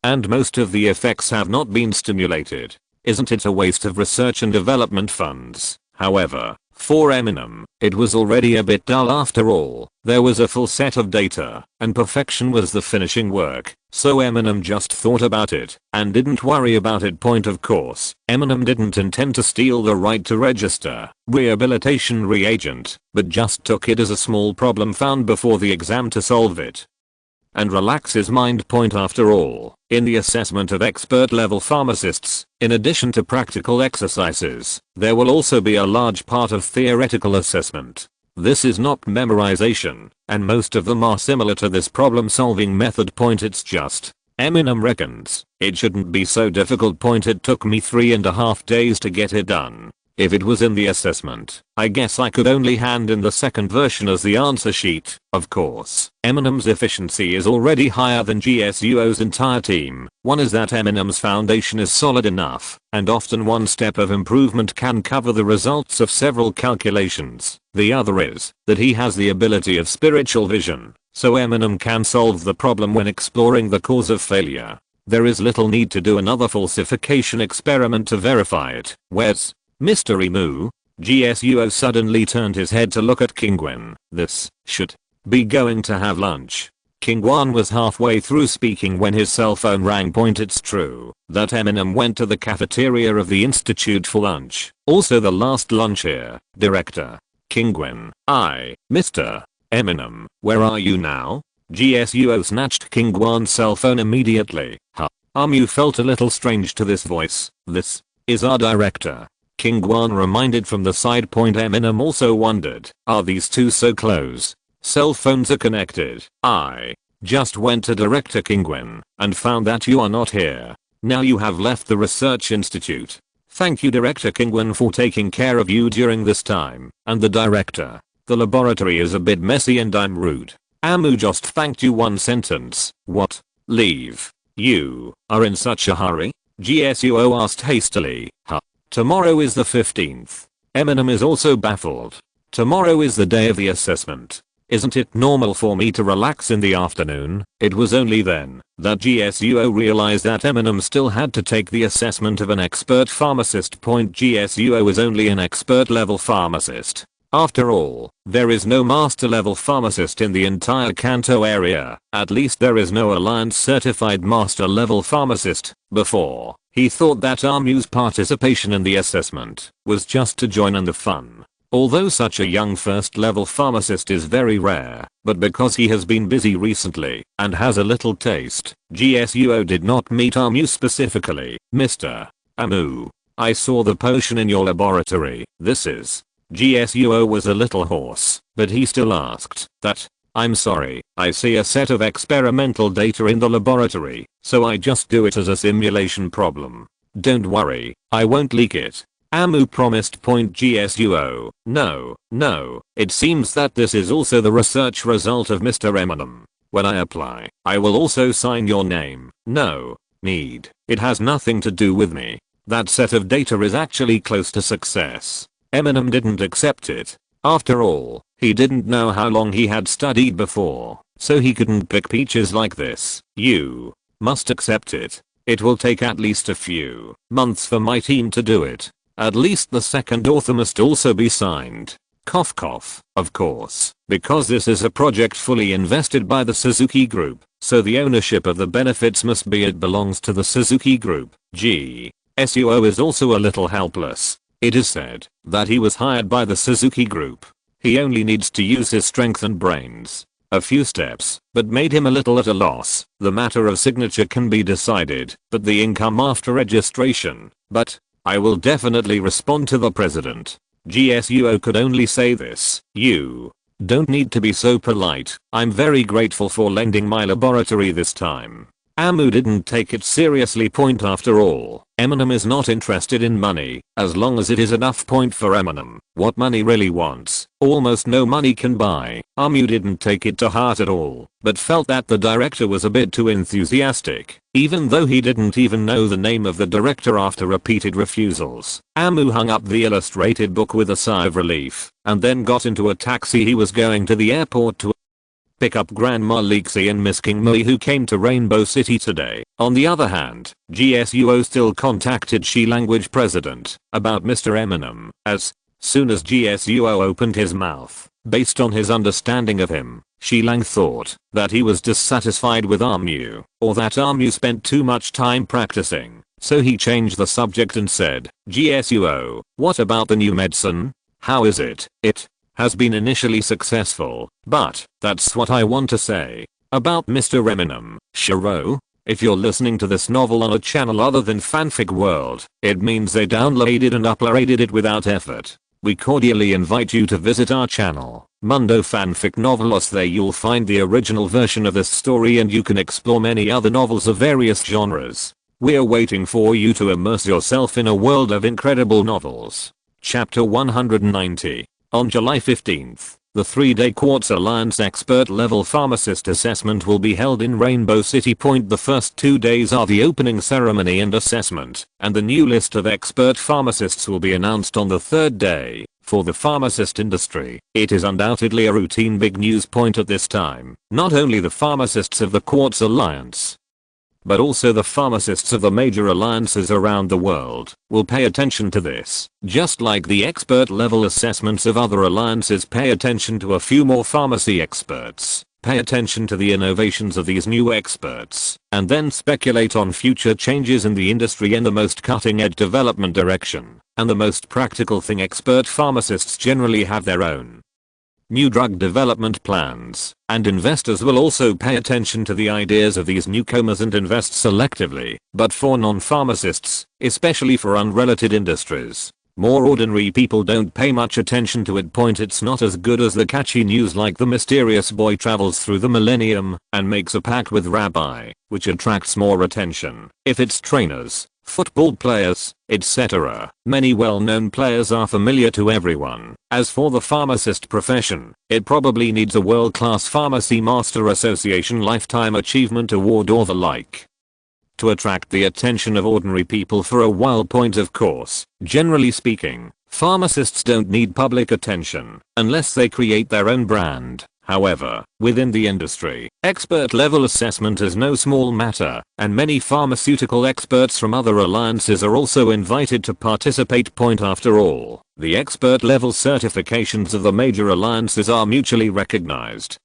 and most of the effects have not been stimulated. Isn't it a waste of research and development funds? However, for Eminem, it was already a bit dull after all. There was a full set of data, and perfection was the finishing work, so Eminem just thought about it, and didn't worry about it. Of course, Eminem didn't intend to steal the right to register rehabilitation reagent, but just took it as a small problem found before the exam to solve it and relax his mind. After all, in the assessment of expert level pharmacists, in addition to practical exercises, there will also be a large part of theoretical assessment. This is not memorization, and most of them are similar to this problem solving method. It's just Eminem reckons, it shouldn't be so difficult. It took me 3.5 days to get it done. If it was in the assessment, I guess I could only hand in the second version as the answer sheet. Of course, Eminem's efficiency is already higher than GSUO's entire team. One is that Eminem's foundation is solid enough, and often one step of improvement can cover the results of several calculations. The other is that he has the ability of spiritual vision, so Eminem can solve the problem when exploring the cause of failure. There is little need to do another falsification experiment to verify it. Where's Mr. Emu? GSUO suddenly turned his head to look at Kingwen. This should be going to have lunch. Kingwan was halfway through speaking when his cell phone rang. It's true that Eminem went to the cafeteria of the institute for lunch. Also the last lunch here, Director Kingwen. Mr. Eminem, where are you now? GSUO snatched Kingwan's cell phone immediately. Amu felt a little strange to this voice. This is our director. Kingwan reminded from the side. Eminem also wondered, are these two so close? Cell phones are connected. I just went to Director Kingwen and found that you are not here. Now you have left the research institute. Thank you Director Kingwen for taking care of you during this time. And the director. The laboratory is a bit messy and I'm rude. Amu just thanked you. One sentence. What? Leave? You are in such a hurry? GSUO asked hastily. Tomorrow is the 15th. Eminem is also baffled. Tomorrow is the day of the assessment. Isn't it normal for me to relax in the afternoon? It was only then that GSUO realized that Eminem still had to take the assessment of an expert pharmacist. GSUO is only an expert level pharmacist. After all, there is no master level pharmacist in the entire Kanto area. At least there is no Alliance certified master level pharmacist. Before, he thought that Amu's participation in the assessment was just to join in the fun. Although such a young first level pharmacist is very rare, but because he has been busy recently and has a little taste, GSUO did not meet Amu specifically. Mr. Amu, I saw the potion in your laboratory. This is. GSUO was a little hoarse, but he still asked that. I'm sorry, I see a set of experimental data in the laboratory, so I just do it as a simulation problem. Don't worry, I won't leak it. Amu promised. GSUO. No, it seems that this is also the research result of Mr. Eminem. When I apply, I will also sign your name. No need. It has nothing to do with me. That set of data is actually close to success. Eminem didn't accept it. After all, he didn't know how long he had studied before, so he couldn't pick peaches like this. You must accept it. It will take at least a few months for my team to do it. At least the second author must also be signed. Cough cough. Of course, because this is a project fully invested by the Suzuki Group, so the ownership of the benefits must be it belongs to the Suzuki Group. GSUO is also a little helpless. It is said that he was hired by the Suzuki Group. He only needs to use his strength and brains. A few steps, but made him a little at a loss. The matter of signature can be decided, but the income after registration. But I will definitely respond to the president. GSUO could only say this. You don't need to be so polite. I'm very grateful for lending my laboratory this time. Amu didn't take it seriously. After all, Eminem is not interested in money, as long as it is enough. For Eminem, what money really wants, almost no money can buy. Amu didn't take it to heart at all, but felt that the director was a bit too enthusiastic, even though he didn't even know the name of the director after repeated refusals. Amu hung up the illustrated book with a sigh of relief, and then got into a taxi. He was going to the airport to pick up Grandma Leixi and Miss King Mui, who came to Rainbow City today. On the other hand, GSUO still contacted She Language president about Mr. Eminem. As soon as GSUO opened his mouth, based on his understanding of him, She Lang thought that he was dissatisfied with Amu, or that Amu spent too much time practicing. So he changed the subject and said, GSUO, what about the new medicine? How is it? It has been initially successful, but that's what I want to say about Mr. Eminem. Shiro, if you're listening to this novel on a channel other than Fanfic World, it means they downloaded and uploaded it without effort. We cordially invite you to visit our channel. Mundo fanfic novelos. There you'll find the original version of this story and you can explore many other novels of various genres. We're waiting for you to immerse yourself in a world of incredible novels. Chapter 190. On July 15th, the 3-day Quartz Alliance Expert Level Pharmacist Assessment will be held in Rainbow City Point. The first 2 days are the opening ceremony and assessment, and the new list of expert pharmacists will be announced on the 3rd day. For the pharmacist industry, it is undoubtedly a routine big news point at this time. Not only the pharmacists of the Quartz Alliance, but also the pharmacists of the major alliances around the world will pay attention to this, just like the expert level assessments of other alliances pay attention to a few more pharmacy experts. Pay attention to the innovations of these new experts, and then speculate on future changes in the industry in the most cutting-edge development direction. And the most practical thing, expert pharmacists generally have their own new drug development plans, and investors will also pay attention to the ideas of these newcomers and invest selectively. But for non-pharmacists, especially for unrelated industries, more ordinary people don't pay much attention to it. It's not as good as the catchy news like the mysterious boy travels through the millennium and makes a pact with Rabbi, which attracts more attention. If it's trainers, football players, etc., many well-known players are familiar to everyone. As for the pharmacist profession, it probably needs a world-class Pharmacy Master Association Lifetime Achievement Award or the like to attract the attention of ordinary people for a while. Of course, generally speaking, pharmacists don't need public attention unless they create their own brand. However, within the industry, expert level assessment is no small matter, and many pharmaceutical experts from other alliances are also invited to participate. After all, the expert level certifications of the major alliances are mutually recognized.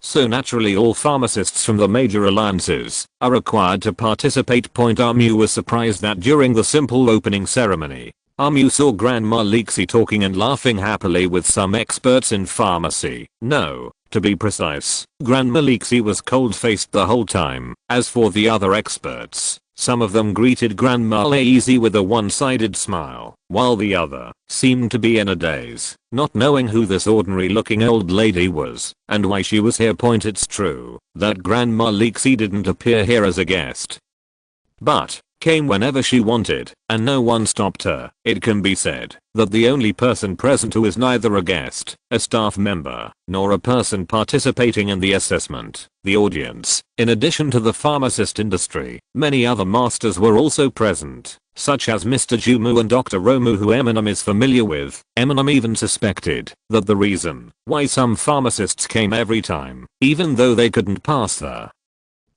So naturally all pharmacists from the major alliances are required to participate. Armu was surprised that during the simple opening ceremony, Armu saw Grandma Leixi talking and laughing happily with some experts in pharmacy. No, to be precise, Grandma Leixi was cold-faced the whole time. As for the other experts, some of them greeted Grandma Leixi with a one-sided smile, while the other seemed to be in a daze, not knowing who this ordinary-looking old lady was and why she was here. It's true that Grandma Leixi didn't appear here as a guest, but came whenever she wanted, and no one stopped her. It can be said that the only person present who is neither a guest, a staff member, nor a person participating in the assessment, the audience. In addition to the pharmacist industry, many other masters were also present, such as Mr. Jumu and Dr. Romu, who Eminem is familiar with. Eminem even suspected that the reason why some pharmacists came every time, even though they couldn't pass the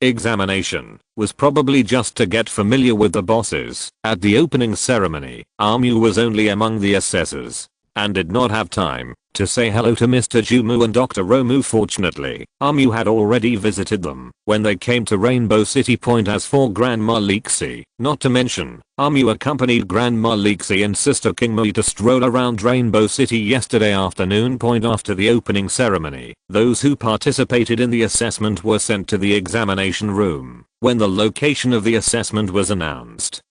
examination, was probably just to get familiar with the bosses. At the opening ceremony, Armu was only among the assessors and did not have time to say hello to Mr. Jumu and Dr. Romu. Fortunately, Armu had already visited them when they came to Rainbow City Point. As for Grandma Leixi, not to mention, Armu accompanied Grandma Leixi and Sister King Mui to stroll around Rainbow City yesterday afternoon. After the opening ceremony, those who participated in the assessment were sent to the examination room. When the location of the assessment was announced,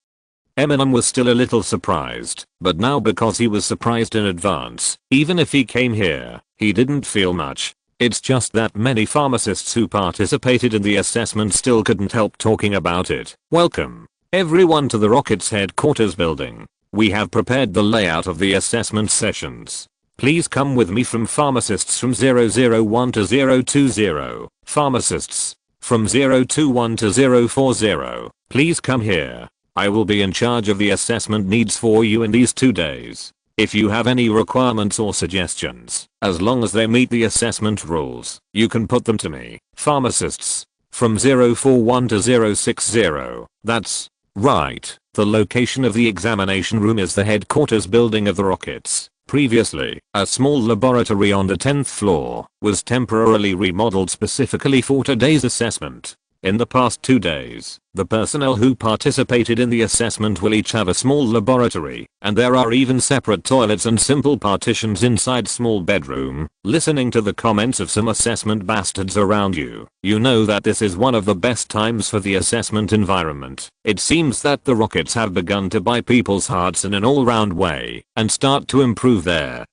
Eminem was still a little surprised, but now because he was surprised in advance, even if he came here, he didn't feel much. It's just that many pharmacists who participated in the assessment still couldn't help talking about it. Welcome, everyone, to the Rockets headquarters building. We have prepared the layout of the assessment sessions. Please come with me. From pharmacists from 001 to 020, pharmacists from 021 to 040, please come here. I will be in charge of the assessment needs for you in these 2 days. If you have any requirements or suggestions, as long as they meet the assessment rules, you can put them to me. Pharmacists from 041 to 060. That's right. The location of the examination room is the headquarters building of the Rockets. Previously, a small laboratory on the 10th floor was temporarily remodeled specifically for today's assessment. In the past 2 days, the personnel who participated in the assessment will each have a small laboratory, and there are even separate toilets and simple partitions inside small bedroom. Listening to the comments of some assessment bastards around you, you know that this is one of the best times for the assessment environment. It seems that the Rockets have begun to buy people's hearts in an all-round way, and start to improve their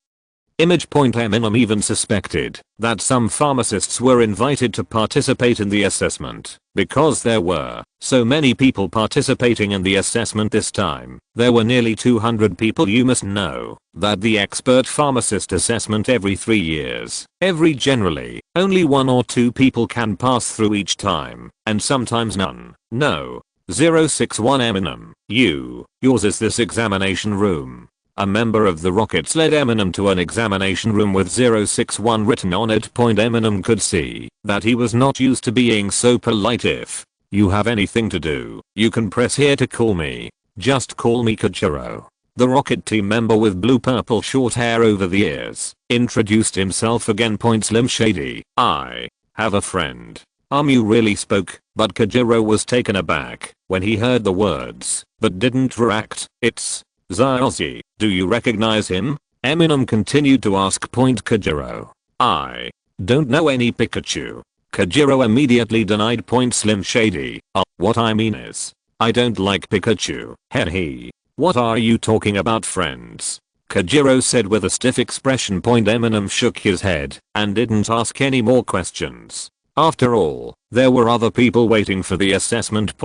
Eminem even suspected that some pharmacists were invited to participate in the assessment. Because there were so many people participating in the assessment this time, there were nearly 200 people. You must know that the expert pharmacist assessment every 3 years. Generally, only 1 or 2 people can pass through each time, and sometimes none. No. 061 Eminem, yours is this examination room. A member of the Rockets led Eminem to an examination room with 061 written on it. Eminem could see that he was not used to being so polite. If you have anything to do, you can press here to call me. Just call me Kajiro. The Rocket team member with blue-purple short hair over the ears introduced himself again. Slim Shady, I have a friend. You really spoke, but Kajiro was taken aback when he heard the words, but didn't react. It's Ozzy, do you recognize him? Eminem continued to ask. Kajiro, I don't know any Pikachu. Kajiro immediately denied. Slim Shady, what I mean is, I don't like Pikachu. He. What are you talking about, friends? Kajiro said with a stiff expression. Eminem shook his head and didn't ask any more questions. After all, there were other people waiting for the assessment.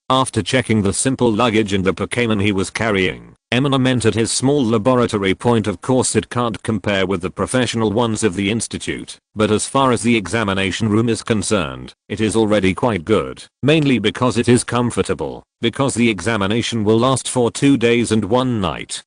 After checking the simple luggage and the Pokémon he was carrying, Eminem entered his small laboratory. Of course it can't compare with the professional ones of the institute, but as far as the examination room is concerned, it is already quite good. Mainly because it is comfortable, because the examination will last for 2 days and 1 night.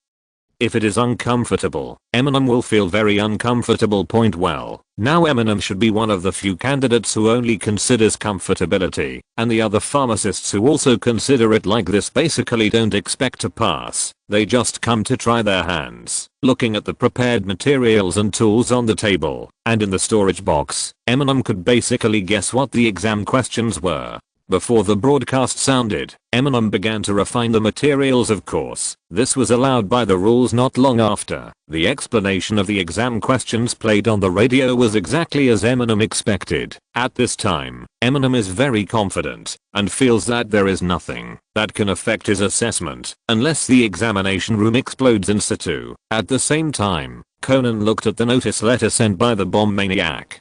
If it is uncomfortable, Eminem will feel very uncomfortable. Well, now Eminem should be one of the few candidates who only considers comfortability, and the other pharmacists who also consider it like this basically don't expect to pass. They just come to try their hands. Looking at the prepared materials and tools on the table and in the storage box, Eminem could basically guess what the exam questions were. Before the broadcast sounded, Eminem began to refine the materials. Of course, this was allowed by the rules. Not long after, the explanation of the exam questions played on the radio was exactly as Eminem expected. At this time, Eminem is very confident and feels that there is nothing that can affect his assessment unless the examination room explodes in situ. At the same time, Conan looked at the notice letter sent by the bomb maniac,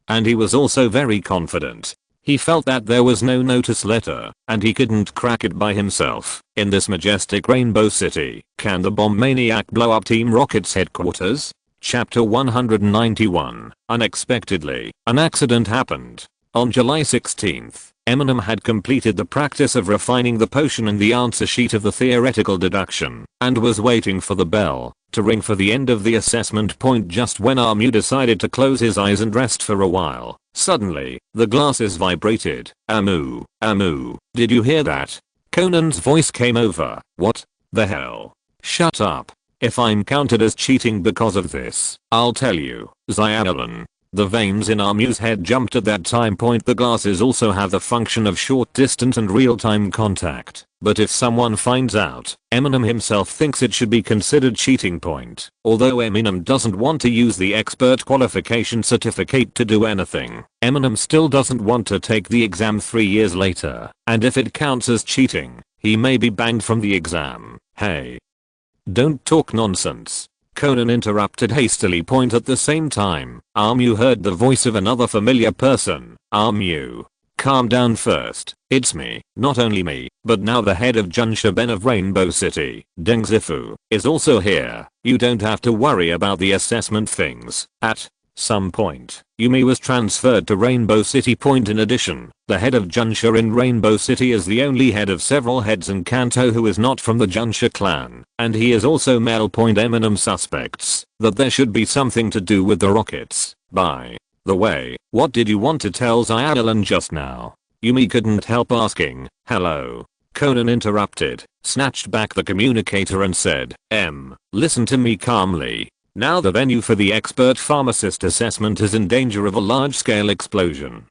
and he was also very confident. He felt that there was no notice letter, and he couldn't crack it by himself. In this majestic Rainbow City, can the bomb maniac blow up Team Rocket's headquarters? Chapter 191. Unexpectedly, an accident happened. On July 16th, Eminem had completed the practice of refining the potion in the answer sheet of the theoretical deduction, and was waiting for the bell to ring for the end of the assessment. Just when Amu decided to close his eyes and rest for a while, suddenly, the glasses vibrated. Amu, did you hear that? Conan's voice came over. What the hell? Shut up. If I'm counted as cheating because of this, I'll tell you, Zyallen. The veins in Amu's head jumped at that time. The glasses also have the function of short distance and real-time contact, but if someone finds out, Eminem himself thinks it should be considered cheating. Although Eminem doesn't want to use the expert qualification certificate to do anything, Eminem still doesn't want to take the exam 3 years later, and if it counts as cheating, he may be banned from the exam. Hey, don't talk nonsense. Conan interrupted hastily. At the same time, Amu heard the voice of another familiar person. Amu, calm down first. It's me, not only me, but now the head of Junshaben of Rainbow City, Deng Zifu, is also here. You don't have to worry about the assessment things. At some point, Yumi was transferred to Rainbow City. In addition, the head of Junsha in Rainbow City is the only head of several heads in Kanto who is not from the Junsha clan, and he is also male. Eminem suspects that there should be something to do with the Rockets. By the way, what did you want to tell Zyallen just now? Yumi couldn't help asking. Hello. Conan interrupted, snatched back the communicator and said, listen to me calmly. Now the venue for the expert pharmacist assessment is in danger of a large-scale explosion.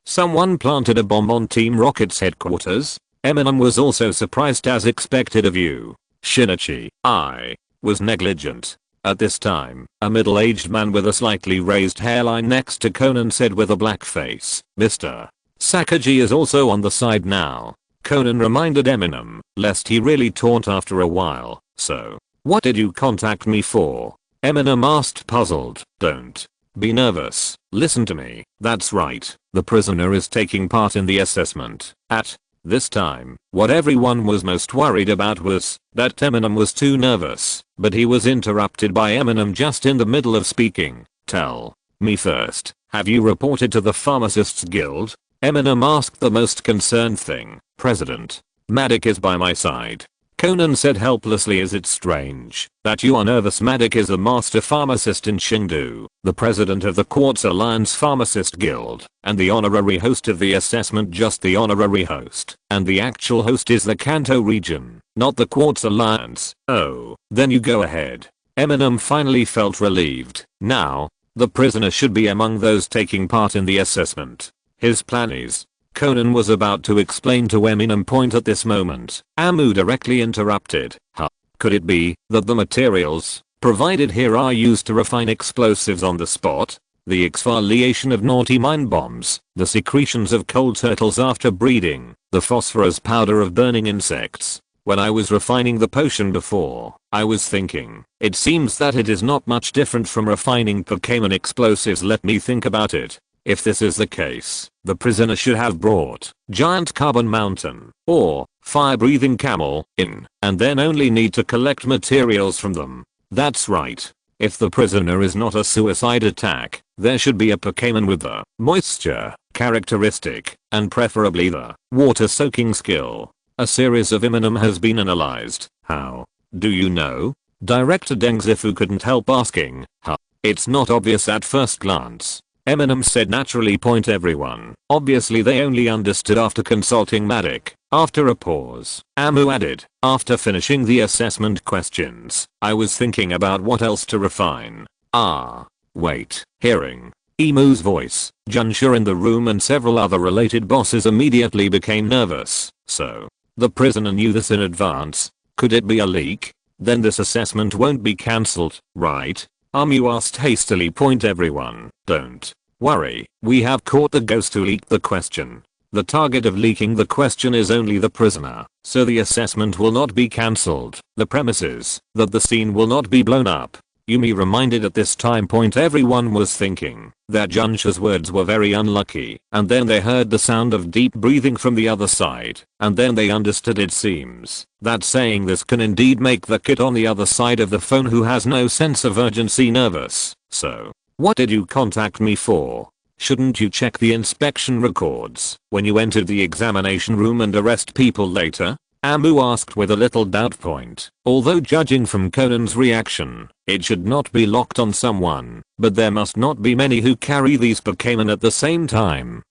Someone planted a bomb on Team Rocket's headquarters? Eminem was also surprised as expected of you. Shinichi, I was negligent. At this time, a middle-aged man with a slightly raised hairline next to Conan said with a black face, Mr. Sakaji is also on the side now. Conan reminded Eminem, lest he really taunt after a while. So, what did you contact me for? Eminem asked, puzzled. Don't be nervous. Listen to me. That's right. The prisoner is taking part in the assessment. At this time, what everyone was most worried about was that Eminem was too nervous, but he was interrupted by Eminem just in the middle of speaking. Tell me first, have you reported to the Pharmacists Guild? Eminem asked the most concerned thing. President Madoc is by my side. Conan said helplessly. Is it strange that you are nervous? Madoc is a master pharmacist in Chengdu, the president of the Quartz Alliance Pharmacist Guild, and the honorary host of the assessment. Just the honorary host, and the actual host is the Kanto region, not the Quartz Alliance. Oh, then you go ahead. Eminem finally felt relieved. Now, the prisoner should be among those taking part in the assessment. His plan is. Conan was about to explain to Eminem. Point at this moment, Amu directly interrupted. Could it be that the materials provided here are used to refine explosives on the spot? The exfoliation of naughty mine bombs, the secretions of cold turtles after breeding, the phosphorus powder of burning insects. When I was refining the potion before, I was thinking, it seems that it is not much different from refining Pokémon explosives. Let me think about it. If this is the case, the prisoner should have brought giant carbon mountain or fire-breathing camel in, and then only need to collect materials from them. That's right. If the prisoner is not a suicide attack, there should be a Pokémon with the moisture characteristic, and preferably the water-soaking skill. A series of Eminem has been analyzed. How do you know? Director Deng Zifu couldn't help asking. It's not obvious at first glance. Eminem said naturally. Point everyone. Obviously they only understood after consulting Madoc. After a pause, Amu added, after finishing the assessment questions, I was thinking about what else to refine. Wait. Hearing Emu's voice, Junsha in the room and several other related bosses immediately became nervous. So, the prisoner knew this in advance. Could it be a leak? Then this assessment won't be cancelled, right? Amu asked hastily. Point everyone. Don't worry, we have caught the ghost who leaked the question. The target of leaking the question is only the prisoner, so the assessment will not be cancelled. The premise is that the scene will not be blown up. Yumi reminded at this time. Point everyone was thinking that Junsha's words were very unlucky, and then they heard the sound of deep breathing from the other side, and then they understood. It seems that saying this can indeed make the kid on the other side of the phone who has no sense of urgency nervous. So, what did you contact me for? Shouldn't you check the inspection records when you entered the examination room and arrest people later? Amu asked with a little doubt. Point. Although judging from Conan's reaction, it should not be locked on someone, but there must not be many who carry these Pokémon at the same time.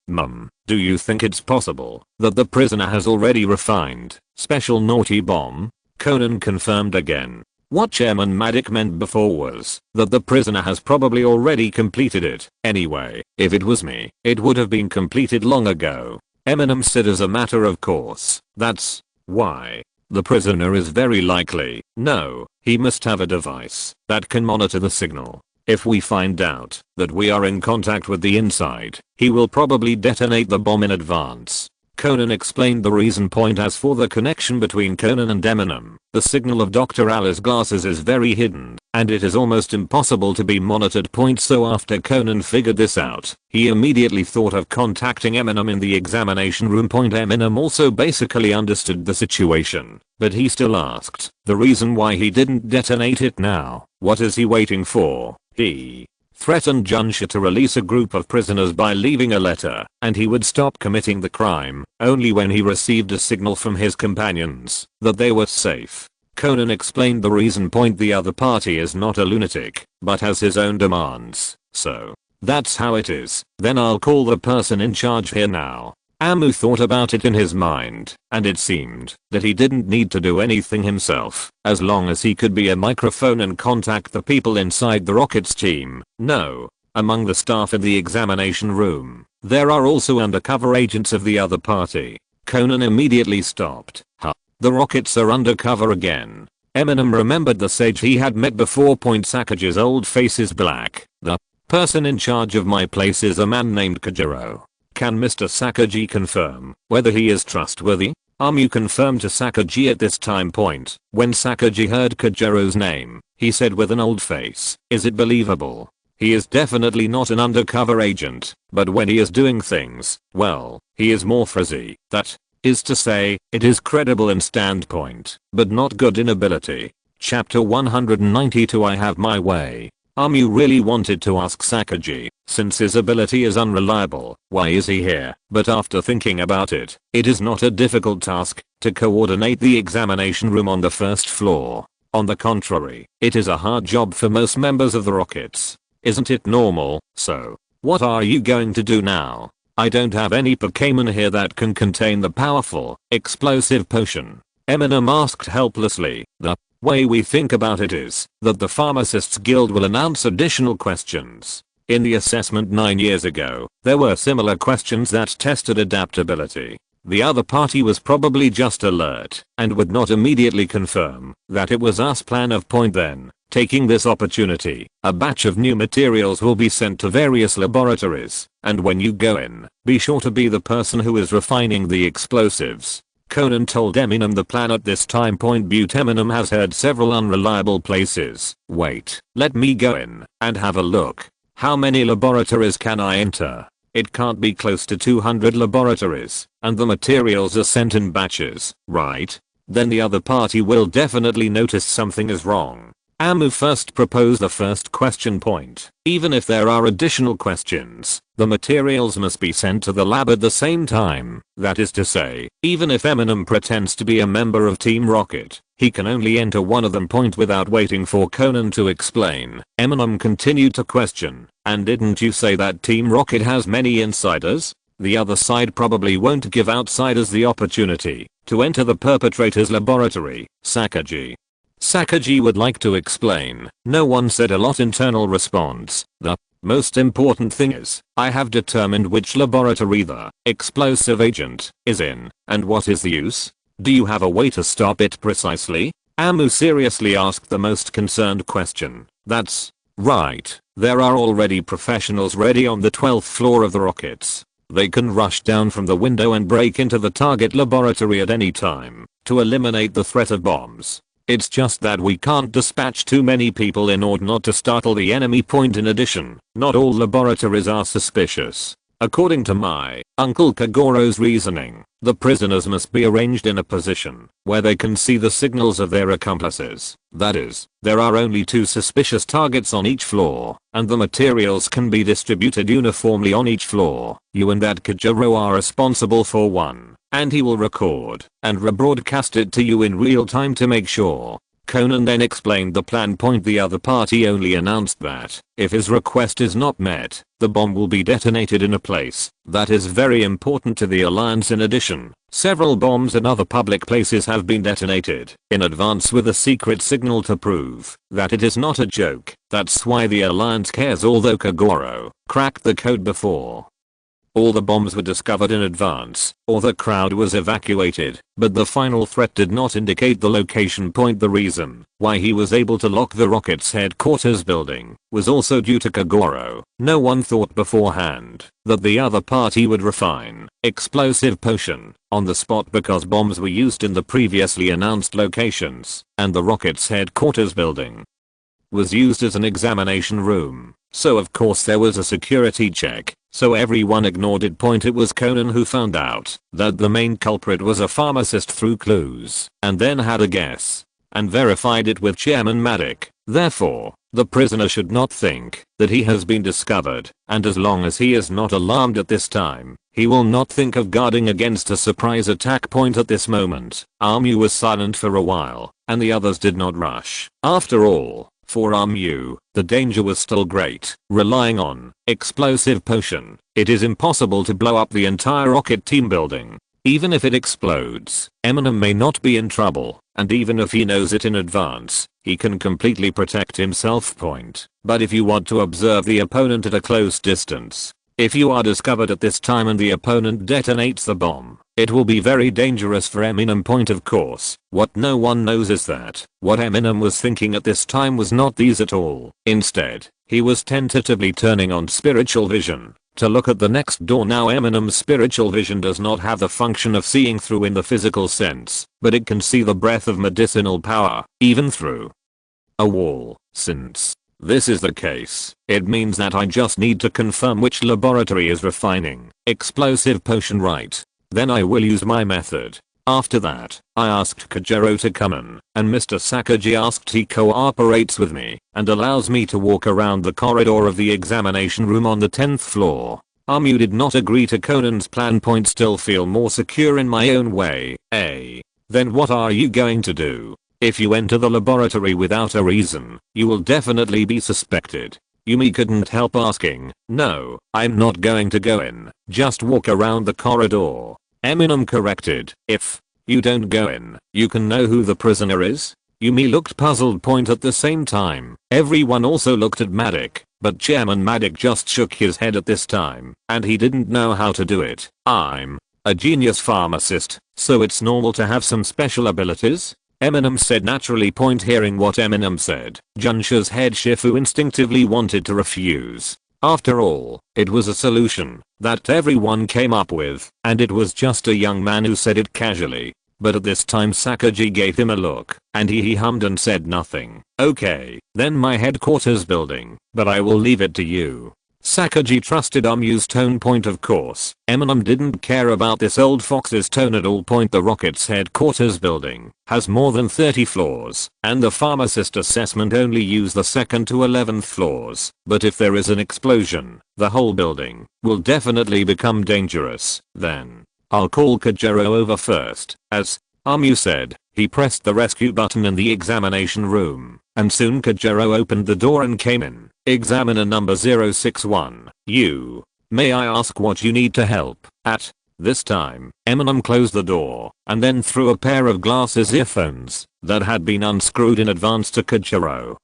Do you think it's possible that the prisoner has already refined special naughty bomb? Conan confirmed again. What Chairman Madoc meant before was that the prisoner has probably already completed it. Anyway, if it was me, it would have been completed long ago. Eminem said as a matter of course. That's why the prisoner is very likely. No, he must have a device that can monitor the signal. If we find out that we are in contact with the inside, he will probably detonate the bomb in advance. Conan explained the reason. Point. As for the connection between Conan and Eminem, the signal of Dr. Ali's glasses is very hidden, and it is almost impossible to be monitored. Point. So after Conan figured this out, he immediately thought of contacting Eminem in the examination room. Point. Eminem also basically understood the situation, but he still asked the reason why he didn't detonate it now. What is he waiting for? He threatened Junsha to release a group of prisoners by leaving a letter, and he would stop committing the crime only when he received a signal from his companions that they were safe. Conan explained the reason. Point. The other party is not a lunatic, but has his own demands, so that's how it is. Then I'll call the person in charge here now. Amu thought about it in his mind, and it seemed that he didn't need to do anything himself, as long as he could be a microphone and contact the people inside the Rockets team. No. Among the staff in the examination room, there are also undercover agents of the other party. Conan immediately stopped. The Rockets are undercover again. Eminem remembered the sage he had met before. Sakage's old face is black. The person in charge of my place is a man named Kajiro. Can Mr. Sakagi confirm whether he is trustworthy? Armu confirmed to Sakaji at this time point. When Sakaji heard Kojoro's name, he said with an old face, "Is it believable? He is definitely not an undercover agent, but when he is doing things, well, he is more frizzy. That is to say, it is credible in standpoint, but not good in ability." Chapter 192 I Have My Way. Armu really wanted to ask Sakaji, since his ability is unreliable, why is he here? But after thinking about it, it is not a difficult task to coordinate the examination room on the first floor. On the contrary, it is a hard job for most members of the Rockets. Isn't it normal? So, what are you going to do now? I don't have any Pokémon here that can contain the powerful, explosive potion. Eminem asked helplessly. The way we think about it is that the Pharmacists Guild will announce additional questions. In the assessment 9 years ago, there were similar questions that tested adaptability. The other party was probably just alert and would not immediately confirm that it was us plan of point then. Taking this opportunity, a batch of new materials will be sent to various laboratories, and when you go in, be sure to be the person who is refining the explosives. Conan told Eminem the plan at this time point. Eminem has heard several unreliable places. Wait, let me go in and have a look. How many laboratories can I enter? It can't be close to 200 laboratories, and the materials are sent in batches, right? Then the other party will definitely notice something is wrong. Amu first proposed the first question point. Even if there are additional questions, the materials must be sent to the lab at the same time. That is to say, even if Eminem pretends to be a member of Team Rocket, he can only enter one of them point without waiting for Conan to explain. Eminem continued to question, and didn't you say that Team Rocket has many insiders? The other side probably won't give outsiders the opportunity to enter the perpetrator's laboratory. Sakaji would like to explain. No one said a lot. Internal response. The most important thing is, I have determined which laboratory the explosive agent is in, and what is the use? Do you have a way to stop it precisely? Amu seriously asked the most concerned question. That's right. There are already professionals ready on the 12th floor of the Rockets. They can rush down from the window and break into the target laboratory at any time to eliminate the threat of bombs. It's just that we can't dispatch too many people in order not to startle the enemy. Point in addition, not all laboratories are suspicious. According to my Uncle Kagoro's reasoning, the prisoners must be arranged in a position where they can see the signals of their accomplices. That is, there are only 2 suspicious targets on each floor, and the materials can be distributed uniformly on each floor. You and that Kajiro are responsible for one, and he will record and rebroadcast it to you in real time to make sure. Conan then explained the plan. The other party only announced that, if his request is not met, the bomb will be detonated in a place that is very important to the Alliance. In addition, several bombs in other public places have been detonated in advance with a secret signal to prove that it is not a joke. That's why the Alliance cares. Although Kagoro cracked the code before all the bombs were discovered in advance, or the crowd was evacuated, but the final threat did not indicate the location. The reason why he was able to lock the Rockets headquarters building was also due to Kagoro. No one thought beforehand that the other party would refine explosive potion on the spot because bombs were used in the previously announced locations, and the Rockets headquarters building was used as an examination room. So of course there was a security check, so everyone ignored it. It was Conan who found out that the main culprit was a pharmacist through clues, and then had a guess, and verified it with Chairman Maddock. Therefore, the prisoner should not think that he has been discovered, and as long as he is not alarmed at this time, he will not think of guarding against a surprise attack. At this moment, Amu was silent for a while, and the others did not rush. After all, for Amu, the danger was still great. Relying on explosive potion, it is impossible to blow up the entire Rocket team building. Even if it explodes, Eminem may not be in trouble, and even if he knows it in advance, he can completely protect himself. But if you want to observe the opponent at a close distance, if you are discovered at this time and the opponent detonates the bomb, it will be very dangerous for Eminem. Of course, what no one knows is that what Eminem was thinking at this time was not these at all. Instead, He was tentatively turning on spiritual vision to look at the next door. Now Eminem's spiritual vision does not have the function of seeing through in the physical sense, but it can see the breadth of medicinal power, even through a wall. Since this is the case, it means that I just need to confirm which laboratory is refining explosive potion right. Then I will use my method. After that, I asked Kojiro to come in, and Mr. Sakaji asked he cooperates with me and allows me to walk around the corridor of the examination room on the 10th floor. Amu did not agree to Conan's plan. Still feel more secure in my own way. Then what are you going to do? If you enter the laboratory without a reason, you will definitely be suspected. Yumi couldn't help asking. No, I'm not going to go in. Just walk around the corridor. Eminem corrected. If you don't go in, you can know who the prisoner is? Yumi looked puzzled. At the same time, everyone also looked at Madik, but Chairman Madik just shook his head at this time, and he didn't know how to do it. I'm a genius pharmacist, so it's normal to have some special abilities? Eminem said naturally. Hearing what Eminem said, Junsha's head Shifu instinctively wanted to refuse. After all, it was a solution that everyone came up with, and it was just a young man who said it casually. But at this time Sakaji gave him a look, and he hummed and said nothing. Okay, then my headquarters building, but I will leave it to you. Sakaji trusted Amu's tone. Of course, Eminem didn't care about this old fox's tone at all. The Rocket's headquarters building has more than 30 floors, and the pharmacist assessment only use the 2nd to 11th floors. But if there is an explosion, the whole building will definitely become dangerous. Then I'll call Kojiro over first. As Amu said, he pressed the rescue button in the examination room, and soon Kojiro opened the door and came in. Examiner number 061, may I ask what you need to help at? This time, Eminem closed the door and then threw a pair of glasses earphones that had been unscrewed in advance to Kojiro.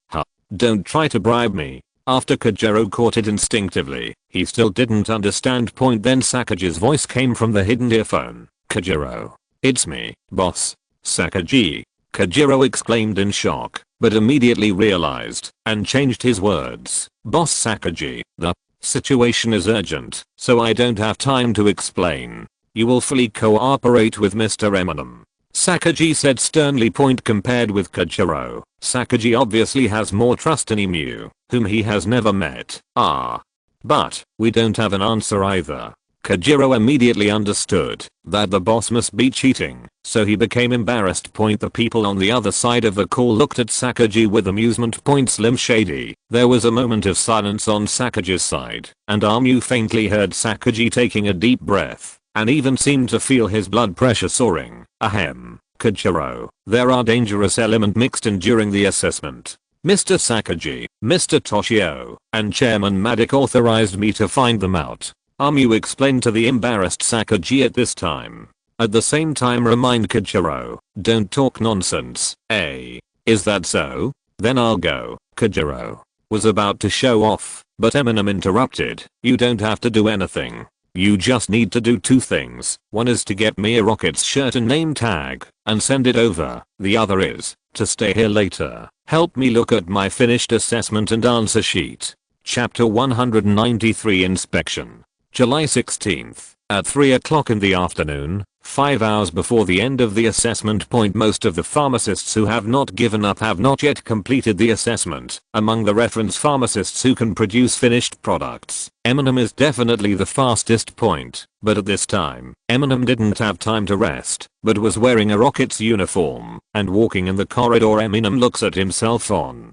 Don't try to bribe me. After Kojiro caught it instinctively, he still didn't understand. Then Sakaji's voice came from the hidden earphone. Kojiro. It's me, boss. Sakaji. Kojiro exclaimed in shock, but immediately realized and changed his words. Boss Sakaji, the situation is urgent, so I don't have time to explain. You will fully cooperate with Mr. Eminem. Sakaji said sternly. Compared with Kojiro, Sakaji obviously has more trust in Emu, whom he has never met. But we don't have an answer either. Kojiro immediately understood that the boss must be cheating, so he became embarrassed. The people on the other side of the call looked at Sakaji with amusement. Slim Shady. There was a moment of silence on Sakaji's side, and Amu faintly heard Sakaji taking a deep breath, and even seemed to feel his blood pressure soaring. Ahem. Kojiro, there are dangerous elements mixed in during the assessment. Mr. Sakaji, Mr. Toshio, and Chairman Madik authorized me to find them out. Amu explained to the embarrassed Sakaji at this time. At the same time remind Kojiro, don't talk nonsense. Is that so? Then I'll go. Kojiro was about to show off, but Eminem interrupted. You don't have to do anything. You just need to do two things. One is to get me a Rocket's shirt and name tag, and send it over. The other is to stay here later. Help me look at my finished assessment and answer sheet. Chapter 193 Inspection. July 16th, at 3 o'clock in the afternoon, 5 hours before the end of the assessment. Most of the pharmacists who have not given up have not yet completed the assessment. Among the reference pharmacists who can produce finished products, Eminem is definitely the fastest. But at this time, Eminem didn't have time to rest, but was wearing a Rocket's uniform and walking in the corridor. Eminem looks at himself on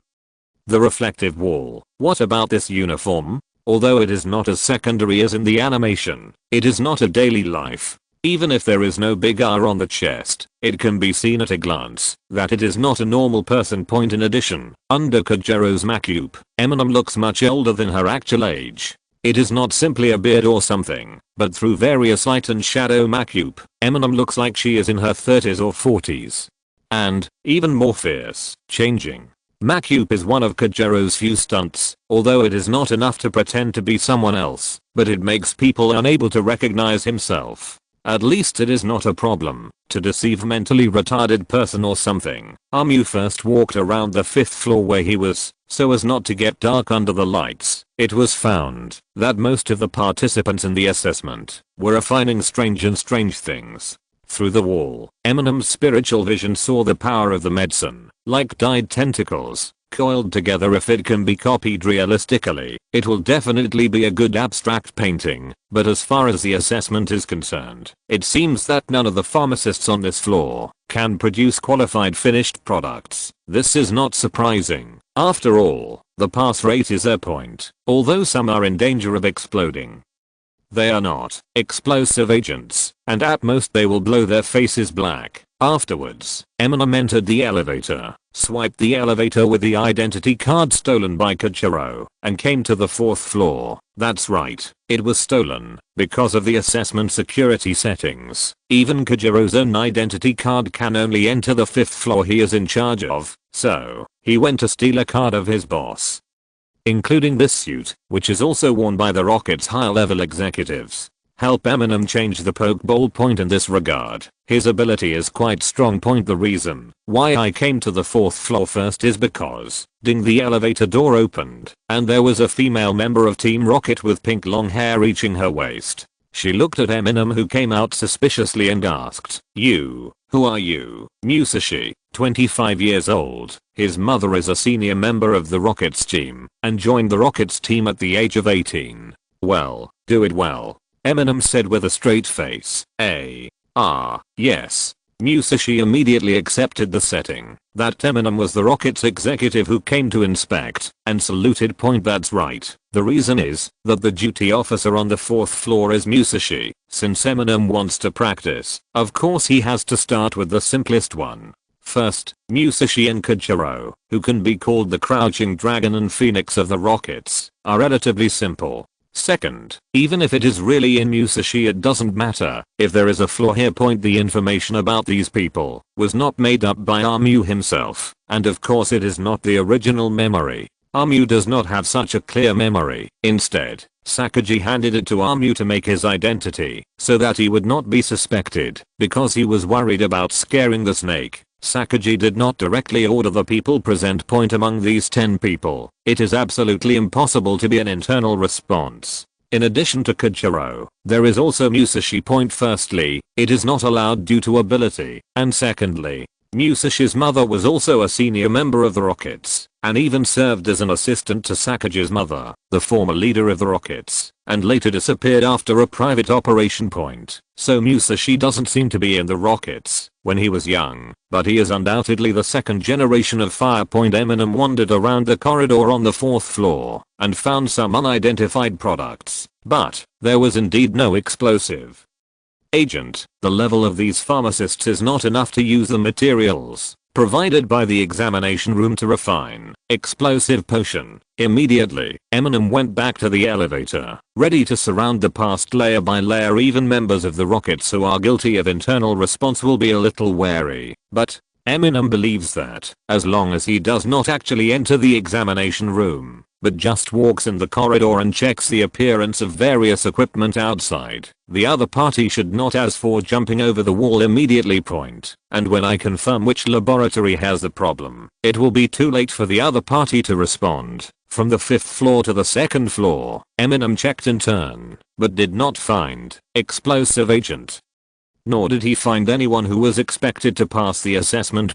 the reflective wall. What about this uniform? Although it is not as secondary as in the animation, it is not a daily life. Even if there is no big R on the chest, it can be seen at a glance that it is not a normal person. In addition, under Kojiro's makeup, Eminem looks much older than her actual age. It is not simply a beard or something, but through various light and shadow makeup, Eminem looks like she is in her 30s or 40s. And, even more fierce, changing. Makeup is one of Kojiro's few stunts, although it is not enough to pretend to be someone else, but it makes people unable to recognize himself. At least it is not a problem to deceive mentally retarded person or something. Amu first walked around the 5th floor where he was, so as not to get dark under the lights. It was found that most of the participants in the assessment were finding strange things. Through the wall, Eminem's spiritual vision saw the power of the medicine, like dyed tentacles, coiled together. If it can be copied realistically, it will definitely be a good abstract painting, but as far as the assessment is concerned, it seems that none of the pharmacists on this floor can produce qualified finished products. This is not surprising. After all, the pass rate is a point, although some are in danger of exploding. They are not explosive agents, and at most they will blow their faces black. Afterwards, Eminem entered the elevator, swiped the elevator with the identity card stolen by Kojiro, and came to the 4th floor. That's right, it was stolen because of the assessment security settings. Even Kojiro's own identity card can only enter the 5th floor he is in charge of, so he went to steal a card of his boss, including this suit, which is also worn by the Rocket's high-level executives. Help Eminem change the Pokeball point in this regard. His ability is quite strong. The reason why I came to the 4th floor first is because the elevator door opened, and there was a female member of Team Rocket with pink long hair reaching her waist. She looked at Eminem, who came out suspiciously, and asked, "You, who are you?" Musashi, 25 years old. His mother is a senior member of the Rockets team and joined the Rockets team at the age of 18. Well, do it well, Eminem said with a straight face. Yes. Musashi immediately accepted the setting that Eminem was the Rockets executive who came to inspect, and saluted. That's right. The reason is that the duty officer on the 4th floor is Musashi. Since Eminem wants to practice, of course he has to start with the simplest one. First, Musashi and Kojiro, who can be called the Crouching Dragon and Phoenix of the Rockets, are relatively simple. Second, even if it is really in Musashi, it doesn't matter if there is a flaw here. The information about these people was not made up by Armu himself, and of course it is not the original memory. Armu does not have such a clear memory. Instead, Sakaji handed it to Armu to make his identity, so that he would not be suspected, because he was worried about scaring the snake. Sakaji did not directly order the people present. Among these 10 people, it is absolutely impossible to be an internal response. In addition to Kojiro, there is also Musashi. Firstly, it is not allowed due to ability, and secondly, Musashi's mother was also a senior member of the Rockets, and even served as an assistant to Sakaji's mother, the former leader of the Rockets, and later disappeared after a private operation. So Musashi doesn't seem to be in the Rockets when he was young, but he is undoubtedly the 2nd generation of Fire. Eminem wandered around the corridor on the 4th floor and found some unidentified products, but there was indeed no explosive agent. The level of these pharmacists is not enough to use the materials provided by the examination room to refine explosive potion. Immediately, Eminem went back to the elevator, ready to surround the past layer by layer. Even members of the Rockets who are guilty of internal response will be a little wary, but Eminem believes that, as long as he does not actually enter the examination room, but just walks in the corridor and checks the appearance of various equipment outside, the other party should not ask for jumping over the wall immediately. And when I confirm which laboratory has the problem, it will be too late for the other party to respond. From the 5th floor to the 2nd floor, Eminem checked in turn, but did not find explosive agent. Nor did he find anyone who was expected to pass the assessment.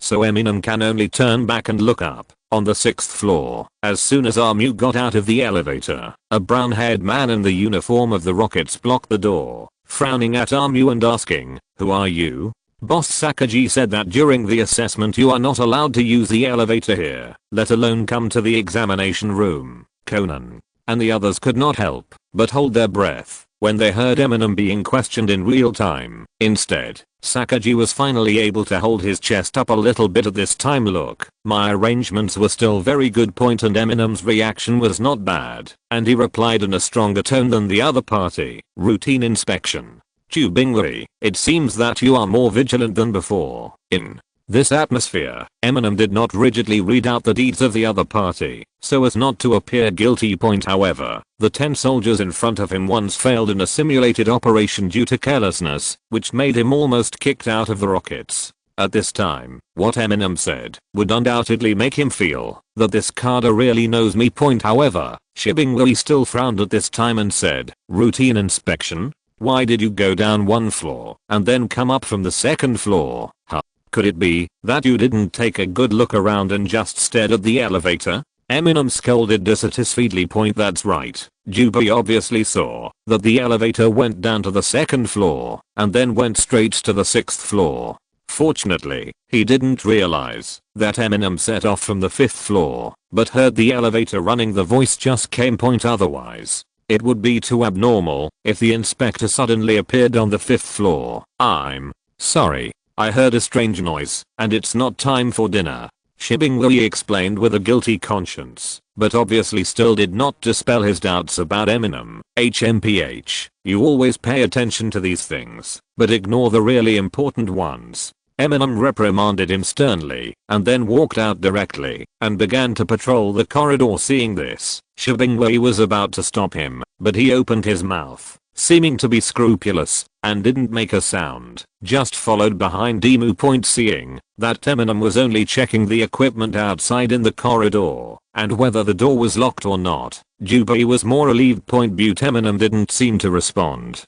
So Eminem can only turn back and look up. On the 6th floor, as soon as Armu got out of the elevator, a brown-haired man in the uniform of the Rockets blocked the door, frowning at Armu and asking, "Who are you?" Boss Sakaji said that during the assessment you are not allowed to use the elevator here, let alone come to the examination room. Conan and the others could not help but hold their breath when they heard Eminem being questioned in real time. Instead, Sakaji was finally able to hold his chest up a little bit at this time. "Look, my arrangements were still very good." And Eminem's reaction was not bad, and he replied in a stronger tone than the other party. "Routine inspection. Chubingli, it seems that you are more vigilant than before." In this atmosphere, Eminem did not rigidly read out the deeds of the other party, so as not to appear guilty. However, the 10 soldiers in front of him once failed in a simulated operation due to carelessness, which made him almost kicked out of the Rockets. At this time, what Eminem said would undoubtedly make him feel that this Carter really knows me. However, Shibingui still frowned at this time and said, routine inspection? Why did you go down one floor and then come up from the second floor? Huh? Could it be that you didn't take a good look around and just stared at the elevator? Eminem scolded dissatisfiedly. That's right. Juby obviously saw that the elevator went down to the second floor and then went straight to the sixth floor. Fortunately, he didn't realize that Eminem set off from the fifth floor, but heard the elevator running. The voice just came. Otherwise, it would be too abnormal if the inspector suddenly appeared on the fifth floor. I'm sorry, I heard a strange noise, and it's not time for dinner. Shibingui explained with a guilty conscience, but obviously still did not dispel his doubts about Eminem. HMPH, you always pay attention to these things, but ignore the really important ones. Eminem reprimanded him sternly, and then walked out directly, and began to patrol the corridor. Seeing this, Shibingui was about to stop him, but he opened his mouth, seeming to be scrupulous, and didn't make a sound, just followed behind Emu. Seeing that Eminem was only checking the equipment outside in the corridor, and whether the door was locked or not, Juby was more relieved. Eminem didn't seem to respond.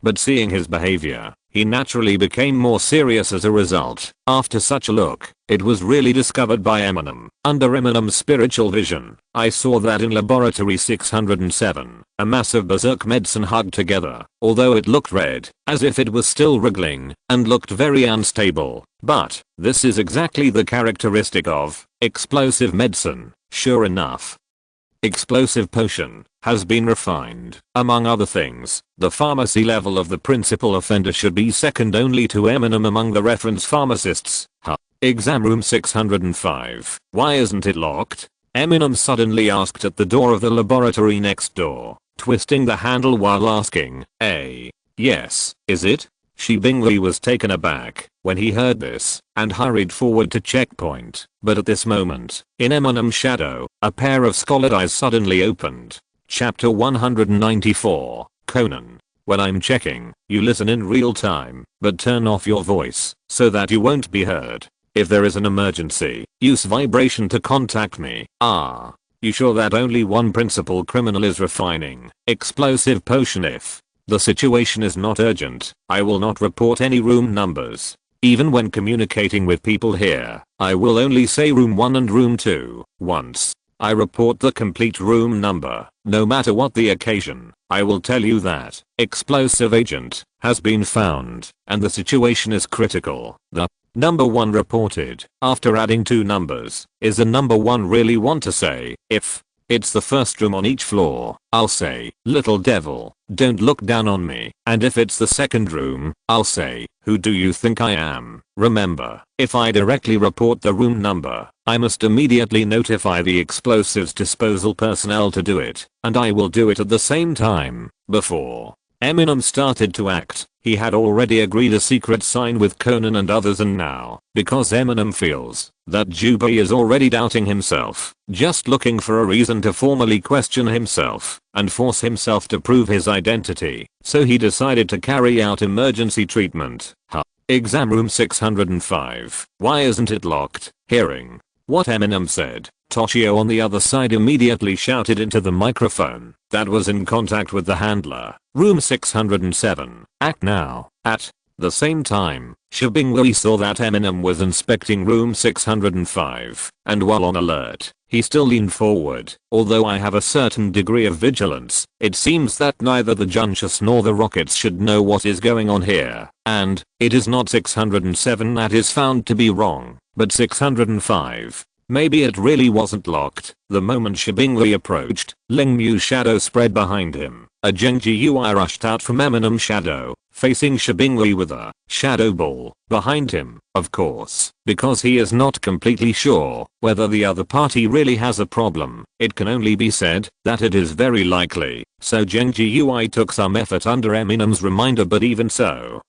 But seeing his behavior, he naturally became more serious as a result. After such a look, it was really discovered by Eminem. Under Eminem's spiritual vision, I saw that in Laboratory 607, a massive berserk medicine hugged together, although it looked red, as if it was still wriggling, and looked very unstable. But this is exactly the characteristic of explosive medicine. Sure enough, explosive potion has been refined. Among other things, the pharmacy level of the principal offender should be second only to Eminem among the reference pharmacists. Exam room 605. Why isn't it locked? Eminem suddenly asked at the door of the laboratory next door, twisting the handle while asking, yes, is it? Shibingui was taken aback when he heard this and hurried forward to checkpoint, but at this moment, in Eminem's shadow, a pair of scollard eyes suddenly opened. Chapter 194, Conan. When I'm checking, you listen in real time, but turn off your voice so that you won't be heard. If there is an emergency, use vibration to contact me. You sure that only one principal criminal is refining explosive potion? If the situation is not urgent, I will not report any room numbers. Even when communicating with people here, I will only say room 1 and room 2. Once I report the complete room number, no matter what the occasion, I will tell you that explosive agent has been found and the situation is critical. The number 1 reported after adding 2 numbers is the number 1 really want to say. If it's the first room on each floor, I'll say, little devil, don't look down on me. And if it's the second room, I'll say, who do you think I am? Remember, if I directly report the room number, I must immediately notify the explosives disposal personnel to do it, and I will do it at the same time. Before Eminem started to act, he had already agreed a secret sign with Conan and others, and now, because Eminem feels that Juby is already doubting himself, just looking for a reason to formally question himself and force himself to prove his identity, so he decided to carry out emergency treatment. Exam room 605. Why isn't it locked? Hearing what Eminem said, Toshio on the other side immediately shouted into the microphone that was in contact with the handler, room 607, act now. At the same time, Shibingui saw that Eminem was inspecting room 605, and while on alert, he still leaned forward. Although I have a certain degree of vigilance, it seems that neither the Junchus nor the Rockets should know what is going on here, and it is not 607 that is found to be wrong, but 605. Maybe it really wasn't locked. The moment Shibingui approached, Ling Mu's shadow spread behind him. A Genji UI rushed out from Eminem's shadow, facing Shibingui with a shadow ball behind him, of course, because he is not completely sure whether the other party really has a problem. It can only be said that it is very likely, so Genji UI took some effort under Eminem's reminder, but even so,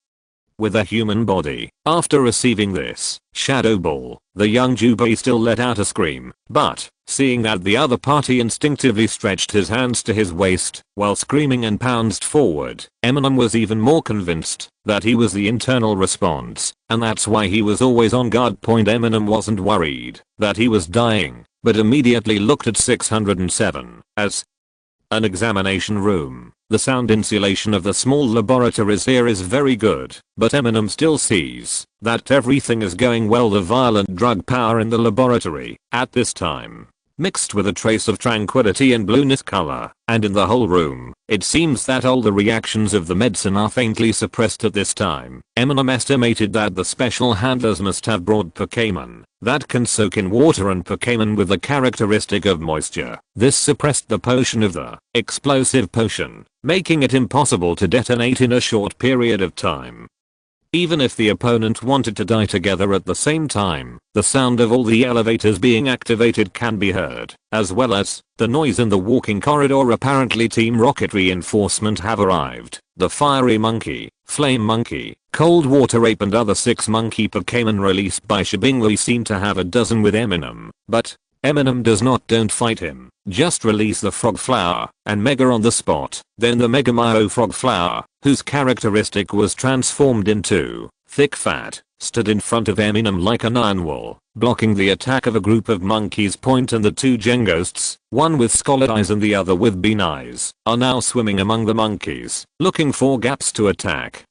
with a human body. After receiving this shadow ball, the young Jubilee still let out a scream, but seeing that the other party instinctively stretched his hands to his waist while screaming and pounced forward, Eminem was even more convinced that he was the internal response, and that's why he was always on guard. Eminem wasn't worried that he was dying, but immediately looked at 607 as an examination room. The sound insulation of the small laboratories here is very good, but Eminem still sees that everything is going well. The violent drug power in the laboratory at this time, mixed with a trace of tranquility and blueness color, and in the whole room, it seems that all the reactions of the medicine are faintly suppressed at this time. Eminem estimated that the special handlers must have brought Pokémon that can soak in water and Pokémon with the characteristic of moisture. This suppressed the potion of the explosive potion, making it impossible to detonate in a short period of time. Even if the opponent wanted to die together at the same time, the sound of all the elevators being activated can be heard, as well as the noise in the walking corridor. Apparently Team Rocket reinforcement have arrived. The Fiery Monkey, Flame Monkey, Cold Water Ape and other 6 monkey Pokémon released by Shibingui seem to have a dozen with Eminem, but Eminem does not. Don't fight him, just release the Frog Flower and Mega on the spot. Then the Mega Myo Frog Flower, whose characteristic was transformed into thick fat, stood in front of Eminem like an iron wall, blocking the attack of a group of monkeys. And the 2 Gen Ghosts, one with scalloped eyes and the other with bean eyes, are now swimming among the monkeys, looking for gaps to attack.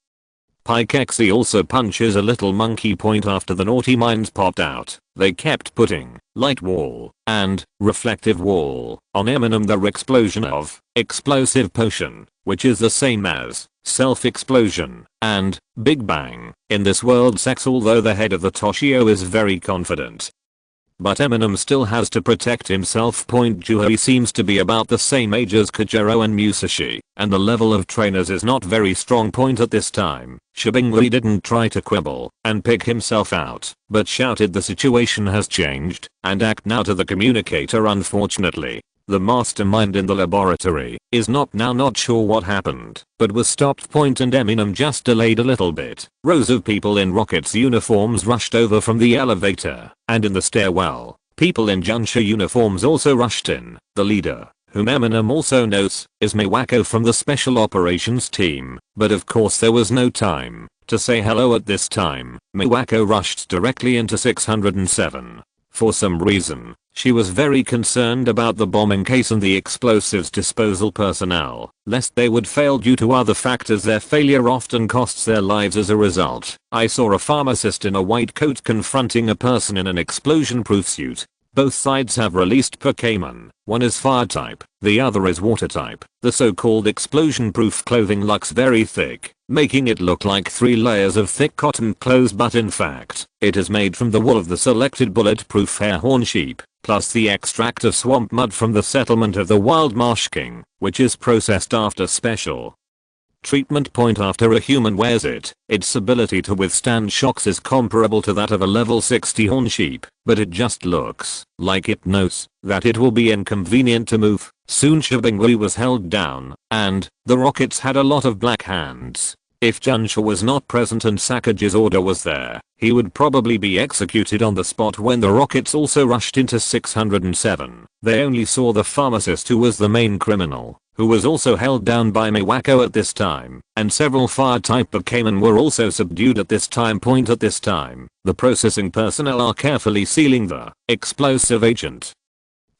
Pikexy also punches a little monkey. After the naughty minds popped out, they kept putting light wall and reflective wall on Eminem. The explosion of explosive potion, which is the same as self-explosion and Big Bang in this world sex. Although the head of the Toshio is very confident, but Eminem still has to protect himself. Juhei seems to be about the same age as Kojiro and Musashi, and the level of trainers is not very strong. At this time, Shibingui didn't try to quibble and pick himself out, but shouted the situation has changed, and act now to the communicator. Unfortunately, the mastermind in the laboratory is not sure what happened, but was stopped. And Eminem just delayed a little bit. Rows of people in Rocket's uniforms rushed over from the elevator, and in the stairwell, people in Junsha uniforms also rushed in. The leader, whom Eminem also knows, is Miwako from the special operations team, but of course there was no time to say hello at this time. Miwako rushed directly into 607. For some reason, she was very concerned about the bombing case and the explosives disposal personnel, lest they would fail due to other factors. Their failure often costs their lives as a result. I saw a pharmacist in a white coat confronting a person in an explosion-proof suit. Both sides have released Pokémon. One is fire type, the other is water type. The so-called explosion-proof clothing looks very thick, making it look like 3 layers of thick cotton clothes, but in fact, it is made from the wool of the selected bulletproof hair-horn sheep, plus the extract of swamp mud from the settlement of the Wild Marsh King, which is processed after special treatment. After a human wears it, its ability to withstand shocks is comparable to that of a level 60 horn sheep, but it just looks like it knows that it will be inconvenient to move. Soon Shibingui was held down, and the Rockets had a lot of black hands. If Junsha was not present and Sakage's order was there, he would probably be executed on the spot. When the Rockets also rushed into 607, they only saw the pharmacist, who was the main criminal, who was also held down by Miwako at this time, and several fire-type Pokémon were also subdued at this time. At this time, the processing personnel are carefully sealing the explosive agent,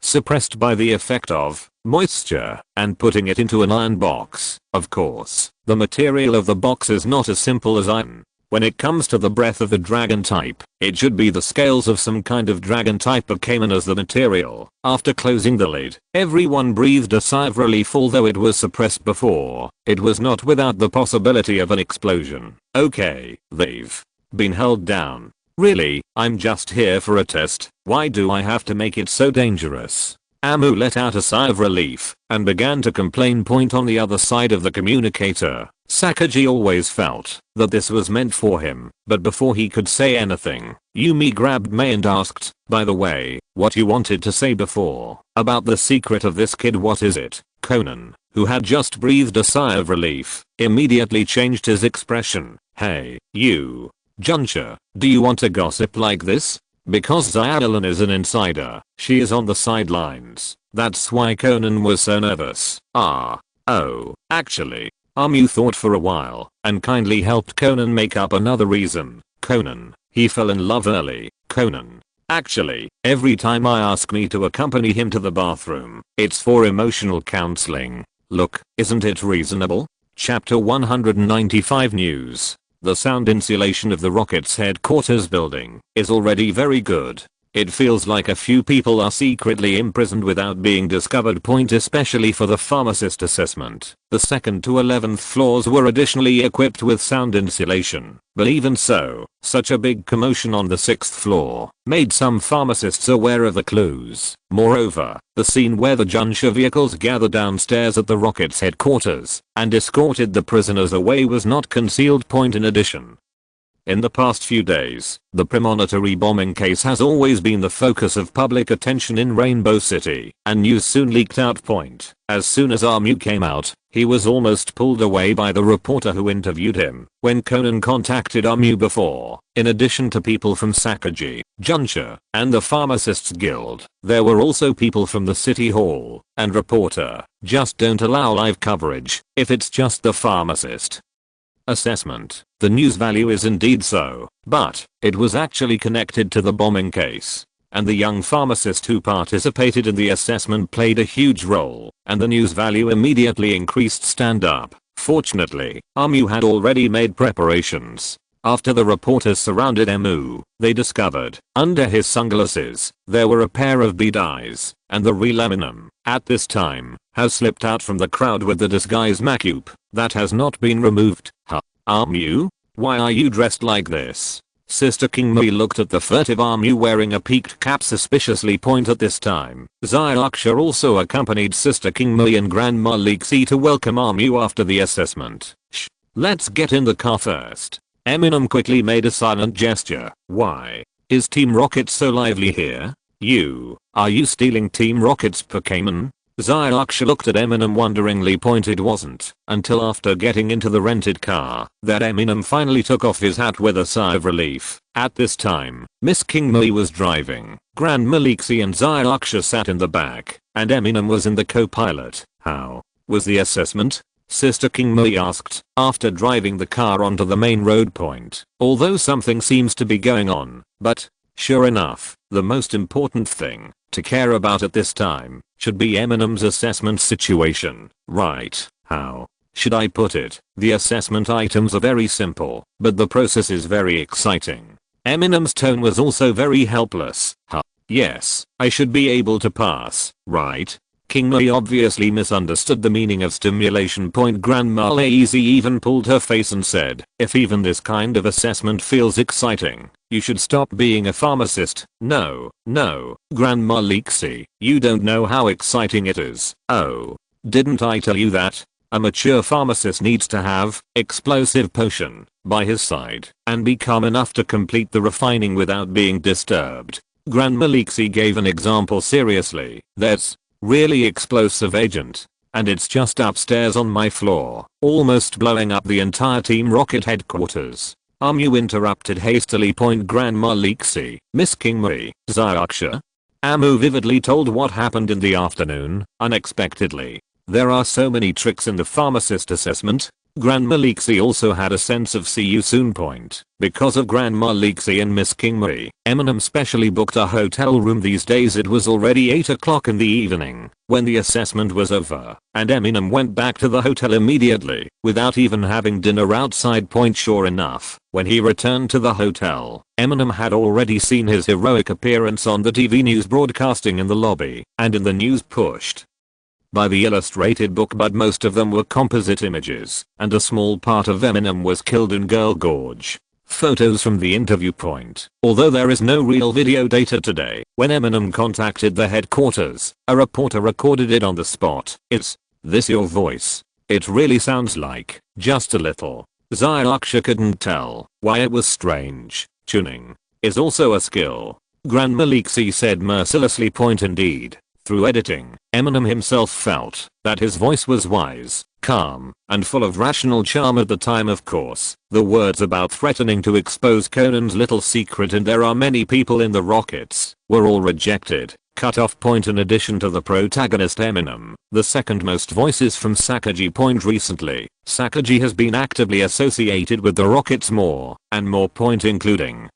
suppressed by the effect of moisture, and putting it into an iron box. Of course, the material of the box is not as simple as iron. When it comes to the breath of the dragon type, it should be the scales of some kind of dragon type Pokémon as the material. After closing the lid, everyone breathed a sigh of relief. Although it was suppressed before, it was not without the possibility of an explosion. Okay, they've been held down. Really, I'm just here for a test. Why do I have to make it so dangerous? Amu let out a sigh of relief and began to complain. On the other side of the communicator, Sakaji always felt that this was meant for him, but before he could say anything, Yumi grabbed Mei and asked, by the way, what you wanted to say before about the secret of this kid, what is it? Conan, who had just breathed a sigh of relief, immediately changed his expression. "Hey, you. Junsha, do you want to gossip like this? Because Xiaolan is an insider, she is on the sidelines. That's why Conan was so nervous." Oh, actually. Armu thought for a while and kindly helped Conan make up another reason. "Conan, he fell in love early. Conan. Actually, every time I ask me to accompany him to the bathroom, it's for emotional counseling. Look, isn't it reasonable?" Chapter 195 News. The sound insulation of the rocket's headquarters building is already very good. It feels like a few people are secretly imprisoned without being discovered. Especially for the pharmacist assessment. The 2nd to 11th floors were additionally equipped with sound insulation, but even so, such a big commotion on the 6th floor made some pharmacists aware of the clues. Moreover, the scene where the Junsha vehicles gathered downstairs at the rocket's headquarters and escorted the prisoners away was not concealed. In addition, in the past few days, the premonitory bombing case has always been the focus of public attention in Rainbow City, and news soon leaked out. As soon as Armu came out, he was almost pulled away by the reporter who interviewed him. When Conan contacted Armu before, in addition to people from Sakaji, Junsha, and the Pharmacists Guild, there were also people from the City Hall, and reporter, just don't allow live coverage if it's just the pharmacist assessment. The news value is indeed so, but it was actually connected to the bombing case, and the young pharmacist who participated in the assessment played a huge role, and the news value immediately increased. Stand up. Fortunately, Armu had already made preparations. After the reporters surrounded Emu, they discovered, under his sunglasses, there were a pair of bead eyes, and the real Eminem, at this time, has slipped out from the crowd with the disguise macup that has not been removed. Armu? Why are you dressed like this? Sister King Mui looked at the furtive Armu wearing a peaked cap suspiciously. At this time, Xiaoxia also accompanied Sister King Mui and Grandma Leixi to welcome Armu after the assessment. Shh. Let's get in the car first. Eminem quickly made a silent gesture. Why is Team Rocket so lively here? Are you stealing Team Rocket's Pokémon? Xiaoxia looked at Eminem wonderingly. It wasn't until after getting into the rented car that Eminem finally took off his hat with a sigh of relief. At this time, Miss King Mui was driving, Grandma Leixi and Xiaoxia sat in the back, and Eminem was in the co-pilot. How was the assessment? Sister King Mui asked, after driving the car onto the main road. Although something seems to be going on, but sure enough, the most important thing to care about at this time should be Eminem's assessment situation, right? How should I put it? The assessment items are very simple, but the process is very exciting. Eminem's tone was also very helpless. Yes, I should be able to pass, right? King Mui obviously misunderstood the meaning of stimulation. Grandma Leixi even pulled her face and said, if even this kind of assessment feels exciting, you should stop being a pharmacist. No, Grandma Leixi, you don't know how exciting it is. Oh, didn't I tell you that? A mature pharmacist needs to have explosive potion by his side and be calm enough to complete the refining without being disturbed. Grandma Leixi gave an example. Seriously, that's really explosive agent, and it's just upstairs on my floor, almost blowing up the entire Team Rocket headquarters. Armu interrupted hastily. Grandma Leixi, Miss King Mui, Xiaoxia. Amu vividly told what happened in the afternoon, unexpectedly. There are so many tricks in the pharmacist assessment. Grandma Leixi also had a sense of see you soon. Because of Grandma Leixi and Miss King Mui, Eminem specially booked a hotel room. These days it was already 8 o'clock in the evening when the assessment was over, and Eminem went back to the hotel immediately without even having dinner outside. Sure enough, when he returned to the hotel, Eminem had already seen his heroic appearance on the TV news broadcasting in the lobby and in the news pushed by the illustrated book, but most of them were composite images, and a small part of Eminem was killed in Girl Gorge. Photos from the interview. Although there is no real video data today, when Eminem contacted the headquarters, a reporter recorded it on the spot. Is this your voice? It really sounds like, just a little. Xiaoxia couldn't tell why it was strange. Tuning is also a skill, Grandma Leixi said mercilessly. Indeed. Through editing, Eminem himself felt that his voice was wise, calm, and full of rational charm at the time. Of course, the words about threatening to expose Conan's little secret and there are many people in the rockets were all rejected. Cut off point. In addition to the protagonist Eminem, the second most voices from Sakaji point recently. Sakaji has been actively associated with the rockets more and more point, including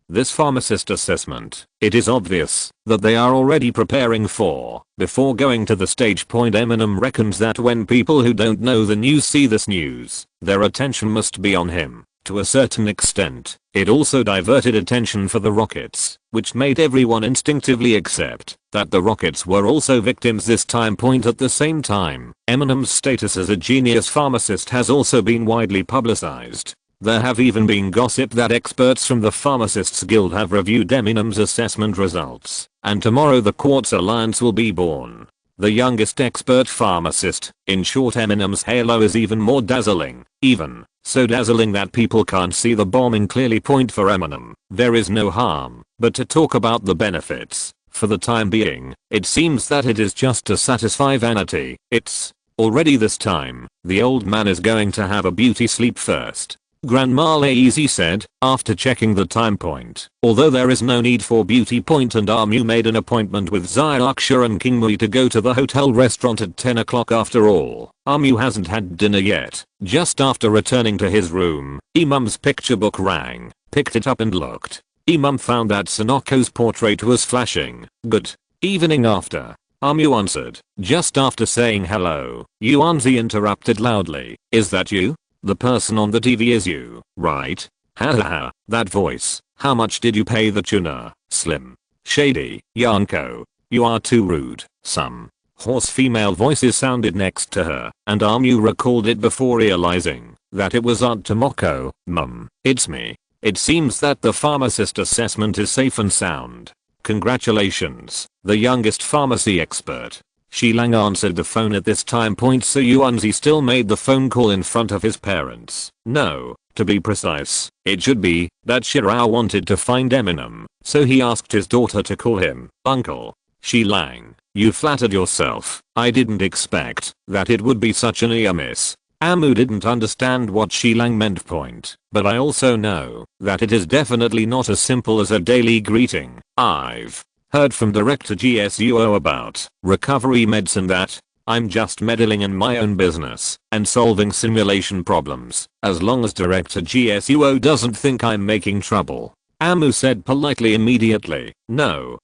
this pharmacist assessment. It is obvious that they are already preparing for before going to the stage point. Eminem reckons that when people who don't know the news see this news, their attention must be on him. To a certain extent, it also diverted attention for the rockets, which made everyone instinctively accept that the rockets were also victims this time point. At the same time, Eminem's status as a genius pharmacist has also been widely publicized. There have even been gossip that experts from the Pharmacists Guild have reviewed Eminem's assessment results, and tomorrow the Quartz Alliance will be born. The youngest expert pharmacist, in short Eminem's halo is even more dazzling, even so dazzling that people can't see the bombing clearly point. For Eminem, there is no harm but to talk about the benefits. For the time being, it seems that it is just to satisfy vanity. It's already this time, the old man is going to have a beauty sleep first, Grandma Leixi said, after checking the time point. Although there is no need for beauty point and Armu made an appointment with Xiaoxia and King Mui to go to the hotel restaurant at 10 o'clock. After all, Armu hasn't had dinner yet. Just after returning to his room, Imam's picture book rang, picked it up and looked. Imam found that Sinoko's portrait was flashing. Good evening. After Armu answered, just after saying hello, Yuanzi interrupted loudly, is that you? The person on the TV is you, right? Hahaha, that voice. How much did you pay the tuner? Slim Shady, Yanko. You are too rude. Some hoarse female voices sounded next to her, and Armu recalled it before realizing that it was Aunt Tomoko. Mum, it's me. It seems that the pharmacist assessment is safe and sound. Congratulations, the youngest pharmacy expert. Shilang answered the phone at this time point, so Yuanzi still made the phone call in front of his parents. No, to be precise, it should be that Shirao wanted to find Eminem, so he asked his daughter to call him Uncle. Shilang, you flattered yourself. I didn't expect that it would be such an near miss. Amu didn't understand what Shilang meant point, but I also know that it is definitely not as simple as a daily greeting. I've heard from Director GSUO about recovery medicine that I'm just meddling in my own business and solving simulation problems, as long as Director GSUO doesn't think I'm making trouble. Amu said politely immediately. No,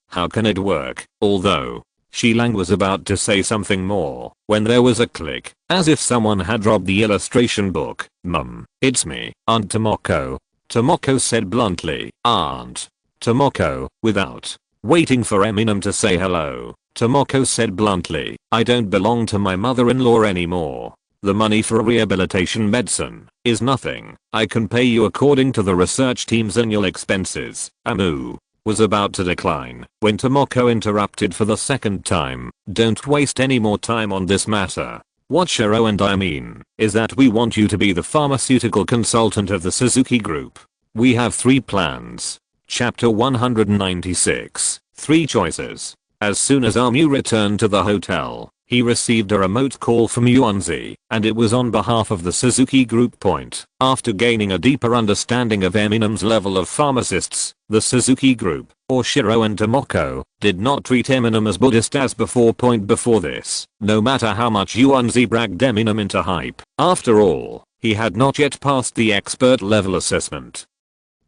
how can it work? Although Shilang was about to say something more when there was a click, as if someone had robbed the illustration book. Mum, it's me, Aunt Tomoko. Tomoko said bluntly. Aunt Tomoko, without waiting for Eminem to say hello, Tomoko said bluntly, I don't belong to my mother-in-law anymore. The money for rehabilitation medicine is nothing. I can pay you according to the research team's annual expenses. Amu was about to decline when Tomoko interrupted for the second time. Don't waste any more time on this matter. What Shiro and I mean is that we want you to be the pharmaceutical consultant of the Suzuki Group. We have 3 plans. Chapter 196. 3 choices. As soon as Armu returned to the hotel, he received a remote call from Yuanzi, and it was on behalf of the Suzuki Group point. After gaining a deeper understanding of Eminem's level of pharmacists, the Suzuki Group, or Shiro and Tomoko, did not treat Eminem as Buddhist as before point. Before this, no matter how much Yuanzi bragged Eminem into hype, after all, he had not yet passed the expert level assessment.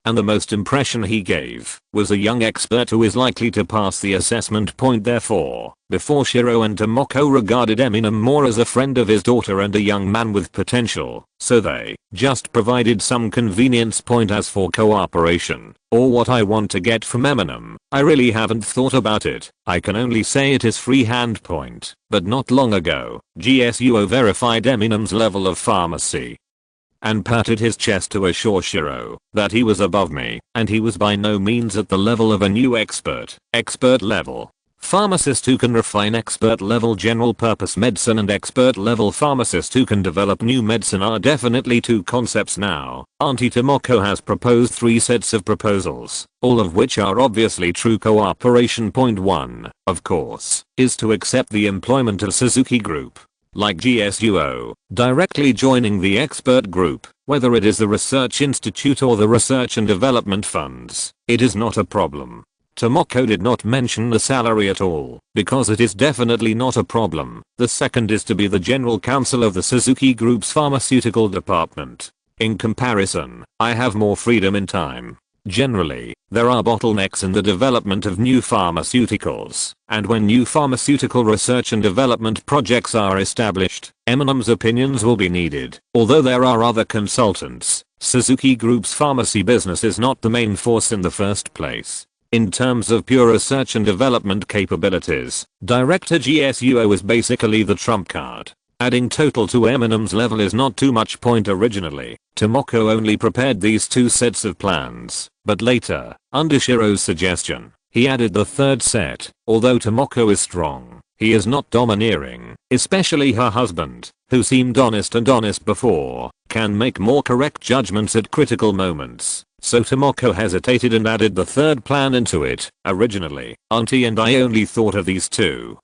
And the most impression he gave was a young expert who is likely to pass the assessment point. Therefore, before Shiro and Tomoko regarded Eminem more as a friend of his daughter and a young man with potential, so they just provided some convenience point. As for cooperation, or what I want to get from Eminem, I really haven't thought about it. I can only say it is free hand point. But not long ago, GSUO verified Eminem's level of pharmacy and patted his chest to assure Shiro that he was above me, and he was by no means at the level of a new expert level pharmacist who can refine expert level general purpose medicine and expert level pharmacist who can develop new medicine are definitely two concepts now. Auntie Tomoko has proposed 3 sets of proposals, all of which are obviously true cooperation. Point 1, of course, is to accept the employment of Suzuki Group, like GSUO, directly joining the expert group, whether it is the research institute or the research and development funds. It is not a problem. Tomoko did not mention the salary at all, because it is definitely not a problem. The second is to be the general counsel of the Suzuki Group's pharmaceutical department. In comparison, I have more freedom in time. Generally, there are bottlenecks in the development of new pharmaceuticals, and when new pharmaceutical research and development projects are established, Eminem's opinions will be needed. Although there are other consultants, Suzuki Group's pharmacy business is not the main force in the first place. In terms of pure research and development capabilities, Director GSUO is basically the trump card. Adding total to Eminem's level is not too much. Point originally, Tomoko only prepared these 2 sets of plans, but later, under Shiro's suggestion, he added the 3rd set. Although Tomoko is strong, he is not domineering, especially her husband, who seemed honest before, can make more correct judgments at critical moments. So Tomoko hesitated and added the 3rd plan into it. Originally, Auntie and I only thought of these 2.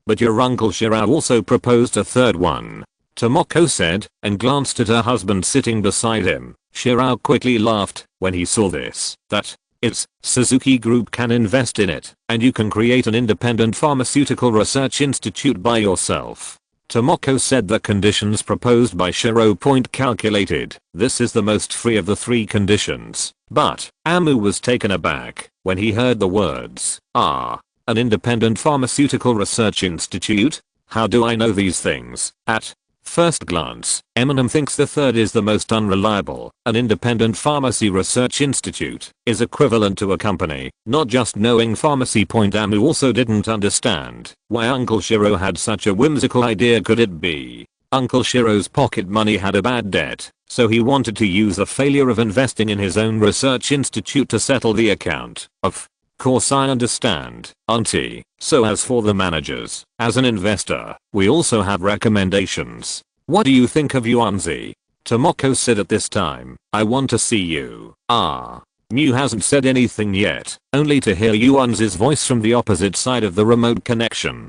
But your uncle Shiro also proposed a 3rd one, Tomoko said, and glanced at her husband sitting beside him. Shiro quickly laughed when he saw this. That is, Suzuki Group can invest in it, and you can create an independent pharmaceutical research institute by yourself. Tomoko said the conditions proposed by Shiro. Point calculated, this is the most free of the 3 conditions, but Amu was taken aback when he heard the words, an independent pharmaceutical research institute? How do I know these things? At first glance, Eminem thinks the 3rd is the most unreliable. An independent pharmacy research institute is equivalent to a company, not just knowing pharmacy. Amu also didn't understand why Uncle Shiro had such a whimsical idea. Could it be Uncle Shiro's pocket money had a bad debt, so he wanted to use the failure of investing in his own research institute to settle the account? Of course I understand, Auntie. So as for the managers, as an investor, we also have recommendations. What do you think of Yuanzi? Tomoko said at this time, I want to see you. Mew hasn't said anything yet, only to hear Yuanzi's voice from the opposite side of the remote connection.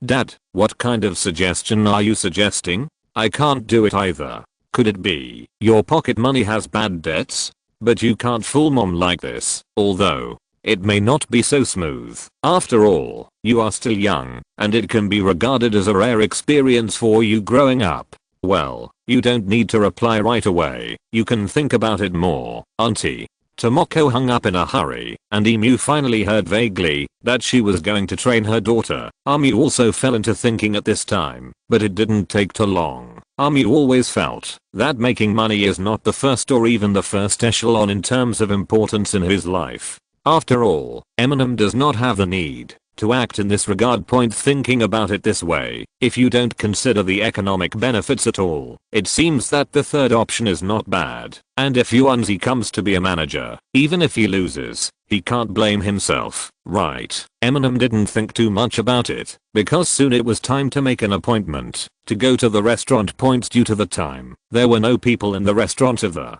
Dad, what kind of suggestion are you suggesting? I can't do it either. Could it be your pocket money has bad debts? But you can't fool mom like this, although it may not be so smooth. After all, you are still young, and it can be regarded as a rare experience for you growing up. Well, you don't need to reply right away. You can think about it more, Auntie. Tomoko hung up in a hurry, and Emu finally heard vaguely that she was going to train her daughter. Ami also fell into thinking at this time, but it didn't take too long. Ami always felt that making money is not the first or even the first echelon in terms of importance in his life. After all, Eminem does not have the need to act in this regard. Thinking about it this way, if you don't consider the economic benefits at all, it seems that the 3rd option is not bad. And if Yuanzi comes to be a manager, even if he loses, he can't blame himself, right? Eminem didn't think too much about it, because soon it was time to make an appointment to go to the restaurant. Due to the time, there were no people in the restaurant of the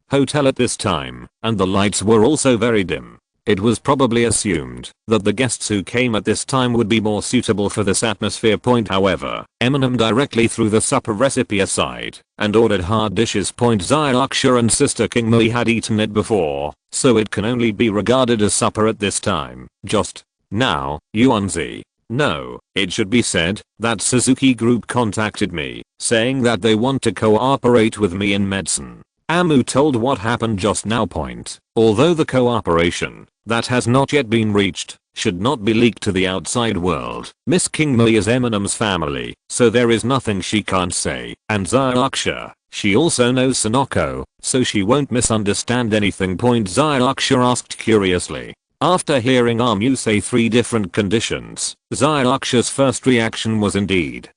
hotel at this time, and the lights were also very dim. It was probably assumed that the guests who came at this time would be more suitable for this atmosphere. However, Eminem directly threw the supper recipe aside and ordered hard dishes. Zylaksha and Sister King Mui had eaten it before, so it can only be regarded as supper at this time. Just now, Yuanzi. No, it should be said that Suzuki Group contacted me, saying that they want to cooperate with me in medicine. Amu told what happened just now. Although the cooperation that has not yet been reached should not be leaked to the outside world. Miss Kingmei is Eminem's family, so there is nothing she can't say. And Zylaksha, she also knows Sonoko, so she won't misunderstand anything. Zylaksha asked curiously. After hearing Amu say 3 different conditions, Zylaksha's first reaction was indeed,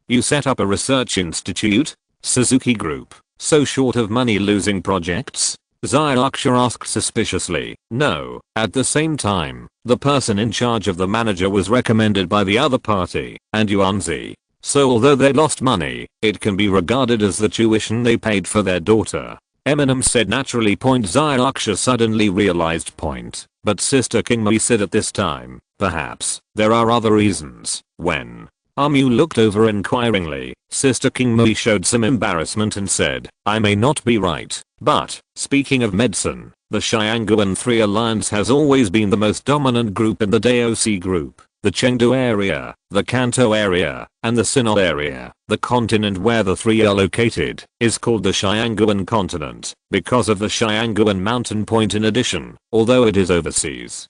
you set up a research institute? Suzuki Group, so short of money losing projects? Zylaksha asked suspiciously. No. At the same time, The person in charge of the manager was recommended by the other party and Yuanzi. So although they lost money, it can be regarded as the tuition they paid for their daughter. Eminem said naturally. Xiaoxia suddenly realized point. But Sister King Mei said at this time, perhaps, there are other reasons. When Amu looked over inquiringly, Sister King Mei showed some embarrassment and said, I may not be right, but, speaking of medicine, the Xianguan 3 Alliance has always been the most dominant group in the Daosi group. The Chengdu area, the Kanto area, and the Sinop area, the continent where the 3 are located, is called the Xianguan continent, because of the Xianguan mountain point in addition, although it is overseas.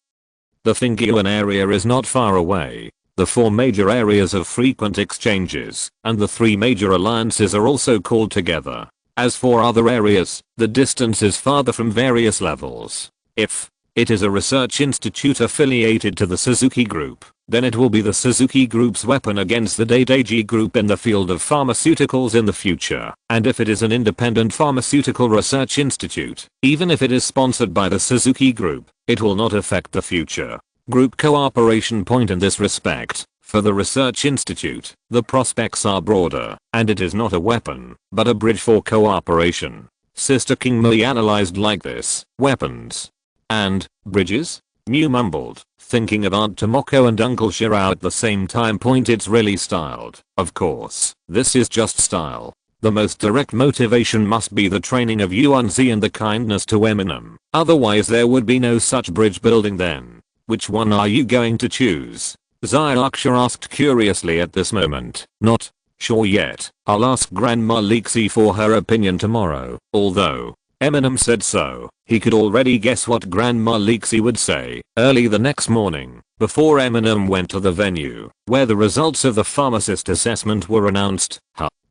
The Fingyuan area is not far away. The 4 major areas of frequent exchanges, and the 3 major alliances are also called together. As for other areas, the distance is farther from various levels. If it is a research institute affiliated to the Suzuki Group, then it will be the Suzuki Group's weapon against the Daidaiji Group in the field of pharmaceuticals in the future. And if it is an independent pharmaceutical research institute, even if it is sponsored by the Suzuki Group, it will not affect the future group cooperation point in this respect. For the research institute, the prospects are broader, and it is not a weapon, but a bridge for cooperation. Sister King Mei analyzed like this: weapons and bridges? Mew mumbled, thinking of Aunt Tomoko and Uncle Shirao at the same time. It's really styled. Of course, this is just style. The most direct motivation must be the training of Yuanzi and the kindness to Eminem. Otherwise there would be no such bridge building then. Which one are you going to choose? Xiaoxia asked curiously at this moment. Not sure yet. I'll ask Grandma Leixi for her opinion tomorrow. Although Eminem said so, he could already guess what Grandma Leixi would say. Early the next morning, before Eminem went to the venue, where the results of the pharmacist assessment were announced.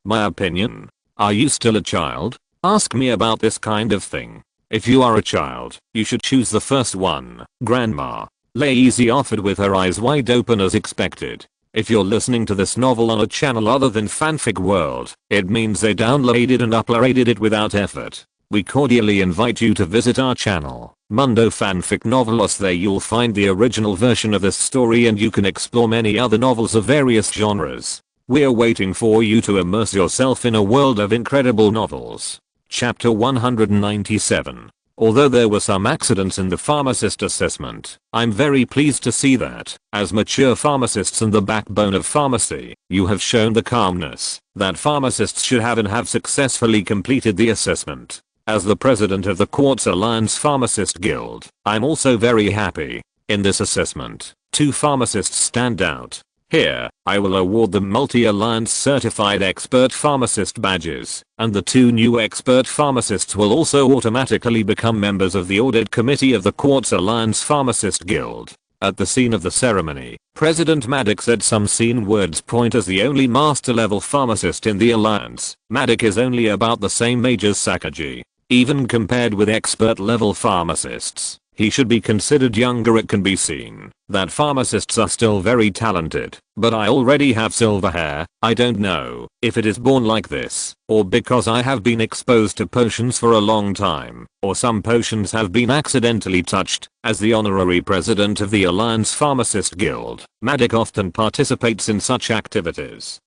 My opinion? Are you still a child? Ask me about this kind of thing. If you are a child, you should choose the first one, Grandma Leixi offered with her eyes wide open as expected. If you're listening to this novel on a channel other than Fanfic World, it means they downloaded and uploaded it without effort. We cordially invite you to visit our channel, Mundo Fanfic Novelos. There you'll find the original version of this story and you can explore many other novels of various genres. We're waiting for you to immerse yourself in a world of incredible novels. Chapter 197. Although there were some accidents in the pharmacist assessment, I'm very pleased to see that, as mature pharmacists and the backbone of pharmacy, you have shown the calmness that pharmacists should have and have successfully completed the assessment. As the president of the Quartz Alliance Pharmacist Guild, I'm also very happy. In this assessment, 2 pharmacists stand out. Here, I will award them multi-alliance certified expert pharmacist badges, and the 2 new expert pharmacists will also automatically become members of the audit committee of the Quartz Alliance Pharmacist Guild. At the scene of the ceremony, President Maddox said some scene words. As the only master level pharmacist in the alliance, Maddox is only about the same age as Sakaji. Even compared with expert level pharmacists, he should be considered younger. It can be seen that pharmacists are still very talented, but I already have silver hair. I don't know if it is born like this, or because I have been exposed to potions for a long time, or some potions have been accidentally touched. As the honorary president of the Alliance Pharmacist Guild, Maddox often participates in such activities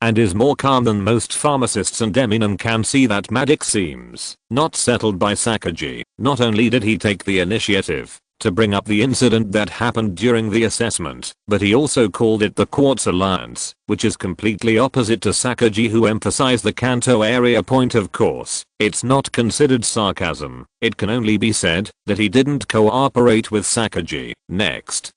and is more calm than most pharmacists, and Eminem can see that Maddox seems not settled by Sakaji. Not only did he take the initiative to bring up the incident that happened during the assessment, but he also called it the Quartz Alliance, which is completely opposite to Sakaji, who emphasized the Kanto area point. Of course, it's not considered sarcasm. It can only be said that he didn't cooperate with Sakaji. Next,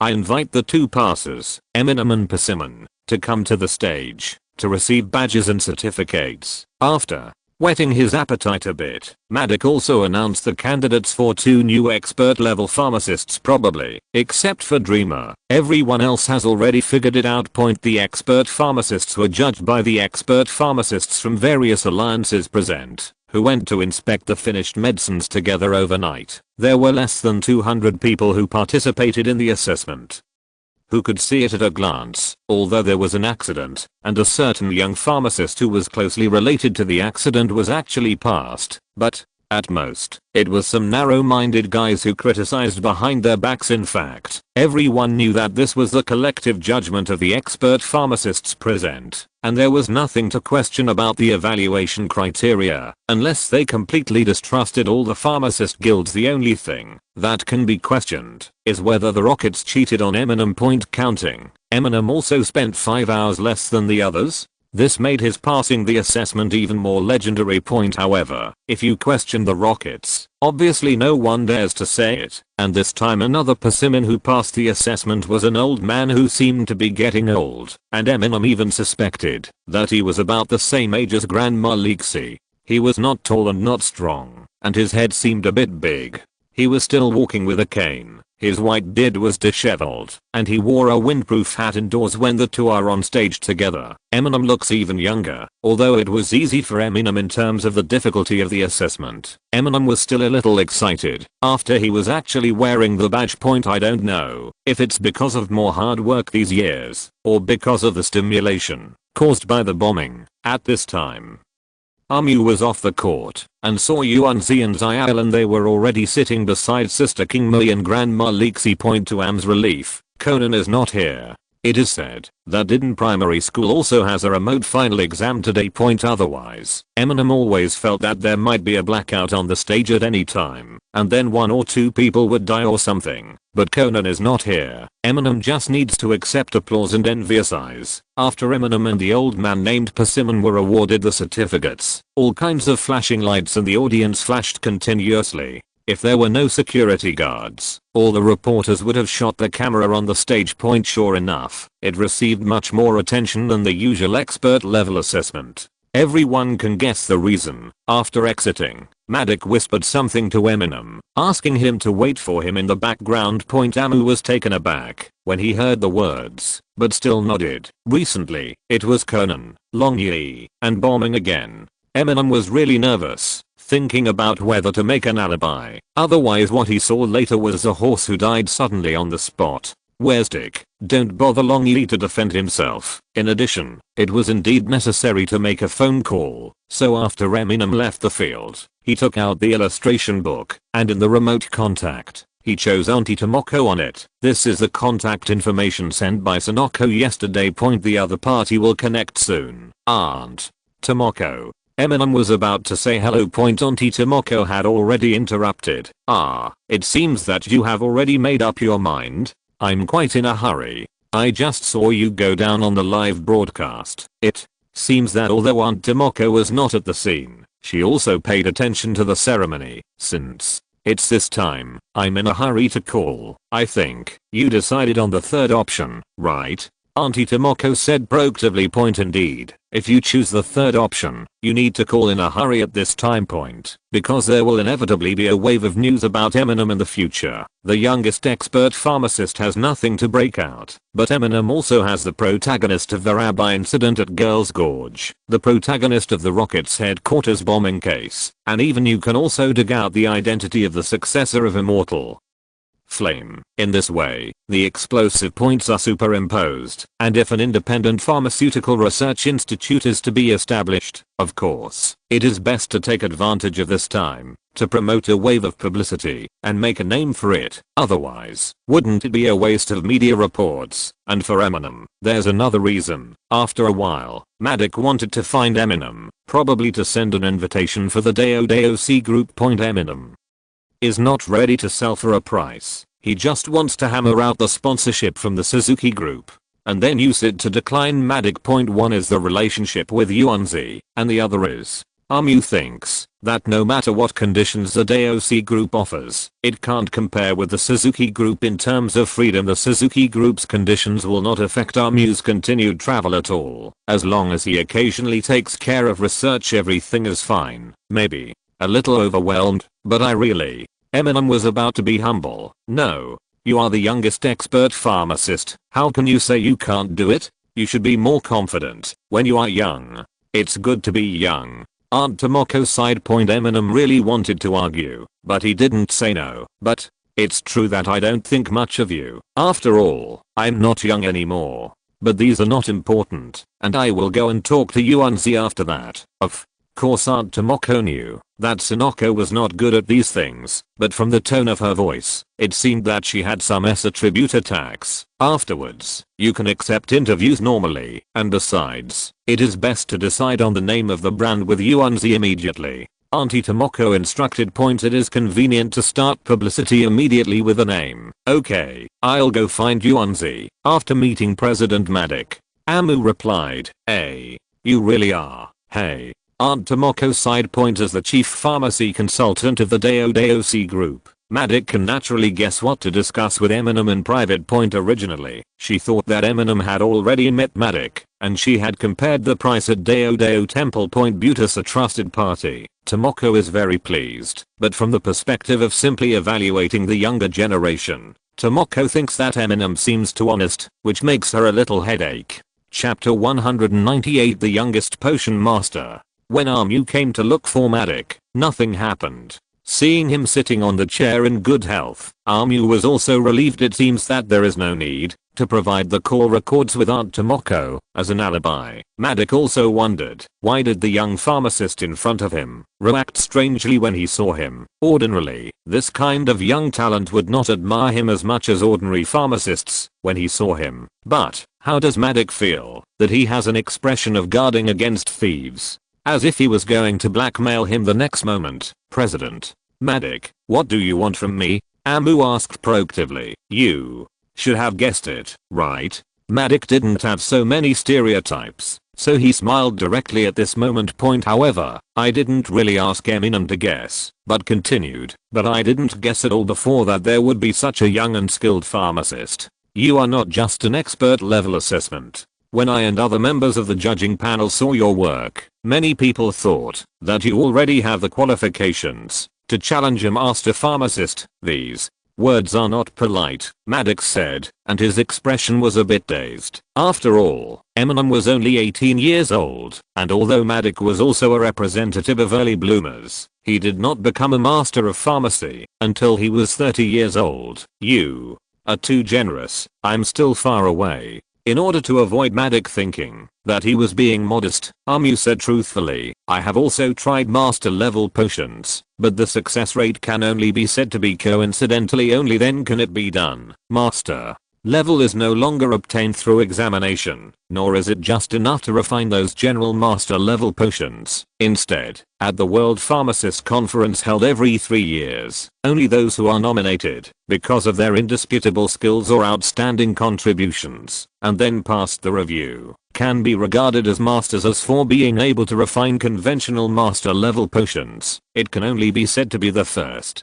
I invite the 2 passers, Eminem and Persimmon, to come to the stage to receive badges and certificates. After whetting his appetite a bit, Maddox also announced the candidates for 2 new expert level pharmacists, probably, except for Dreamer. Everyone else has already figured it out. The expert pharmacists were judged by the expert pharmacists from various alliances present, who went to inspect the finished medicines together overnight. There were less than 200 people who participated in the assessment, who could see it at a glance. Although there was an accident, and a certain young pharmacist who was closely related to the accident was actually passed, but At most, it was some narrow-minded guys who criticized behind their backs. In fact, everyone knew that this was the collective judgment of the expert pharmacists present, and there was nothing to question about the evaluation criteria, unless they completely distrusted all the pharmacist guilds. The only thing that can be questioned is whether the Rockets cheated on Eminem point counting. Eminem also spent 5 hours less than the others. This made his passing the assessment even more legendary. However, if you question the Rockets, obviously no one dares to say it, and this time another persimmon who passed the assessment was an old man who seemed to be getting old, and Eminem even suspected that he was about the same age as Grandma Leixi. He was not tall and not strong, and his head seemed a bit big. He was still walking with a cane. His white beard was disheveled, and he wore a windproof hat indoors when the two are on stage together. Eminem looks even younger, although it was easy for Eminem in terms of the difficulty of the assessment. Eminem was still a little excited after he was actually wearing the badge. I don't know if it's because of more hard work these years, or because of the stimulation caused by the bombing at this time. Amu was off the court and saw Yuanzi and Zyal, and they were already sitting beside Sister King Mei and Grandma Leixi. To Am's relief, Conan is not here. It is said that Didon Primary School also has a remote final exam today. Otherwise, Eminem always felt that there might be a blackout on the stage at any time, and then 1 or 2 people would die or something. But Conan is not here. Eminem just needs to accept applause and envious eyes. After Eminem and the old man named Persimmon were awarded the certificates, all kinds of flashing lights and the audience flashed continuously. If there were no security guards, all the reporters would have shot the camera on the stage. Sure enough, it received much more attention than the usual expert level assessment. Everyone can guess the reason. After exiting, Madik whispered something to Eminem, asking him to wait for him in the background. Amu was taken aback when he heard the words, but still nodded. Recently, it was Conan, Long Yi, and bombing again. Eminem was really nervous, thinking about whether to make an alibi. Otherwise, what he saw later was a horse who died suddenly on the spot. Where's Dick? Don't bother Long Yi to defend himself. In addition, it was indeed necessary to make a phone call, so after Eminem left the field, he took out the illustration book, and in the remote contact, he chose Auntie Tomoko on it. This is the contact information sent by Sonoko yesterday. The other party will connect soon. Aunt Tomoko. Eminem was about to say hello. Auntie Tomoko had already interrupted. It seems that you have already made up your mind. I'm quite in a hurry. I just saw you go down on the live broadcast. It seems that although Aunt Tomoko was not at the scene, she also paid attention to the ceremony. Since it's this time, I'm in a hurry to call. I think you decided on the third option, right? Auntie Tomoko said proactively. Indeed, if you choose the third option, you need to call in a hurry at this time because there will inevitably be a wave of news about Eminem in the future. The youngest expert pharmacist has nothing to break out, but Eminem also has the protagonist of the rabbi incident at Girls Gorge, the protagonist of the Rockets headquarters bombing case, and even you can also dig out the identity of the successor of Immortal Flame. In this way, the explosive points are superimposed, and if an independent pharmaceutical research institute is to be established, of course, it is best to take advantage of this time to promote a wave of publicity and make a name for it. Otherwise, wouldn't it be a waste of media reports? And for Eminem, there's another reason. After a while, Madik wanted to find Eminem, probably to send an invitation for the DOC group. Eminem is not ready to sell for a price. He just wants to hammer out the sponsorship from the Suzuki group and then use it to decline Madik. One is the relationship with Yuanzi, and the other is Amu thinks that no matter what conditions the DOC group offers, it can't compare with the Suzuki group in terms of freedom. The Suzuki group's conditions will not affect Amu's continued travel at all. As long as he occasionally takes care of research, everything is fine. Maybe a little overwhelmed, but Eminem was about to be humble. No, you are the youngest expert pharmacist. How can you say you can't do it? You should be more confident when you are young. It's good to be young. Aunt Tomoko sighed. Eminem really wanted to argue, but he didn't say no. But it's true that I don't think much of you. After all, I'm not young anymore. But these are not important, and I will go and talk to Yuanzi after that. Course Aunt Tomoko knew that Sonoko was not good at these things, but from the tone of her voice, it seemed that she had some attribute attacks. Afterwards, you can accept interviews normally, and besides, it is best to decide on the name of the brand with Yuanzi immediately. Auntie Tomoko instructed. It is convenient to start publicity immediately with a name. Okay, I'll go find Yuanzi. After meeting President Madik, Amu replied, you really are. Hey. Aunt Tomoko sighed. As the chief pharmacy consultant of the Dao group, Madik can naturally guess what to discuss with Eminem in private. Originally, she thought that Eminem had already met Madik, and she had compared the price at Dao Temple. Butus a trusted party. Tomoko is very pleased, but from the perspective of simply evaluating the younger generation, Tomoko thinks that Eminem seems too honest, which makes her a little headache. Chapter 198. The youngest potion master. When Amu came to look for Madik, nothing happened. Seeing him sitting on the chair in good health, Amu was also relieved. It seems that there is no need to provide the call records with Aunt Tomoko as an alibi. Madik also wondered, why did the young pharmacist in front of him react strangely when he saw him? Ordinarily, this kind of young talent would not admire him as much as ordinary pharmacists when he saw him. But how does Madik feel that he has an expression of guarding against thieves, as if he was going to blackmail him the next moment? President Madik, what do you want from me? Amu asked proactively. You should have guessed it, right? Madik didn't have so many stereotypes, so he smiled directly at this moment. However, I didn't really ask Eminem to guess, but continued, but I didn't guess at all before that there would be such a young and skilled pharmacist. You are not just an expert level assessment. When I and other members of the judging panel saw your work, many people thought that you already have the qualifications to challenge a master pharmacist. These words are not polite, Maddox said, and his expression was a bit dazed. After all, Eminem was only 18 years old, and although Maddox was also a representative of early bloomers, he did not become a master of pharmacy until he was 30 years old. You are too generous. I'm still far away. In order to avoid Maddox thinking that he was being modest, Amu said truthfully, I have also tried master level potions, but the success rate can only be said to be coincidentally, only then can it be done. Master level is no longer obtained through examination, nor is it just enough to refine those general master level potions. Instead, at the World Pharmacist Conference held every 3 years, only those who are nominated because of their indisputable skills or outstanding contributions, and then passed the review, can be regarded as masters. As for being able to refine conventional master level potions, it can only be said to be the first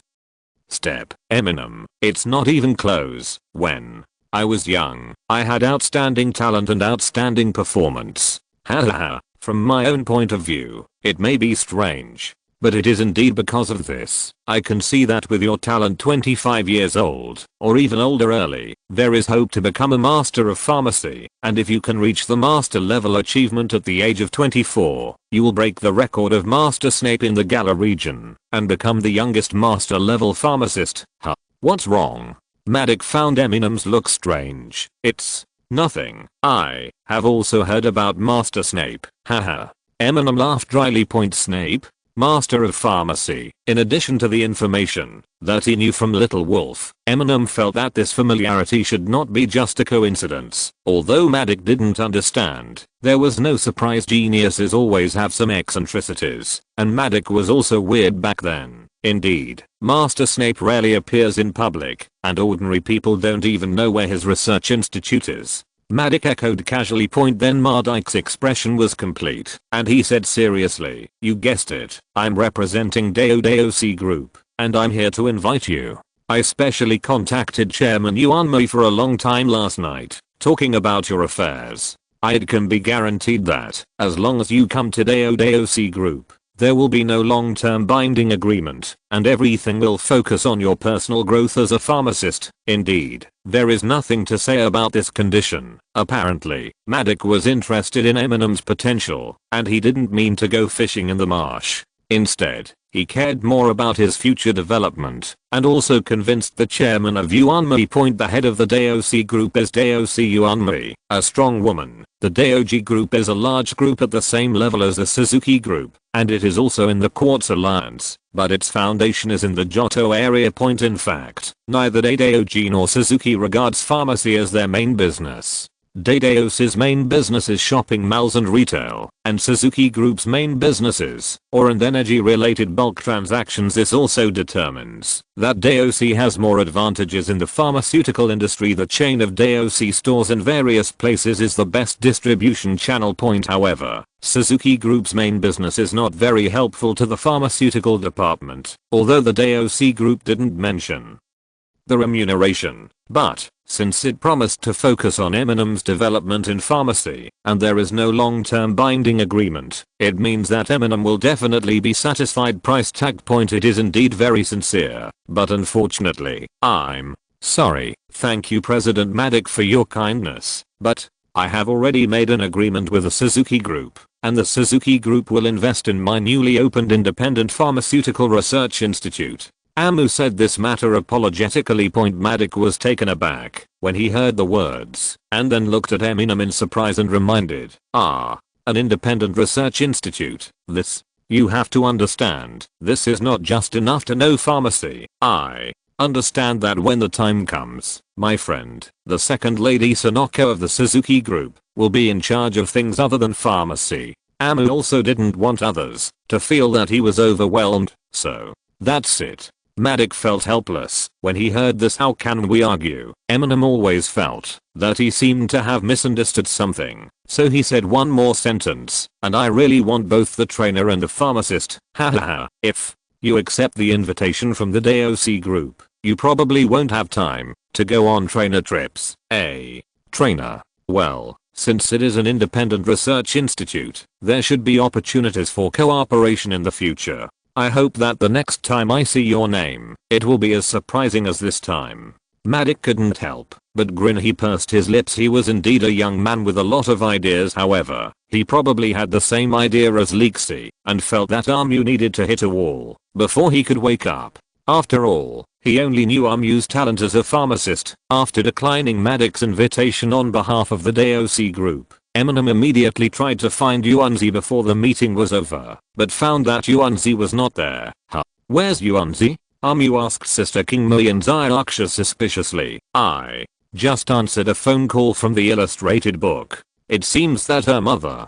step. Eminem, it's not even close. When I was young, I had outstanding talent and outstanding performance. Haha. From my own point of view, it may be strange, but it is indeed because of this. I can see that with your talent 25 years old, or even older early, there is hope to become a master of pharmacy, and if you can reach the master level achievement at the age of 24, you will break the record of Master Snape in the Gala region, and become the youngest master level pharmacist. Huh? What's wrong? Maddox found Eminem's look strange. It's nothing. I have also heard about Master Snape. Haha. Eminem laughed dryly. Snape, master of pharmacy. In addition to the information that he knew from Little Wolf, Eminem felt that this familiarity should not be just a coincidence. Although Maddox didn't understand, there was no surprise. Geniuses always have some eccentricities, and Maddox was also weird back then. Indeed, Master Snape rarely appears in public, and ordinary people don't even know where his research institute is. Maddox echoed casually. Then Maddox's expression was complete, and he said seriously, you guessed it, I'm representing Dao Group, and I'm here to invite you. I specially contacted Chairman Yuan Mei for a long time last night, talking about your affairs. It can be guaranteed that, as long as you come to Dao Group, there will be no long-term binding agreement, and everything will focus on your personal growth as a pharmacist. Indeed, there is nothing to say about this condition. Apparently, Maddox was interested in Eminem's potential, and he didn't mean to go fishing in the marsh. Instead, He cared more about his future development, and also convinced the chairman of Yuanmi Point the head of the DOC group is DOC Yuanmi, a strong woman. The DOG group is a large group at the same level as the Suzuki group, and it is also in the Quartz Alliance, but its foundation is in the Johto area. Point in fact, neither DOG nor Suzuki regards pharmacy as their main business. DOC's main business is shopping malls and retail, and Suzuki Group's main businesses, or and energy related bulk transactions. This also determines that DOC has more advantages in the pharmaceutical industry. The chain of DOC stores in various places is the best distribution channel. Point however, Suzuki Group's main business is not very helpful to the pharmaceutical department, although the DOC Group didn't mention the remuneration. But, since it promised to focus on Eminem's development in pharmacy, and there is no long-term binding agreement, it means that Eminem will definitely be satisfied. Price tag. Point it is indeed very sincere, but unfortunately, I'm sorry. Thank you President Maddox for your kindness, but I have already made an agreement with the Suzuki Group, and the Suzuki Group will invest in my newly opened independent pharmaceutical research institute. Amu said this matter apologetically. Madik was taken aback when he heard the words, and then looked at Eminem in surprise and reminded, an independent research institute, this, you have to understand, this is not just enough to know pharmacy. I understand that when the time comes, my friend, the second lady Sonoko of the Suzuki Group, will be in charge of things other than pharmacy. Amu also didn't want others to feel that he was overwhelmed, so that's it. Maddox felt helpless when he heard this. How can we argue? Eminem always felt that he seemed to have misunderstood something, so he said one more sentence, and I really want both the trainer and the pharmacist. Hahaha. If you accept the invitation from the DOC group, you probably won't have time to go on trainer trips. A trainer? Well, since it is an independent research institute, there should be opportunities for cooperation in the future. I hope that the next time I see your name, it will be as surprising as this time. Maddox couldn't help but grin. He pursed his lips. He was indeed a young man with a lot of ideas. However, he probably had the same idea as Leixi and felt that Amu needed to hit a wall before he could wake up. After all, he only knew Amu's talent as a pharmacist. After declining Maddox's invitation on behalf of the DOC group, Eminem immediately tried to find Yuanzi before the meeting was over, but found that Yuanzi was not there. Huh? Where's Yuanzi? Amu asked Sister King Mui and Zyraksha suspiciously. I just answered a phone call from the illustrated book. It seems that her mother,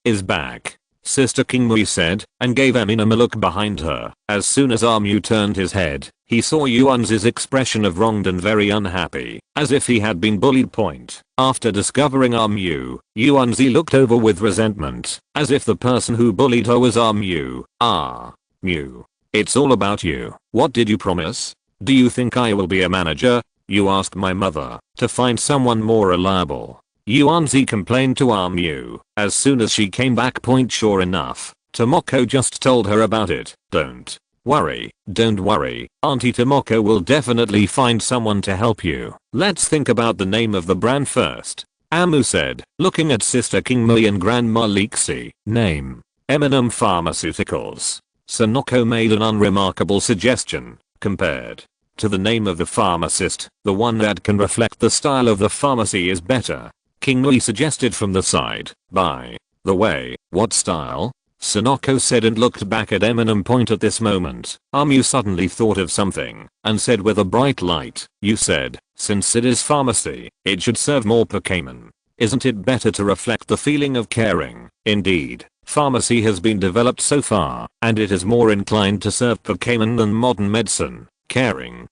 is back. Sister King Mui said, and gave Eminem a look behind her. As soon as Amu turned his head, he saw Yuanzi's expression of wronged and very unhappy, as if he had been bullied. After discovering Amu, Yuanzi looked over with resentment, as if the person who bullied her was Amu. Mu. It's all about you. What did you promise? Do you think I will be a manager? You asked my mother to find someone more reliable. Yuanzi complained to Amu as soon as she came back. Sure enough, Tomoko just told her about it. Don't worry, Auntie Tomoko will definitely find someone to help you. Let's think about the name of the brand first, Amu said, looking at Sister King Mui and Grandma Leixi. Name: Eminem Pharmaceuticals. Sonoko made an unremarkable suggestion. Compared to the name of the pharmacist, the one that can reflect the style of the pharmacy is better. King Mui suggested from the side. By the way, what style? Sonoko said and looked back at Eminem. At this moment, Amu suddenly thought of something and said with a bright light, you said, since it is pharmacy, it should serve more Pokémon. Isn't it better to reflect the feeling of caring? Indeed, pharmacy has been developed so far, and it is more inclined to serve Pokémon than modern medicine. Caring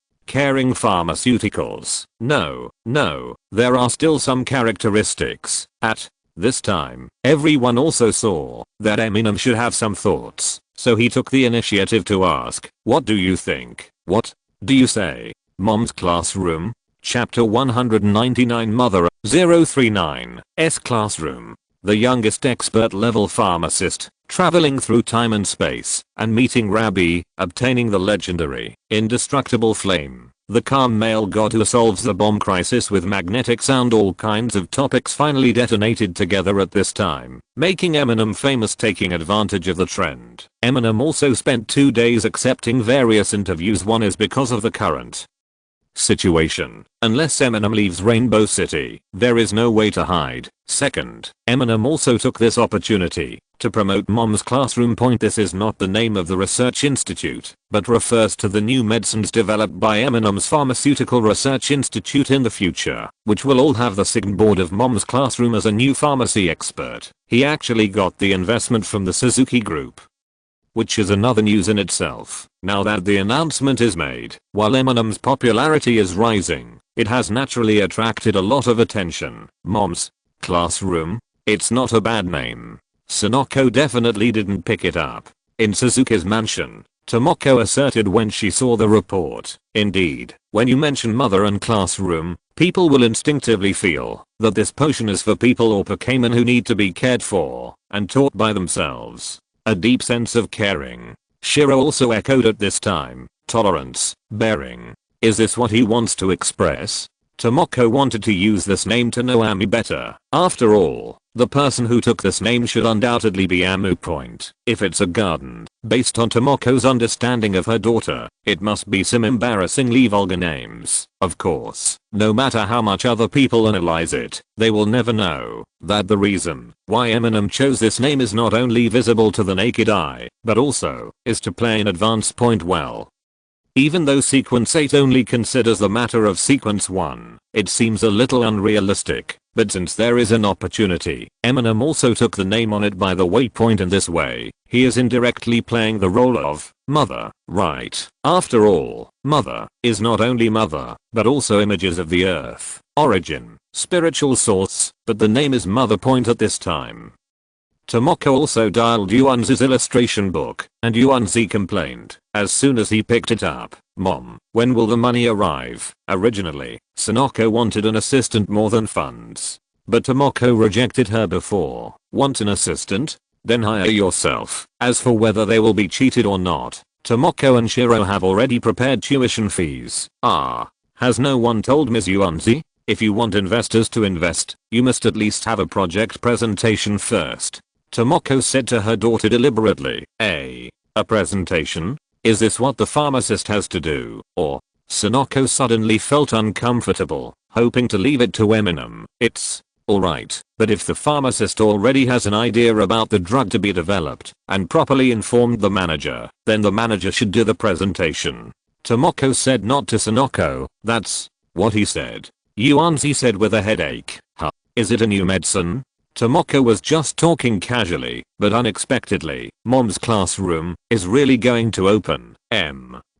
pharmaceuticals. No, there are still some characteristics. At this time, everyone also saw that Eminem should have some thoughts, so he took the initiative to ask, what do you think? What do you say? Mom's classroom? Chapter 199 Mother 039's classroom. The youngest expert level pharmacist, traveling through time and space, and meeting Rabbi, obtaining the legendary, indestructible flame. the calm male god who solves the bomb crisis with magnetic sound. All kinds of topics finally detonated together at this time, making Eminem famous, taking advantage of the trend. Eminem also spent 2 days accepting various interviews. One is because of the current situation. Unless Eminem leaves Rainbow City, there is no way to hide. Second, Eminem also took this opportunity to promote Mom's Classroom. This is not the name of the research institute, but refers to the new medicines developed by Eminem's Pharmaceutical Research Institute in the future, which will all have the sign board of Mom's Classroom as a new pharmacy expert. He actually got the investment from the Suzuki Group, which is another news in itself. Now that the announcement is made, while Eminem's popularity is rising, it has naturally attracted a lot of attention. Mom's Classroom? It's not a bad name. Sonoko definitely didn't pick it up in Suzuki's mansion, Tomoko asserted when she saw the report. Indeed, when you mention mother and classroom, people will instinctively feel that this potion is for people or Pokémon who need to be cared for and taught by themselves. A deep sense of caring. Shiro also echoed at this time. Tolerance, bearing. Is this what he wants to express? Tomoko wanted to use this name to know Ami better. After all, the person who took this name should undoubtedly be Amu. If it's a garden, based on Tomoko's understanding of her daughter, it must be some embarrassingly vulgar names. Of course, no matter how much other people analyze it, they will never know that the reason why Eminem chose this name is not only visible to the naked eye, but also is to play an advance point well. Even though Sequence 8 only considers the matter of Sequence 1, it seems a little unrealistic, but since there is an opportunity, Eminem also took the name on it. By the way, in this way, he is indirectly playing the role of mother, right? After all, mother is not only mother, but also images of the earth, origin, spiritual source, but the name is mother. At this time, Tomoko also dialed Yuanzi's illustration book, and Yuanzi complained as soon as he picked it up. Mom, when will the money arrive? Originally, Sonoko wanted an assistant more than funds, but Tomoko rejected her before. Want an assistant? Then hire yourself. As for whether they will be cheated or not, Tomoko and Shiro have already prepared tuition fees. Has no one told Ms. Yuanzi? If you want investors to invest, you must at least have a project presentation first, Tomoko said to her daughter deliberately. A presentation? Is this what the pharmacist has to do? Or? Sonoko suddenly felt uncomfortable, hoping to leave it to Eminem. It's alright, but if the pharmacist already has an idea about the drug to be developed and properly informed the manager, then the manager should do the presentation. Tomoko said, not to Sonoko. That's what he said. Yuanzi said with a headache. Huh? Is it a new medicine? Tomoko was just talking casually, but unexpectedly, Mom's Classroom is really going to open.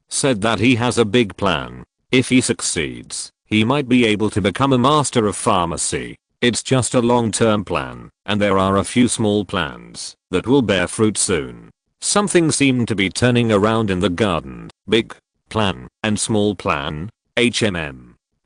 Said that he has a big plan. If he succeeds, he might be able to become a master of pharmacy. It's just a long-term plan, and there are a few small plans that will bear fruit soon. Something seemed to be turning around in the garden. Big plan and small plan.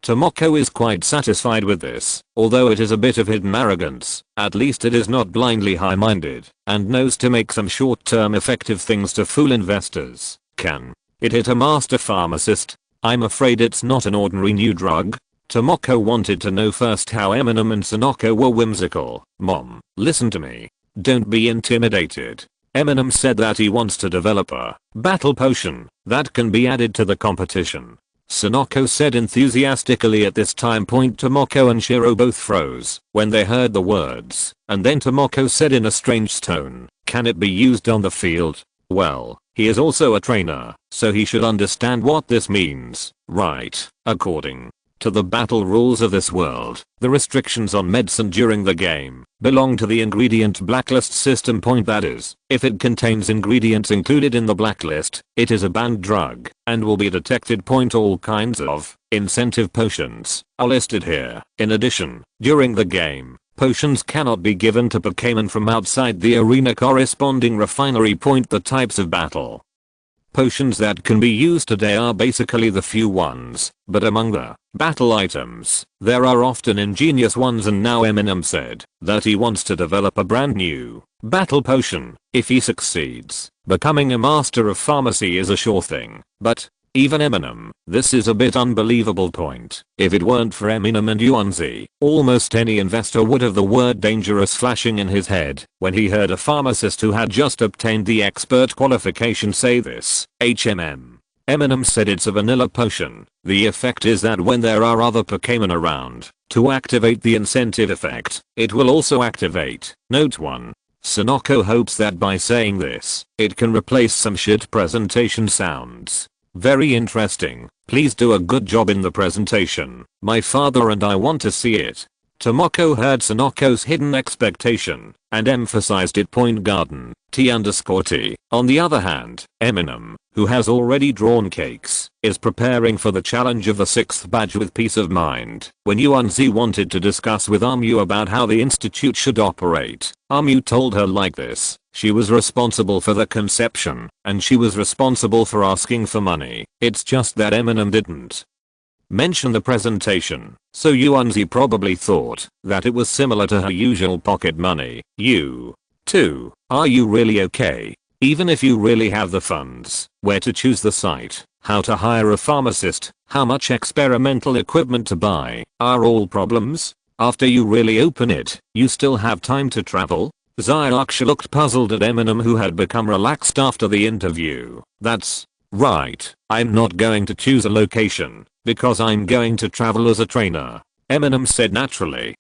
Tomoko is quite satisfied with this, although it is a bit of hidden arrogance. At least it is not blindly high-minded, and knows to make some short-term effective things to fool investors. Can it hit a master pharmacist? I'm afraid it's not an ordinary new drug. Tomoko wanted to know first how Eminem and Sonoko were whimsical. Mom, listen to me. Don't be intimidated. Eminem said that he wants to develop a battle potion that can be added to the competition. Sonoko said enthusiastically. At this time, Tomoko and Shiro both froze when they heard the words, and then Tomoko said in a strange tone, can it be used on the field? Well, he is also a trainer, so he should understand what this means, right? According to the battle rules of this world, the restrictions on medicine during the game belong to the ingredient blacklist system. That is, if it contains ingredients included in the blacklist, it is a banned drug and will be detected. All kinds of incentive potions are listed here. In addition, during the game, potions cannot be given to Pokémon from outside the arena corresponding refinery. The types of battle potions that can be used today are basically the few ones, but among the battle items, there are often ingenious ones, and now Eminem said that he wants to develop a brand new battle potion. If he succeeds, becoming a master of pharmacy is a sure thing, but Even Eminem. This is a bit unbelievable point. If it weren't for Eminem and Yuanzi, almost any investor would have the word dangerous flashing in his head when he heard a pharmacist who had just obtained the expert qualification say this. Eminem said it's a vanilla potion. The effect is that when there are other Pokémon around, to activate the incentive effect, it will also activate. Note 1. Sonoko hopes that by saying this, it can replace some shit presentation sounds. Very interesting. Please do a good job in the presentation. My father and I want to see it. Tomoko heard Sonoko's hidden expectation and emphasized it. Garden T_T. On the other hand, Eminem, who has already drawn cakes, is preparing for the challenge of the 6th badge with peace of mind. When Yuanzi wanted to discuss with Amu about how the institute should operate, Amu told her like this. She was responsible for the conception, and she was responsible for asking for money. It's just that Eminem didn't mention the presentation, so Yuanzi probably thought that it was similar to her usual pocket money. You, too, are you really okay? Even if you really have the funds, where to choose the site, how to hire a pharmacist, how much experimental equipment to buy, are all problems? After you really open it, you still have time to travel? Zyloksha looked puzzled at Eminem, who had become relaxed after the interview. That's right, I'm not going to choose a location, because I'm going to travel as a trainer. Eminem said naturally.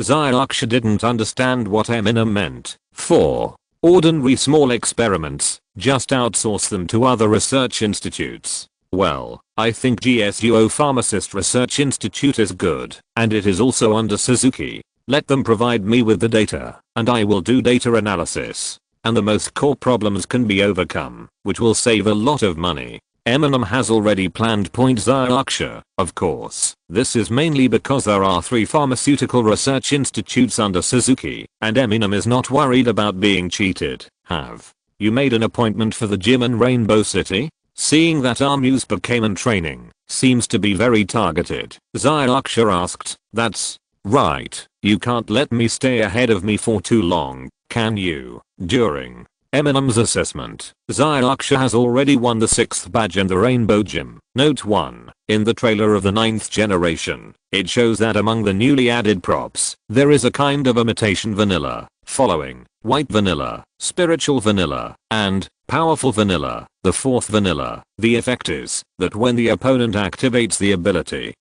Zyloksha didn't understand what Eminem meant. 4. Ordinary small experiments, just outsource them to other research institutes. Well, I think GSUO Pharmacist Research Institute is good, and it is also under Suzuki. Let them provide me with the data, and I will do data analysis. And the most core problems can be overcome, which will save a lot of money. Eminem has already planned. Zyloksha. Of course, this is mainly because there are 3 pharmaceutical research institutes under Suzuki, and Eminem is not worried about being cheated. Have you made an appointment for the gym in Rainbow City? Seeing that Amu's Pokémon training seems to be very targeted, Zyloksha asked. That's right. You can't let me stay ahead of me for too long, can you? During Eminem's assessment, Zyloksha has already won the 6th badge and the Rainbow Gym. Note 1. In the trailer of the 9th generation, it shows that among the newly added props, there is a kind of imitation vanilla, following white vanilla, spiritual vanilla, and powerful vanilla, the 4th vanilla. The effect is that when the opponent activates the ability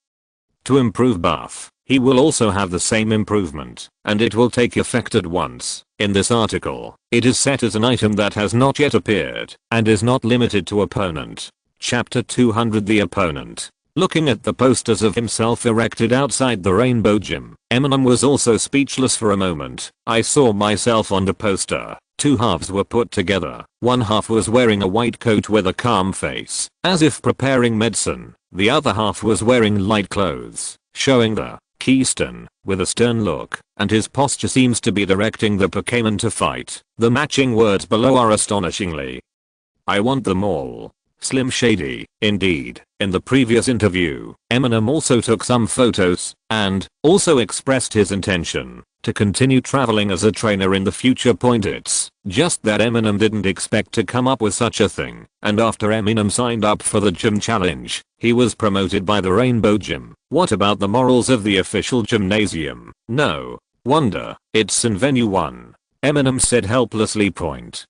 to improve buff, he will also have the same improvement, and it will take effect at once. In this article, it is set as an item that has not yet appeared, and is not limited to opponent. Chapter 200. The opponent. Looking at the posters of himself erected outside the Rainbow Gym, Eminem was also speechless for a moment. I saw myself on the poster. 2 halves were put together. One half was wearing a white coat with a calm face, as if preparing medicine. The other half was wearing light clothes, showing the Keystone, with a stern look, and his posture seems to be directing the Pokémon to fight. The matching words below are astonishingly. I want them all. Slim Shady. Indeed, in the previous interview, Eminem also took some photos, and also expressed his intention to continue traveling as a trainer in the future. It's just that Eminem didn't expect to come up with such a thing, and after Eminem signed up for the gym challenge, he was promoted by the Rainbow Gym. What about the morals of the official gymnasium? No wonder it's in venue 1. Eminem said helplessly.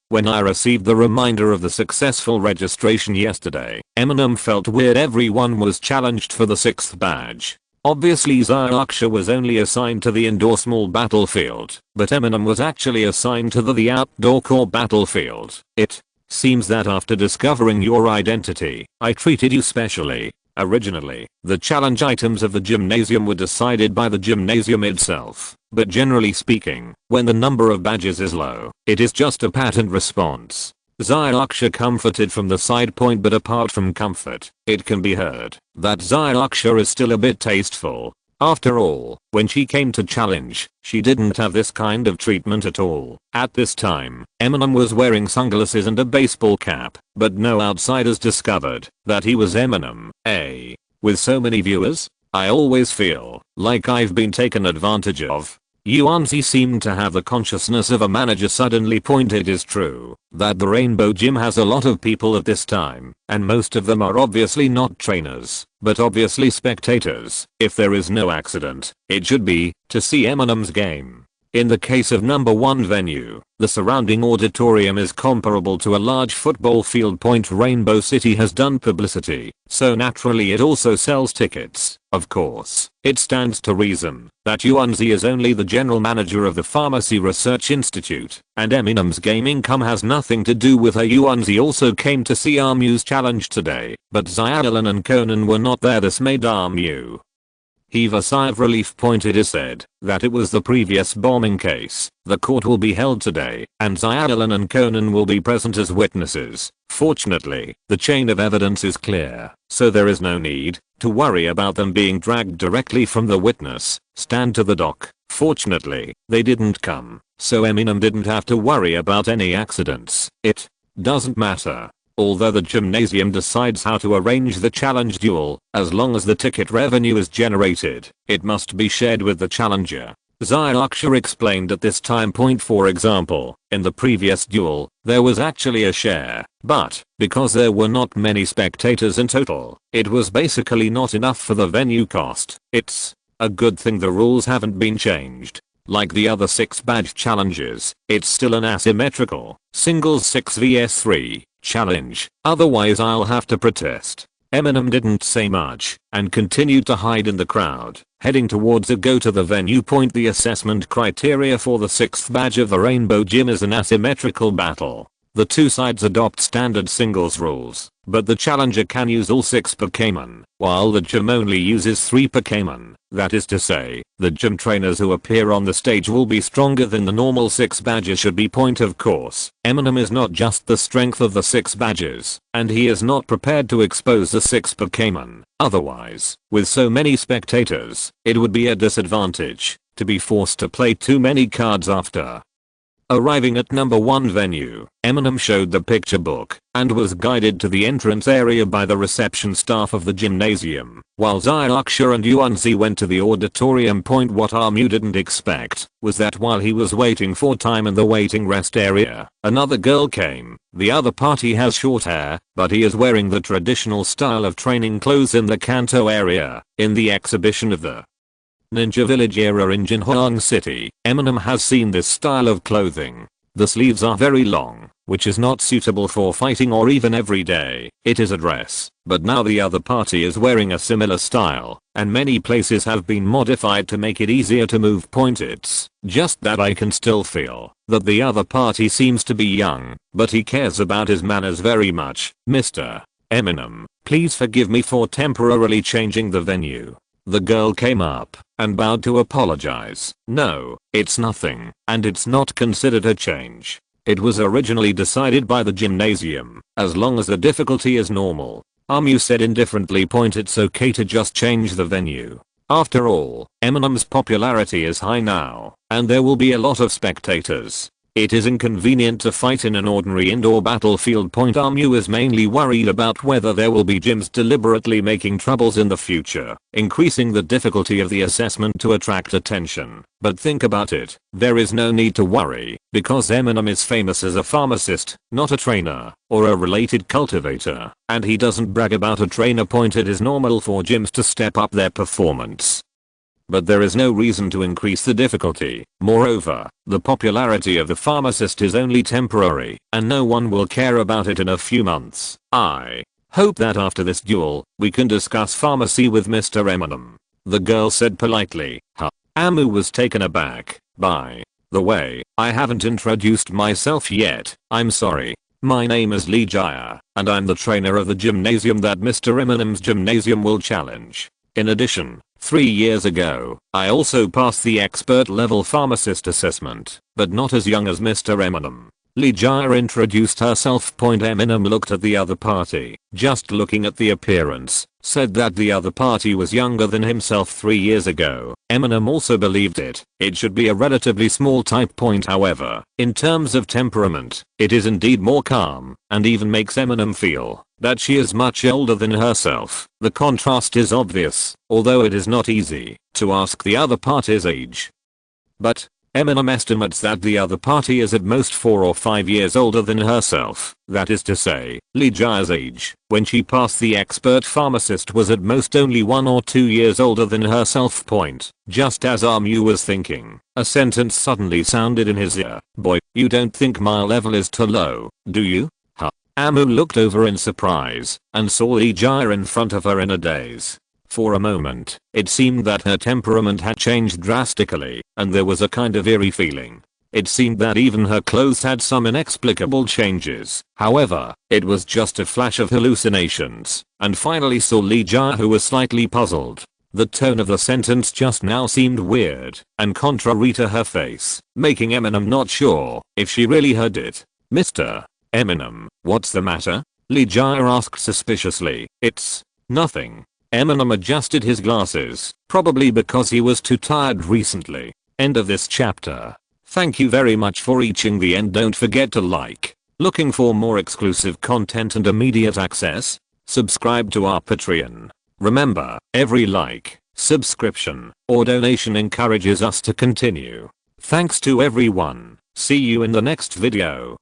When I received the reminder of the successful registration yesterday, Eminem felt weird. Everyone was challenged for the 6th badge. Obviously Zyloksha was only assigned to the indoor small battlefield, but Eminem was actually assigned to the outdoor core battlefield. It seems that after discovering your identity, I treated you specially. Originally, the challenge items of the gymnasium were decided by the gymnasium itself, but generally speaking, when the number of badges is low, it is just a patterned response. Zyloksha comforted from the side. But apart from comfort, it can be heard that Zyloksha is still a bit tasteful. After all, when she came to challenge, she didn't have this kind of treatment at all. At this time, Eminem was wearing sunglasses and a baseball cap, but no outsiders discovered that he was Eminem. With so many viewers, I always feel like I've been taken advantage of. Yuanzi seemed to have the consciousness of a manager. Suddenly point, it is true that the Rainbow Gym has a lot of people at this time, and most of them are obviously not trainers, but obviously spectators. If there is no accident, it should be to see Eminem's game. In the case of number 1 venue, the surrounding auditorium is comparable to a large football field. Rainbow City has done publicity, so naturally it also sells tickets. Of course, it stands to reason that Yuanzi is only the general manager of the Pharmacy Research Institute, and Eminem's game income has nothing to do with her. Yuanzi also came to see Armu's challenge today, but Xiaolan and Conan were not there. This made Armu heave a sigh of relief. It is said that it was the previous bombing case. The court will be held today, and Xiaolan and Conan will be present as witnesses. Fortunately, the chain of evidence is clear, so there is no need to worry about them being dragged directly from the witness stand to the dock. Fortunately, they didn't come, so Eminem didn't have to worry about any accidents. It doesn't matter. Although the gymnasium decides how to arrange the challenge duel, as long as the ticket revenue is generated, it must be shared with the challenger. Xiaoxia explained at this time. For example, in the previous duel, there was actually a share, but because there were not many spectators in total, it was basically not enough for the venue cost. It's a good thing the rules haven't been changed. Like the other 6 badge challenges, it's still an asymmetrical, singles 6 vs 3 challenge, otherwise I'll have to protest. Eminem didn't say much, and continued to hide in the crowd, heading towards a go to the venue. The assessment criteria for the 6th badge of the Rainbow Gym is an asymmetrical battle. The two sides adopt standard singles rules, but the challenger can use all 6 Pokémon, while the gym only uses 3 Pokémon. That is to say, the gym trainers who appear on the stage will be stronger than the normal 6 badges should be. Of course, Eminem is not just the strength of the 6 badges, and he is not prepared to expose the 6 Pokémon. Otherwise, with so many spectators, it would be a disadvantage to be forced to play too many cards after. Arriving at number 1 venue, Eminem showed the picture book and was guided to the entrance area by the reception staff of the gymnasium, while Xiaoxia and Yuanzi went to the auditorium. What Armu didn't expect was that while he was waiting for time in the waiting rest area, another girl came. The other party has short hair, but he is wearing the traditional style of training clothes in the Kanto area. In the exhibition of the Ninja Village era in Jinhuang City, Eminem has seen this style of clothing. The sleeves are very long, which is not suitable for fighting or even every day. It is a dress, but now the other party is wearing a similar style, and many places have been modified to make it easier to move. It's just that I can still feel that the other party seems to be young, but he cares about his manners very much. Mr. Eminem, please forgive me for temporarily changing the venue. The girl came up and bowed to apologize. No, it's nothing, and it's not considered a change. It was originally decided by the gymnasium, as long as the difficulty is normal. Armu said indifferently. It's okay to just change the venue. After all, Eminem's popularity is high now, and there will be a lot of spectators. It is inconvenient to fight in an ordinary indoor battlefield. Armu is mainly worried about whether there will be gyms deliberately making troubles in the future, increasing the difficulty of the assessment to attract attention. But think about it, there is no need to worry, because Eminem is famous as a pharmacist, not a trainer, or a related cultivator, and he doesn't brag about a trainer. It is normal for gyms to step up their performance, but there is no reason to increase the difficulty. Moreover, the popularity of the pharmacist is only temporary, and no one will care about it in a few months. I hope that after this duel, we can discuss pharmacy with Mr. Eminem. The girl said politely. Amu was taken aback. By the way, I haven't introduced myself yet. I'm sorry. My name is Leixi, and I'm the trainer of the gymnasium that Mr. Eminem's gymnasium will challenge. In addition, 3 years ago, I also passed the expert level pharmacist assessment, but not as young as Mr. Eminem. Leixi introduced herself. Eminem looked at the other party, just looking at the appearance, said that the other party was younger than himself 3 years ago. Eminem also believed it. It should be a relatively small type. However, in terms of temperament, it is indeed more calm, and even makes Eminem feel that she is much older than herself. The contrast is obvious, although it is not easy to ask the other party's age. But Eminem estimates that the other party is at most 4 or 5 years older than herself. That is to say, Leixi's age when she passed the expert pharmacist was at most only 1 or 2 years older than herself. Just as Armu was thinking, a sentence suddenly sounded in his ear. Boy, you don't think my level is too low, do you? Huh. Amu looked over in surprise and saw Leixi in front of her in a daze. For a moment, it seemed that her temperament had changed drastically, and there was a kind of eerie feeling. It seemed that even her clothes had some inexplicable changes. However, it was just a flash of hallucinations, and finally saw Leixi, who was slightly puzzled. The tone of the sentence just now seemed weird and contrary to her face, making Eminem not sure if she really heard it. Mr. Eminem, what's the matter? Leixi asked suspiciously. It's nothing. Eminem adjusted his glasses, probably because he was too tired recently. End of this chapter. Thank you very much for reaching the end. Don't forget to like. Looking for more exclusive content and immediate access? Subscribe to our Patreon. Remember, every like, subscription, or donation encourages us to continue. Thanks to everyone. See you in the next video.